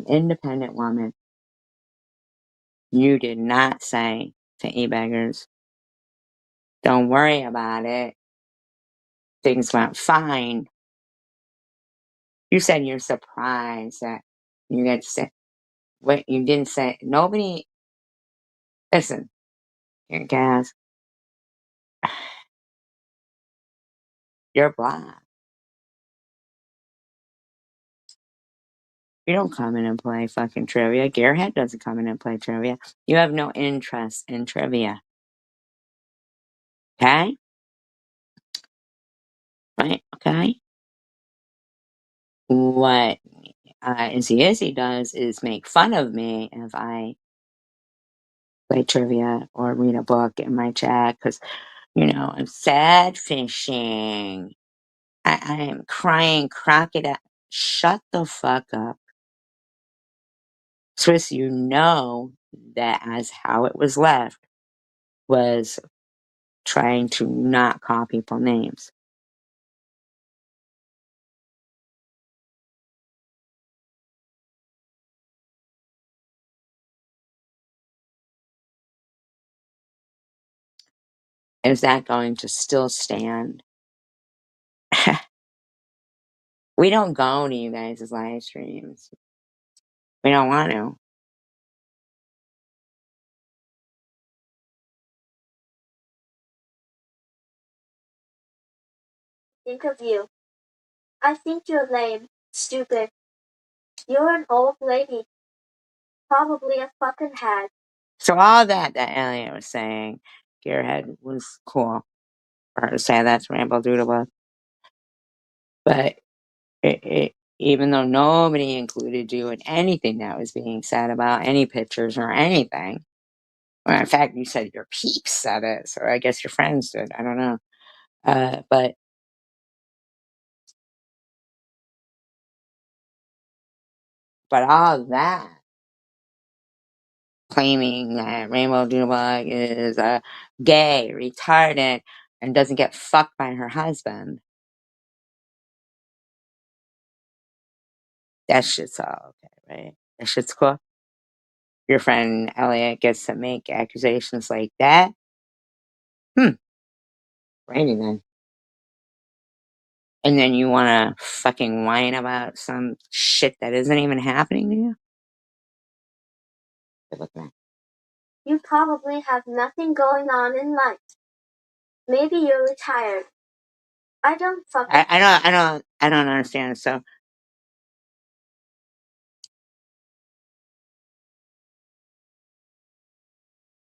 S3: independent woman, you did not say to e-beggars, don't worry about it. Things went fine. You said you're surprised that you get to say, what you didn't say. Nobody, listen, here, guys, you're black. You don't come in and play fucking trivia. Gearhead doesn't come in and play trivia. You have no interest in trivia. Okay? Right? Okay? What Izzy does is make fun of me if I play trivia or read a book in my chat because, I'm sad fishing. I am crying crocodile. Shut the fuck up. Swiss, you know that as how it was left was trying to not call people names. Is that going to still stand? We don't go to you guys' live streams. We don't want to.
S4: Think of you. I think you're lame, stupid. You're an old lady. Probably a fucking hag.
S3: So all that Elliot was saying, Gearhead was cool for her to say that's Rambo Doodle. But even though nobody included you in anything that was being said about any pictures or anything, well, in fact, you said your peeps said it, so I guess your friends did. I don't know. But all that claiming that Rainbow Doodlebug is gay, retarded, and doesn't get fucked by her husband. That shit's all okay, right? That shit's cool. Your friend Elliot gets to make accusations like that. Righty then. And then you wanna fucking whine about some shit that isn't even happening to you? Good luck, man.
S4: You probably have nothing going on in life. Maybe you're retired. I don't fucking.
S3: I don't understand. So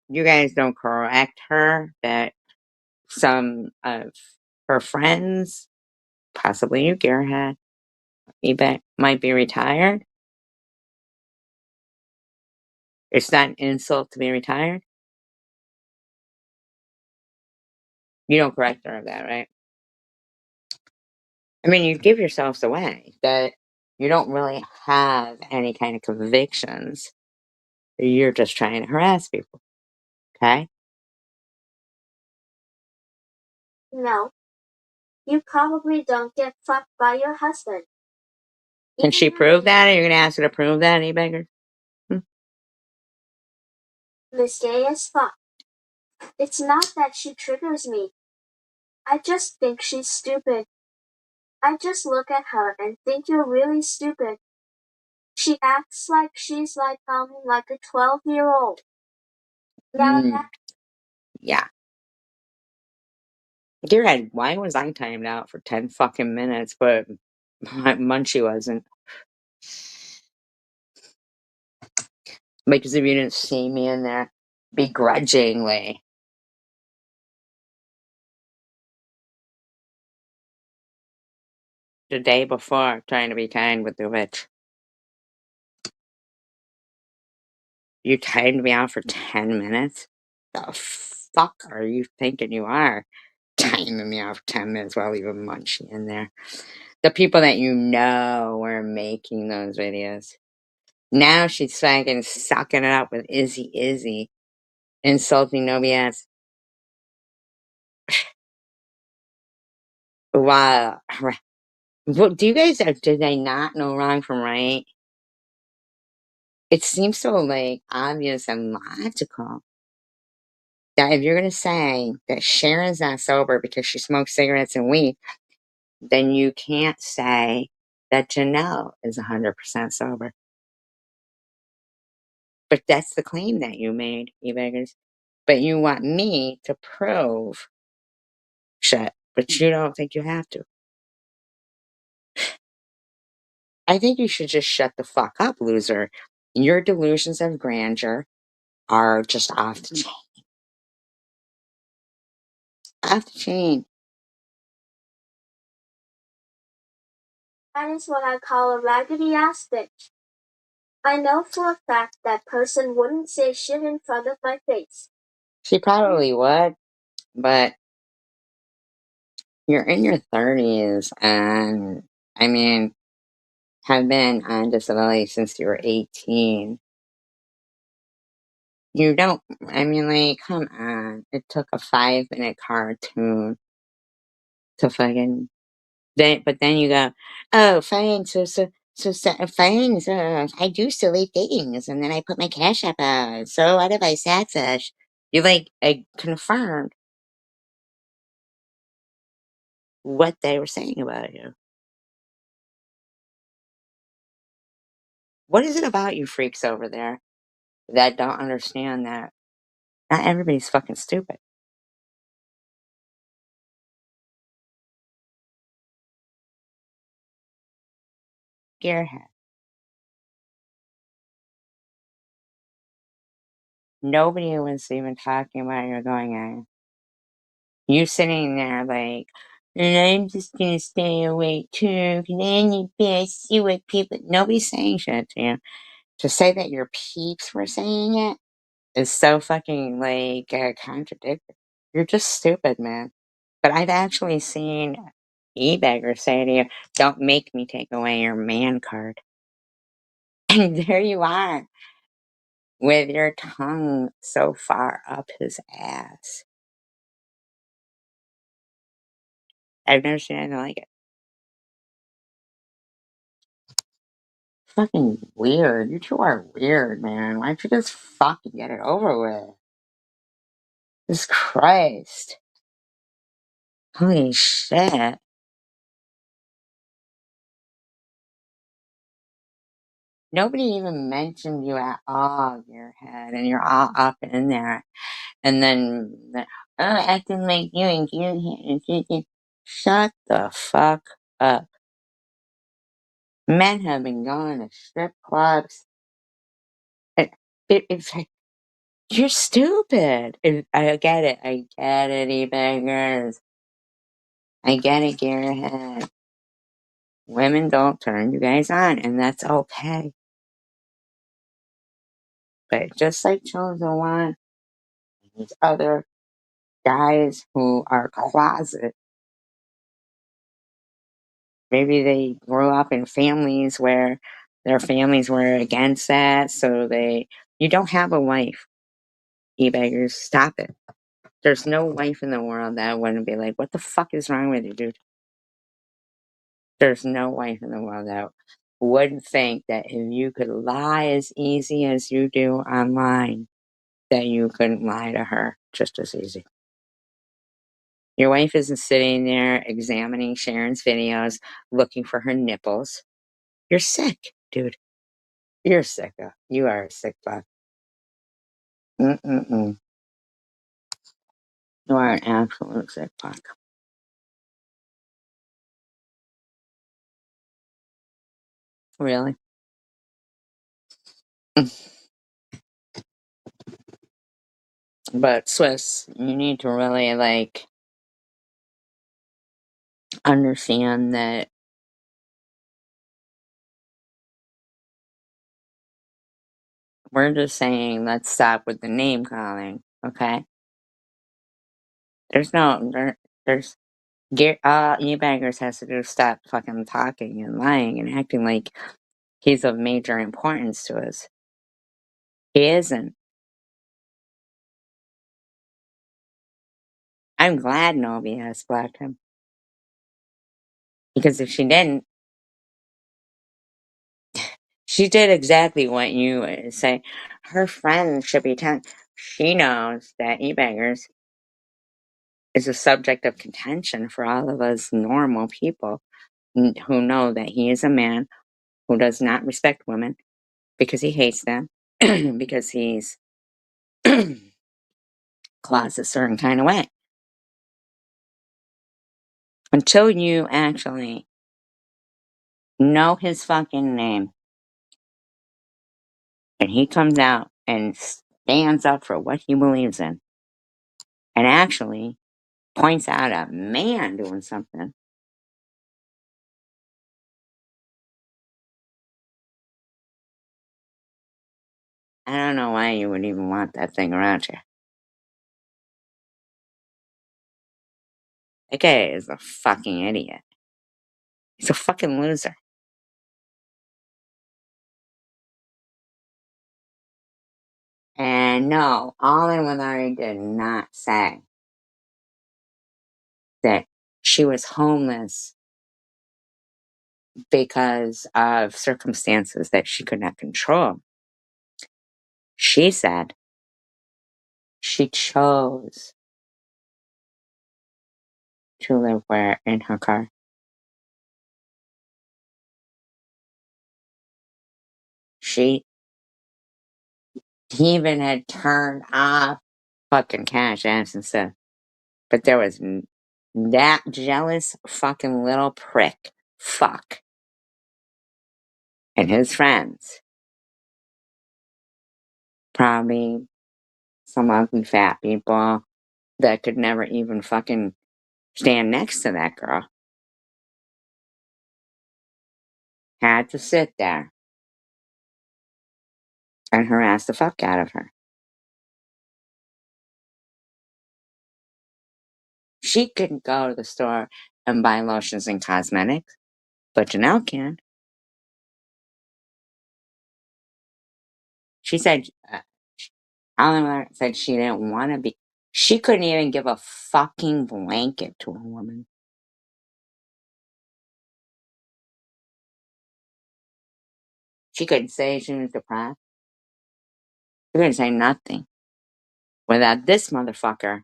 S3: you guys don't correct her that some of her friends, possibly you, Gearhead, might be retired. It's not an insult to be retired. You don't correct her of that, right? I mean, you give yourselves away that you don't really have any kind of convictions. You're just trying to harass people. Okay?
S4: No. You probably don't get fucked by your husband.
S3: Can she prove that? Are you going to ask her to prove that, any beggar?
S4: Miss Gay as fuck. It's not that she triggers me. I just think she's stupid. I just look at her and think you're really stupid. She acts like she's like a 12-year-old. Now that
S3: Yeah. Gearhead, why was I timed out for 10 fucking minutes, but Munchie wasn't? Because if you didn't see me in there begrudgingly. The day before, trying to be kind with the witch. You timed me out for 10 minutes? The fuck are you thinking you are? Timing me out for 10 minutes while leaving Munchie in there. The people that you know were making those videos. Now she's fucking sucking it up with Izzy, insulting nobody else. Wow. What, do you guys, do they not know wrong from right? It seems so, like, obvious and logical that if you're going to say that Sharon's not sober because she smokes cigarettes and weed, then you can't say that Janelle is 100% sober. But that's the claim that you made, you beggars. But you want me to prove shit, but you don't think you have to. I think you should just shut the fuck up, loser. Your delusions of grandeur are just off the chain. Off the chain.
S4: That is what I call a raggedy ass bitch. I know for a fact that person wouldn't say shit in front of my face.
S3: She probably would, but you're in your 30s and, I mean, have been on disability since you were 18. You don't, I mean, like, come on. It took a 5-minute cartoon to fucking, but then you go, oh, fine, fine, so I do silly things, and then I put my cash up out, so what if I catfish? You, like, confirmed what they were saying about you. What is it about you freaks over there that don't understand that not everybody's fucking stupid? Gearhead. Nobody was even talking about you going on. You sitting there like, and I'm just gonna stay awake too, and then you best see what people. Nobody's saying shit to you. To say that your peeps were saying it is so fucking like contradictory. You're just stupid, man. But I've actually seen e-beggars say to you, "Don't make me take away your man card." And there you are, with your tongue so far up his ass. I've never seen anything like it. Fucking weird. You two are weird, man. Why don't you just fucking get it over with? Jesus Christ. Holy shit. Nobody even mentioned you at all, your head, and you're all up in there. And then, acting like you and you. Shut the fuck up. Men have been going to strip clubs. It's like, you're stupid. I get it. I get it, e-beggars. I get it, Gearhead. Women don't turn you guys on, and that's okay. But just like Chosen One, these other guys who are closet, maybe they grew up in families where their families were against that, so you don't have a wife, e-beggars. Stop it. There's no wife in the world that wouldn't be like, what the fuck is wrong with you, dude? There's no wife in the world that wouldn't think that if you could lie as easy as you do online, that you couldn't lie to her just as easy. Your wife isn't sitting there examining Sharon's videos, looking for her nipples. You're sick, dude. You're sick. You are a sick fuck. Mm-mm-mm. You are an absolute sick fuck. Really? But Swiss, you need to really understand that We're just saying let's stop with the name calling, okay? There's no, there's, E-Baggers has to do stop fucking talking and lying and acting like he's of major importance to us. He isn't. I'm glad Nobi has blocked him. Because if she didn't, she did exactly what you say. Her friend should be telling. She knows that E-Baggers is a subject of contention for all of us normal people who know that he is a man who does not respect women because he hates them, because he's claws a certain kind of way. Until you actually know his fucking name and he comes out and stands up for what he believes in and actually points out a man doing something, I don't know why you would even want that thing around you. That guy is a fucking idiot. He's a fucking loser. And no, Alden Withari did not say that she was homeless because of circumstances that she could not control. She said she chose to live where in her car. She even had turned off fucking cash apps and stuff. But there was that jealous fucking little prick fuck and his friends. Probably some ugly fat people that could never even fucking stand next to that girl. Had to sit there and harass the fuck out of her. She couldn't go to the store and buy lotions and cosmetics, but Janelle can. She said, Eleanor said she didn't want to be. She couldn't even give a fucking blanket to a woman. She couldn't say she was depressed. She couldn't say nothing without this motherfucker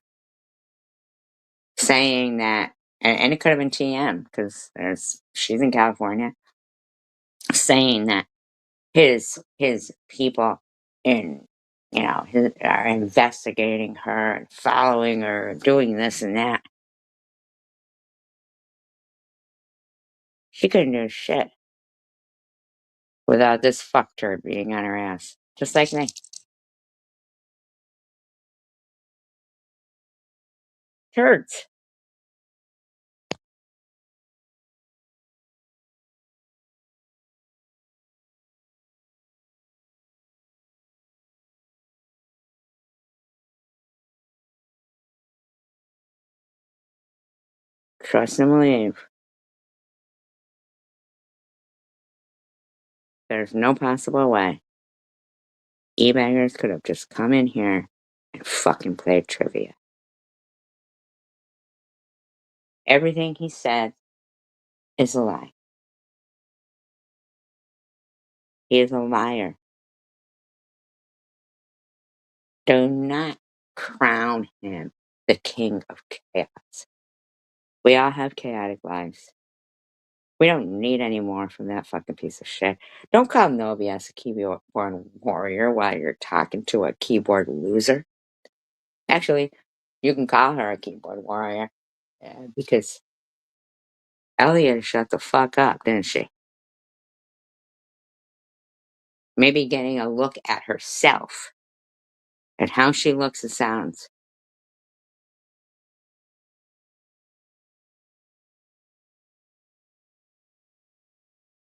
S3: saying that, and it could have been TM because she's in California, saying that his people in are investigating her and following her, doing this and that. She couldn't do shit without this fuckturd being on her ass, just like me. Turds. Trust and believe. There's no possible way E-Bangers could have just come in here and fucking played trivia. Everything he said is a lie. He is a liar. Do not crown him the king of chaos. We all have chaotic lives. We don't need any more from that fucking piece of shit. Don't call Novias a keyboard warrior while you're talking to a keyboard loser. Actually, you can call her a keyboard warrior because Elliot shut the fuck up, didn't she? Maybe getting a look at herself and how she looks and sounds.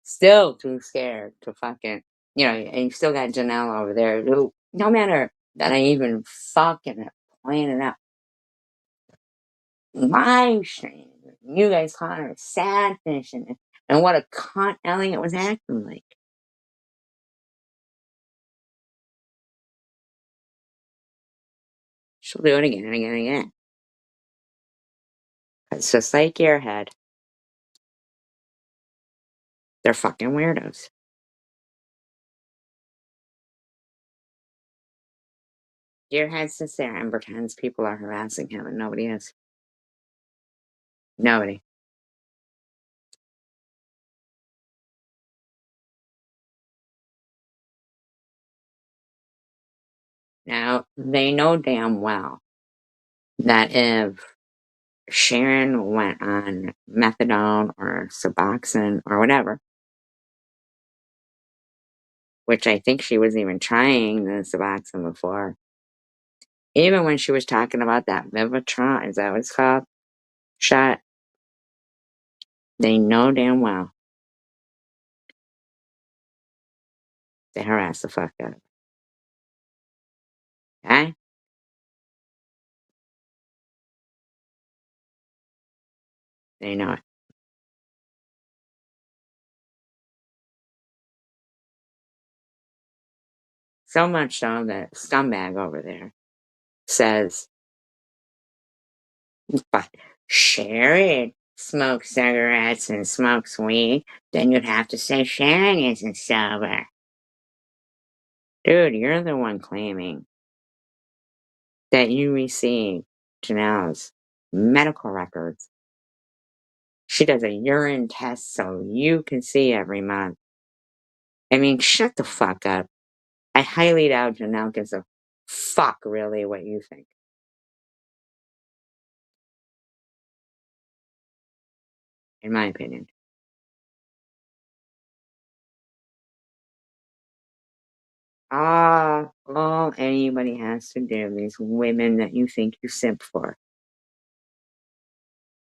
S3: Still too scared to fucking You know, and you still got Janelle over there who, no matter that I even fucking pointed out my shame, you guys call her sad fish, and what a cunt Elliot was acting like. She'll do it again and again and again. It's just like Gearhead. They're fucking weirdos. Gearhead sits there and pretends people are harassing him and nobody is. Nobody. Now, they know damn well that if Sharon went on methadone or Suboxone or whatever, which I think she was even trying the Suboxone before, even when she was talking about that Vivatron, is that what it's called? Shot. They know damn well they harass the fuck out of her. Okay? They know it. So much so that scumbag over there says, but Sharon smokes cigarettes and smokes weed, then you'd have to say Sharon isn't sober. Dude, you're the one claiming that you received Janelle's medical records. She does a urine test so you can see every month. I mean, shut the fuck up. I highly doubt Janelle gives a fuck really what you think. In my opinion. All anybody has to do, these women that you think you simp for,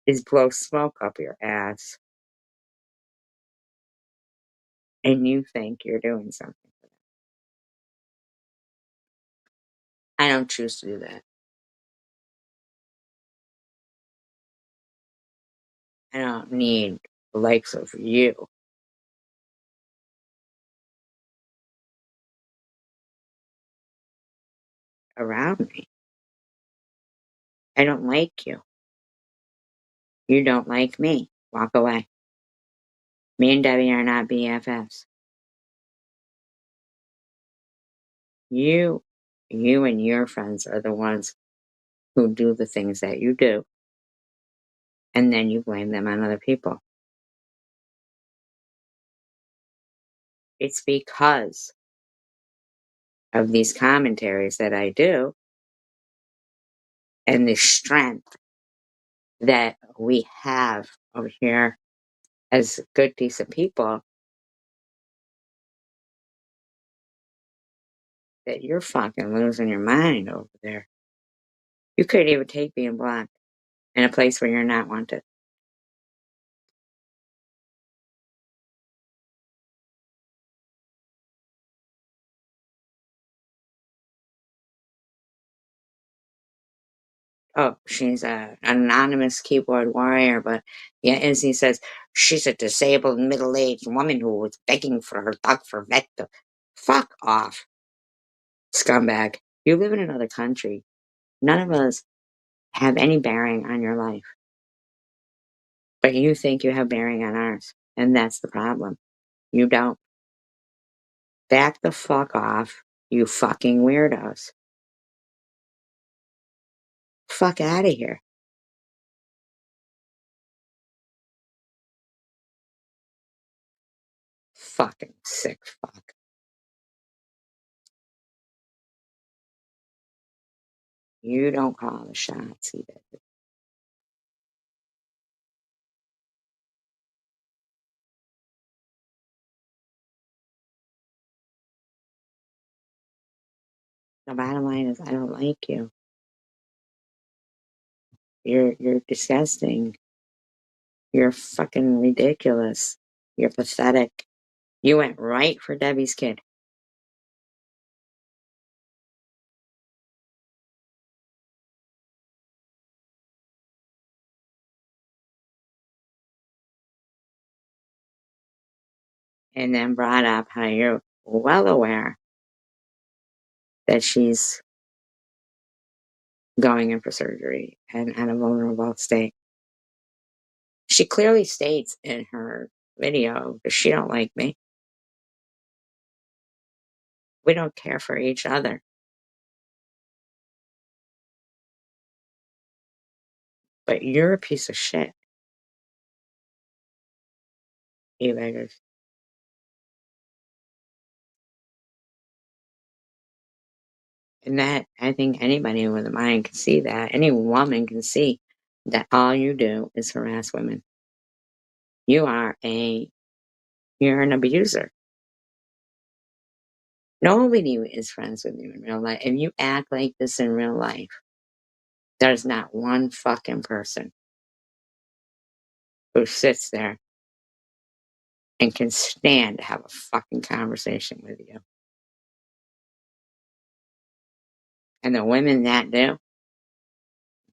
S3: is blow smoke up your ass. And you think you're doing something. I don't choose to do that. I don't need the likes of you around me. I don't like you. You don't like me. Walk away. Me and Debbie are not BFFs. You and your friends are the ones who do the things that you do, and then you blame them on other people. It's because of these commentaries that I do and the strength that we have over here as good, decent people that you're fucking losing your mind over there. You couldn't even take being black in a place where you're not wanted. Oh, she's an anonymous keyboard warrior, but yeah, as he says, she's a disabled middle-aged woman who was begging for her dog for vet. Fuck off, scumbag. You live in another country. None of us have any bearing on your life. But you think you have bearing on ours. And that's the problem. You don't. Back the fuck off, you fucking weirdos. Fuck out of here. Fucking sick fuck. You don't call the shots either. The bottom line is I don't like you. You're disgusting. You're fucking ridiculous. You're pathetic. You went right for Debbie's kid. And then brought up how you're well aware that she's going in for surgery and in a vulnerable state. She clearly states in her video that she don't like me. We don't care for each other. But you're a piece of shit, you beggars. And that, I think anybody with a mind can see that. Any woman can see that all you do is harass women. You're an abuser. Nobody is friends with you in real life. If you act like this in real life, there's not one fucking person who sits there and can stand to have a fucking conversation with you. And the women that do,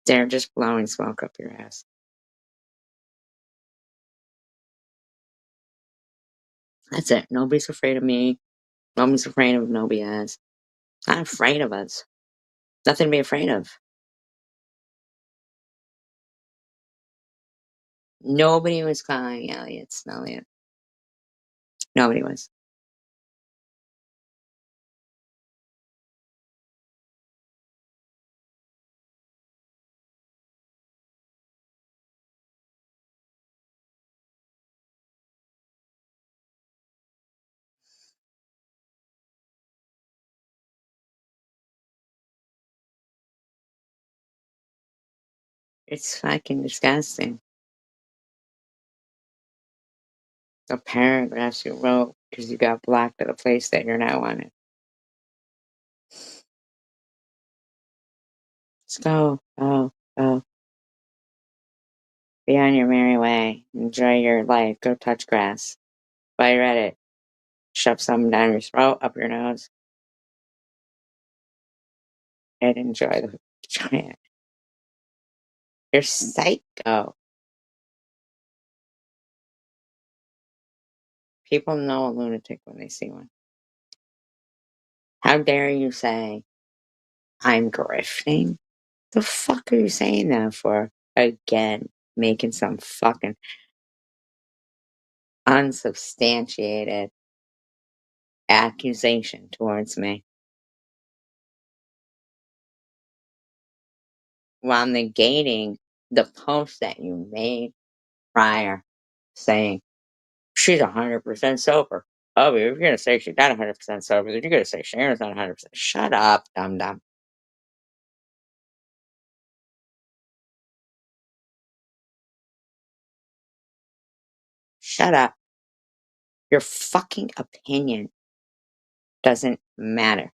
S3: they're just blowing smoke up your ass. That's it. Nobody's afraid of me. Nobody's afraid of no BS. Not afraid of us. Nothing to be afraid of. Nobody was calling Elliot Smelliot. Nobody was. It's fucking disgusting. The paragraphs you wrote because you got blocked at a place that you're not wanted. Just go, go, go. Be on your merry way. Enjoy your life. Go touch grass. While you're at it, shove something down your throat, up your nose, and enjoy it. You're psycho. People know a lunatic when they see one. How dare you say, I'm grifting? The fuck are you saying that for? Again, making some fucking unsubstantiated accusation towards me while negating the post that you made prior saying she's 100% sober. Oh, if you're going to say she's not 100% sober, then you're going to say Sharon's not 100%. Shut up, dum dum. Shut up. Your fucking opinion doesn't matter.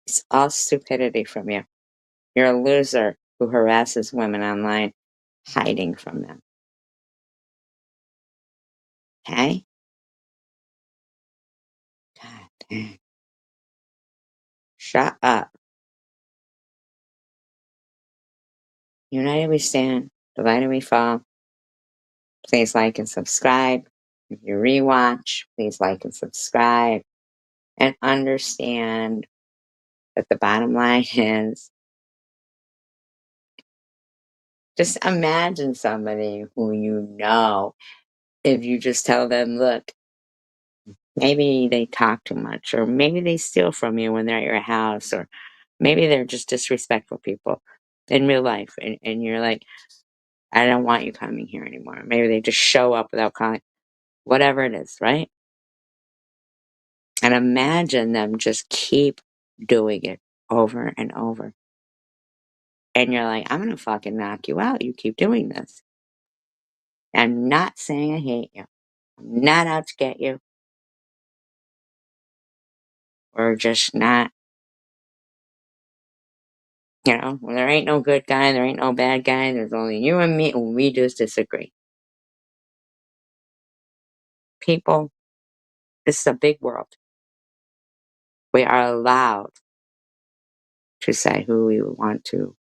S3: It's all stupidity from you. You're a loser who harasses women online, hiding from them. Okay? God damn. Shut up. United we stand, divided we fall. Please like and subscribe. If you rewatch, please like and subscribe. And understand that the bottom line is just imagine somebody who you know, if you just tell them, look, maybe they talk too much, or maybe they steal from you when they're at your house, or maybe they're just disrespectful people in real life. And you're like, I don't want you coming here anymore. Maybe they just show up without calling, whatever it is, right? And imagine them just keep doing it over and over. And you're like, I'm going to fucking knock you out. You keep doing this. I'm not saying I hate you. I'm not out to get you. We're just not, there ain't no good guy. There ain't no bad guy. There's only you and me, and we just disagree. People, this is a big world. We are allowed to say who we want to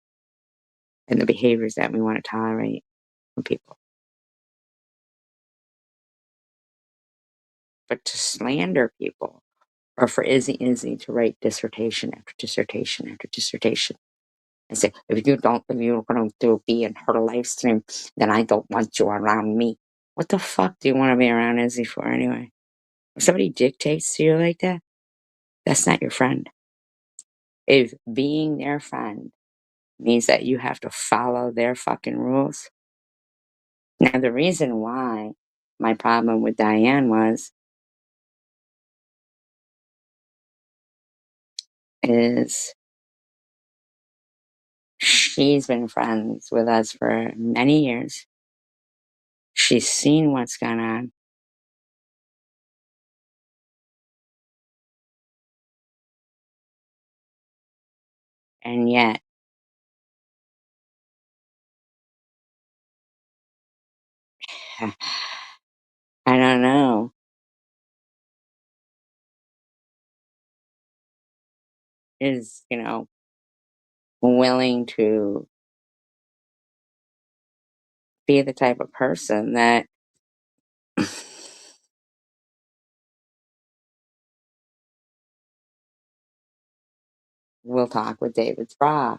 S3: and the behaviors that we want to tolerate from people. But to slander people, or for Izzy to write dissertation after dissertation after dissertation and say, if you're going to be in her live stream, then I don't want you around me. What the fuck do you want to be around Izzy for anyway? If somebody dictates to you like that, that's not your friend. If being their friend means that you have to follow their fucking rules. Now, the reason why my problem with Diane is she's been friends with us for many years. She's seen what's gone on. And yet, I don't know, is, willing to be the type of person that will talk with David's bra.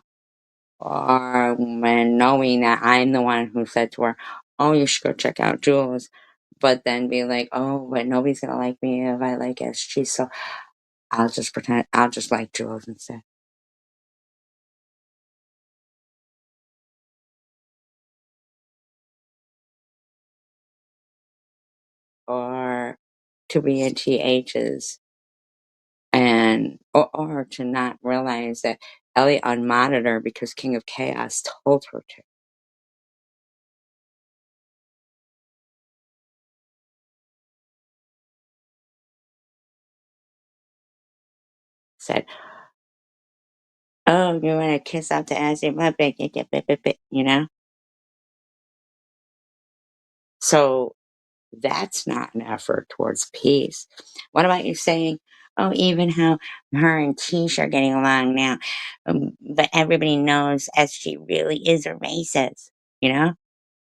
S3: Or when knowing that I'm the one who said to her, oh, you should go check out Jules. But then be like, oh, but nobody's going to like me if I like SG. So I'll just pretend, I'll just like Jules instead. Or to be in THs and, or to not realize that Ellie on monitor because King of Chaos told her to. Said, oh, you want to kiss up to Ashley, you know? So that's not an effort towards peace. What about you saying, oh, even how her and Tish are getting along now, but everybody knows SG really is a racist, you know?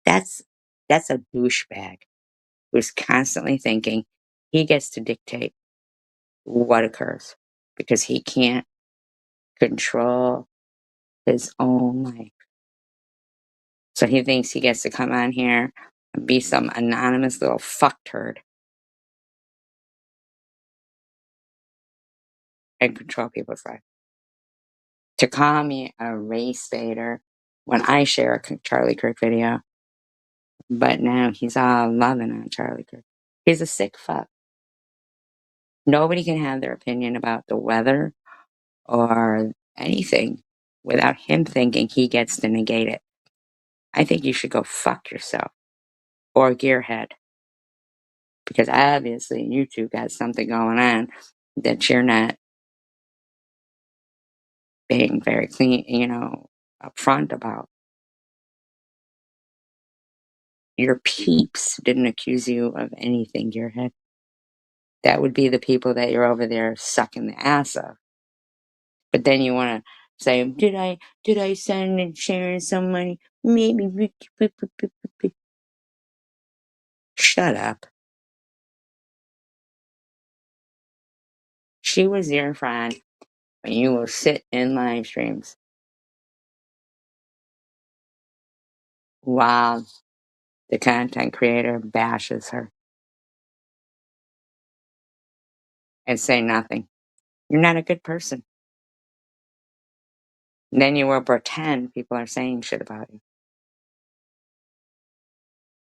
S3: That's a douchebag who's constantly thinking he gets to dictate what occurs because he can't control his own life. So he thinks he gets to come on here and be some anonymous little fuckturd and control people's life. To call me a race baiter when I share a Charlie Kirk video, but now he's all loving on Charlie Kirk. He's a sick fuck. Nobody can have their opinion about the weather or anything without him thinking he gets to negate it. I think you should go fuck yourself or gearhead because obviously you two got something going on that you're not being very clean, upfront about. Your peeps didn't accuse you of anything, gearhead. That would be the people that you're over there sucking the ass of. But then you want to say, did I send and share some money? Maybe. Shut up. She was your friend when you will sit in live streams while the content creator bashes her and say nothing. You're not a good person. And then you will pretend people are saying shit about you.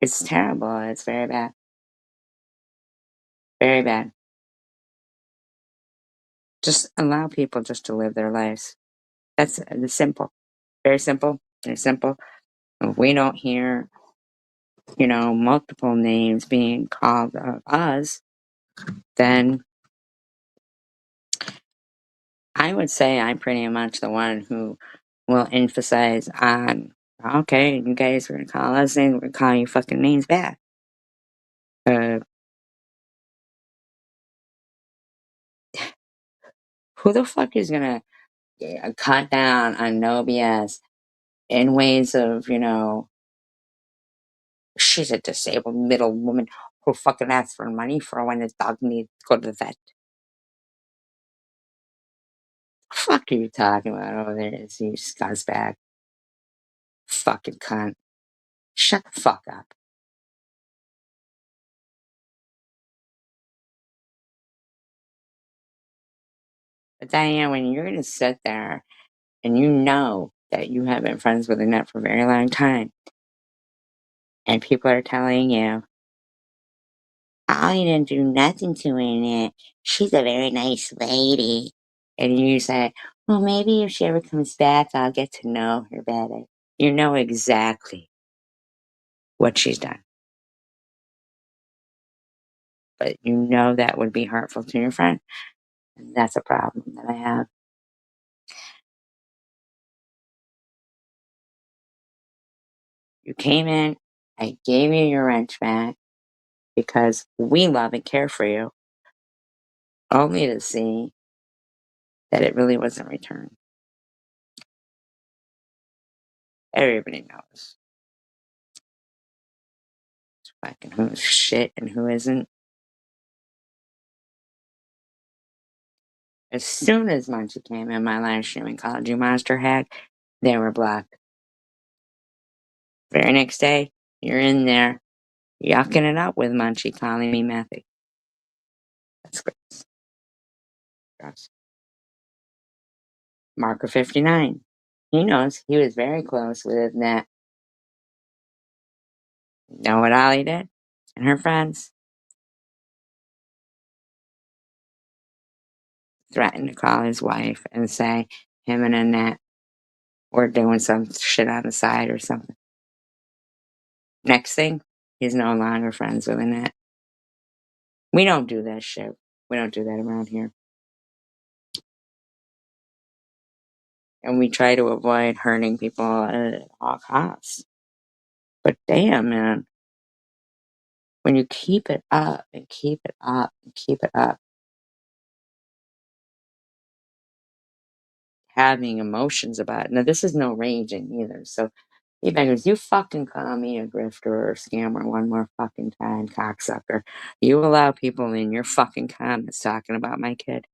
S3: It's terrible. It's very bad. Very bad. Just allow people just to live their lives. That's simple. Very simple. Very simple. If we don't hear, multiple names being called of us, then I would say I'm pretty much the one who will emphasize on, okay, you guys are going to call us names, we're going to call you fucking names back. Who the fuck is gonna cut down on no BS in ways of, she's a disabled middle woman who fucking asks for money for when his dog needs to go to the vet? Fuck are you talking about over there, you scuzzbag? Fucking cunt. Shut the fuck up. But Diane, when you're gonna sit there and you know that you have been friends with Annette for a very long time, and people are telling you, oh, you didn't do nothing to Annette. She's a very nice lady. And you say, well, maybe if she ever comes back, I'll get to know her better. You know exactly what she's done. But you know that would be hurtful to your friend. And that's a problem that I have. You came in, I gave you your wrench back because we love and care for you, only to see that it really wasn't returned. Everybody knows fucking who's shit and who isn't. As soon as Munchie came in my live stream and called you monster hack, they were blocked. Very next day, you're in there yucking it up with Munchie calling me methy. That's gross. Gross. Marker 59. He knows he was very close with Nat. Know what Ollie did? And her friends threatened to call his wife and say him and Annette were doing some shit on the side or something. Next thing, he's no longer friends with Annette. We don't do that shit. We don't do that around here. And we try to avoid hurting people at all costs. But damn, man, when you keep it up and keep it up and keep it up, having emotions about it. Now, this is no raging either. So, you beggars, you fucking call me a grifter or a scammer one more fucking time, cocksucker. You allow people in your fucking comments talking about my kid.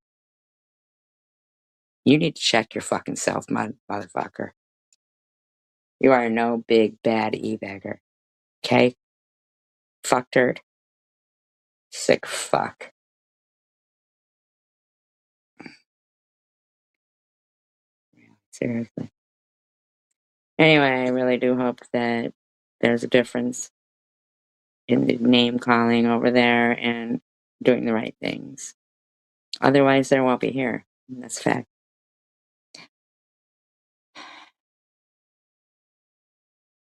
S3: You need to check your fucking self, motherfucker. You are no big bad e-bagger. Okay? Fuck turd. Sick fuck. Seriously. Anyway, I really do hope that there's a difference in the name calling over there and doing the right things. Otherwise, there won't be here. That's fact.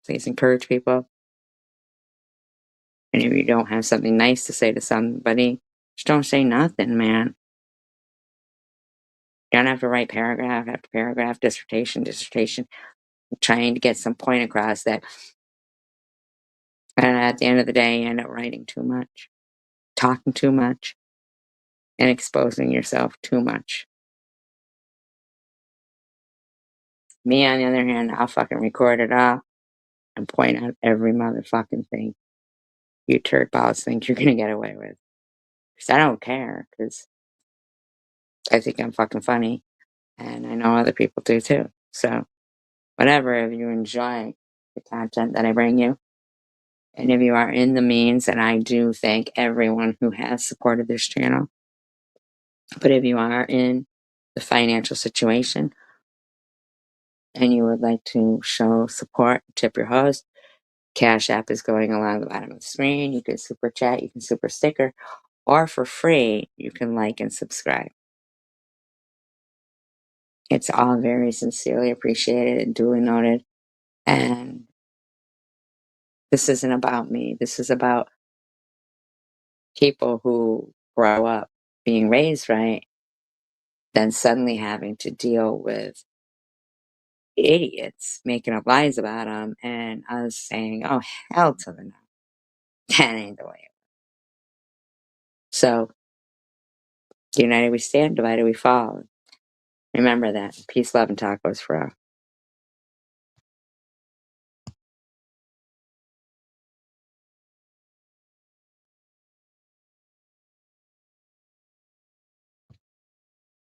S3: Please encourage people. And if you don't have something nice to say to somebody, just don't say nothing, man. You don't have to write paragraph after paragraph, dissertation, trying to get some point across that. And at the end of the day, you end up writing too much, talking too much, and exposing yourself too much. Me, on the other hand, I'll fucking record it all and point out every motherfucking thing you turd balls think you're gonna get away with. Because I don't care, because I think I'm fucking funny, and I know other people do too. So, whatever, if you enjoy the content that I bring you, and if you are in the means, and I do thank everyone who has supported this channel, but if you are in the financial situation and you would like to show support, tip your host, Cash App is going along the bottom of the screen. You can super chat, you can super sticker, or for free, you can like and subscribe. It's all very sincerely appreciated and duly noted. And this isn't about me. This is about people who grow up being raised right, then suddenly having to deal with idiots making up lies about them, and us saying, oh, hell to the no. That ain't the way. So, united we stand, divided we fall. Remember that. Peace, love, and tacos for all.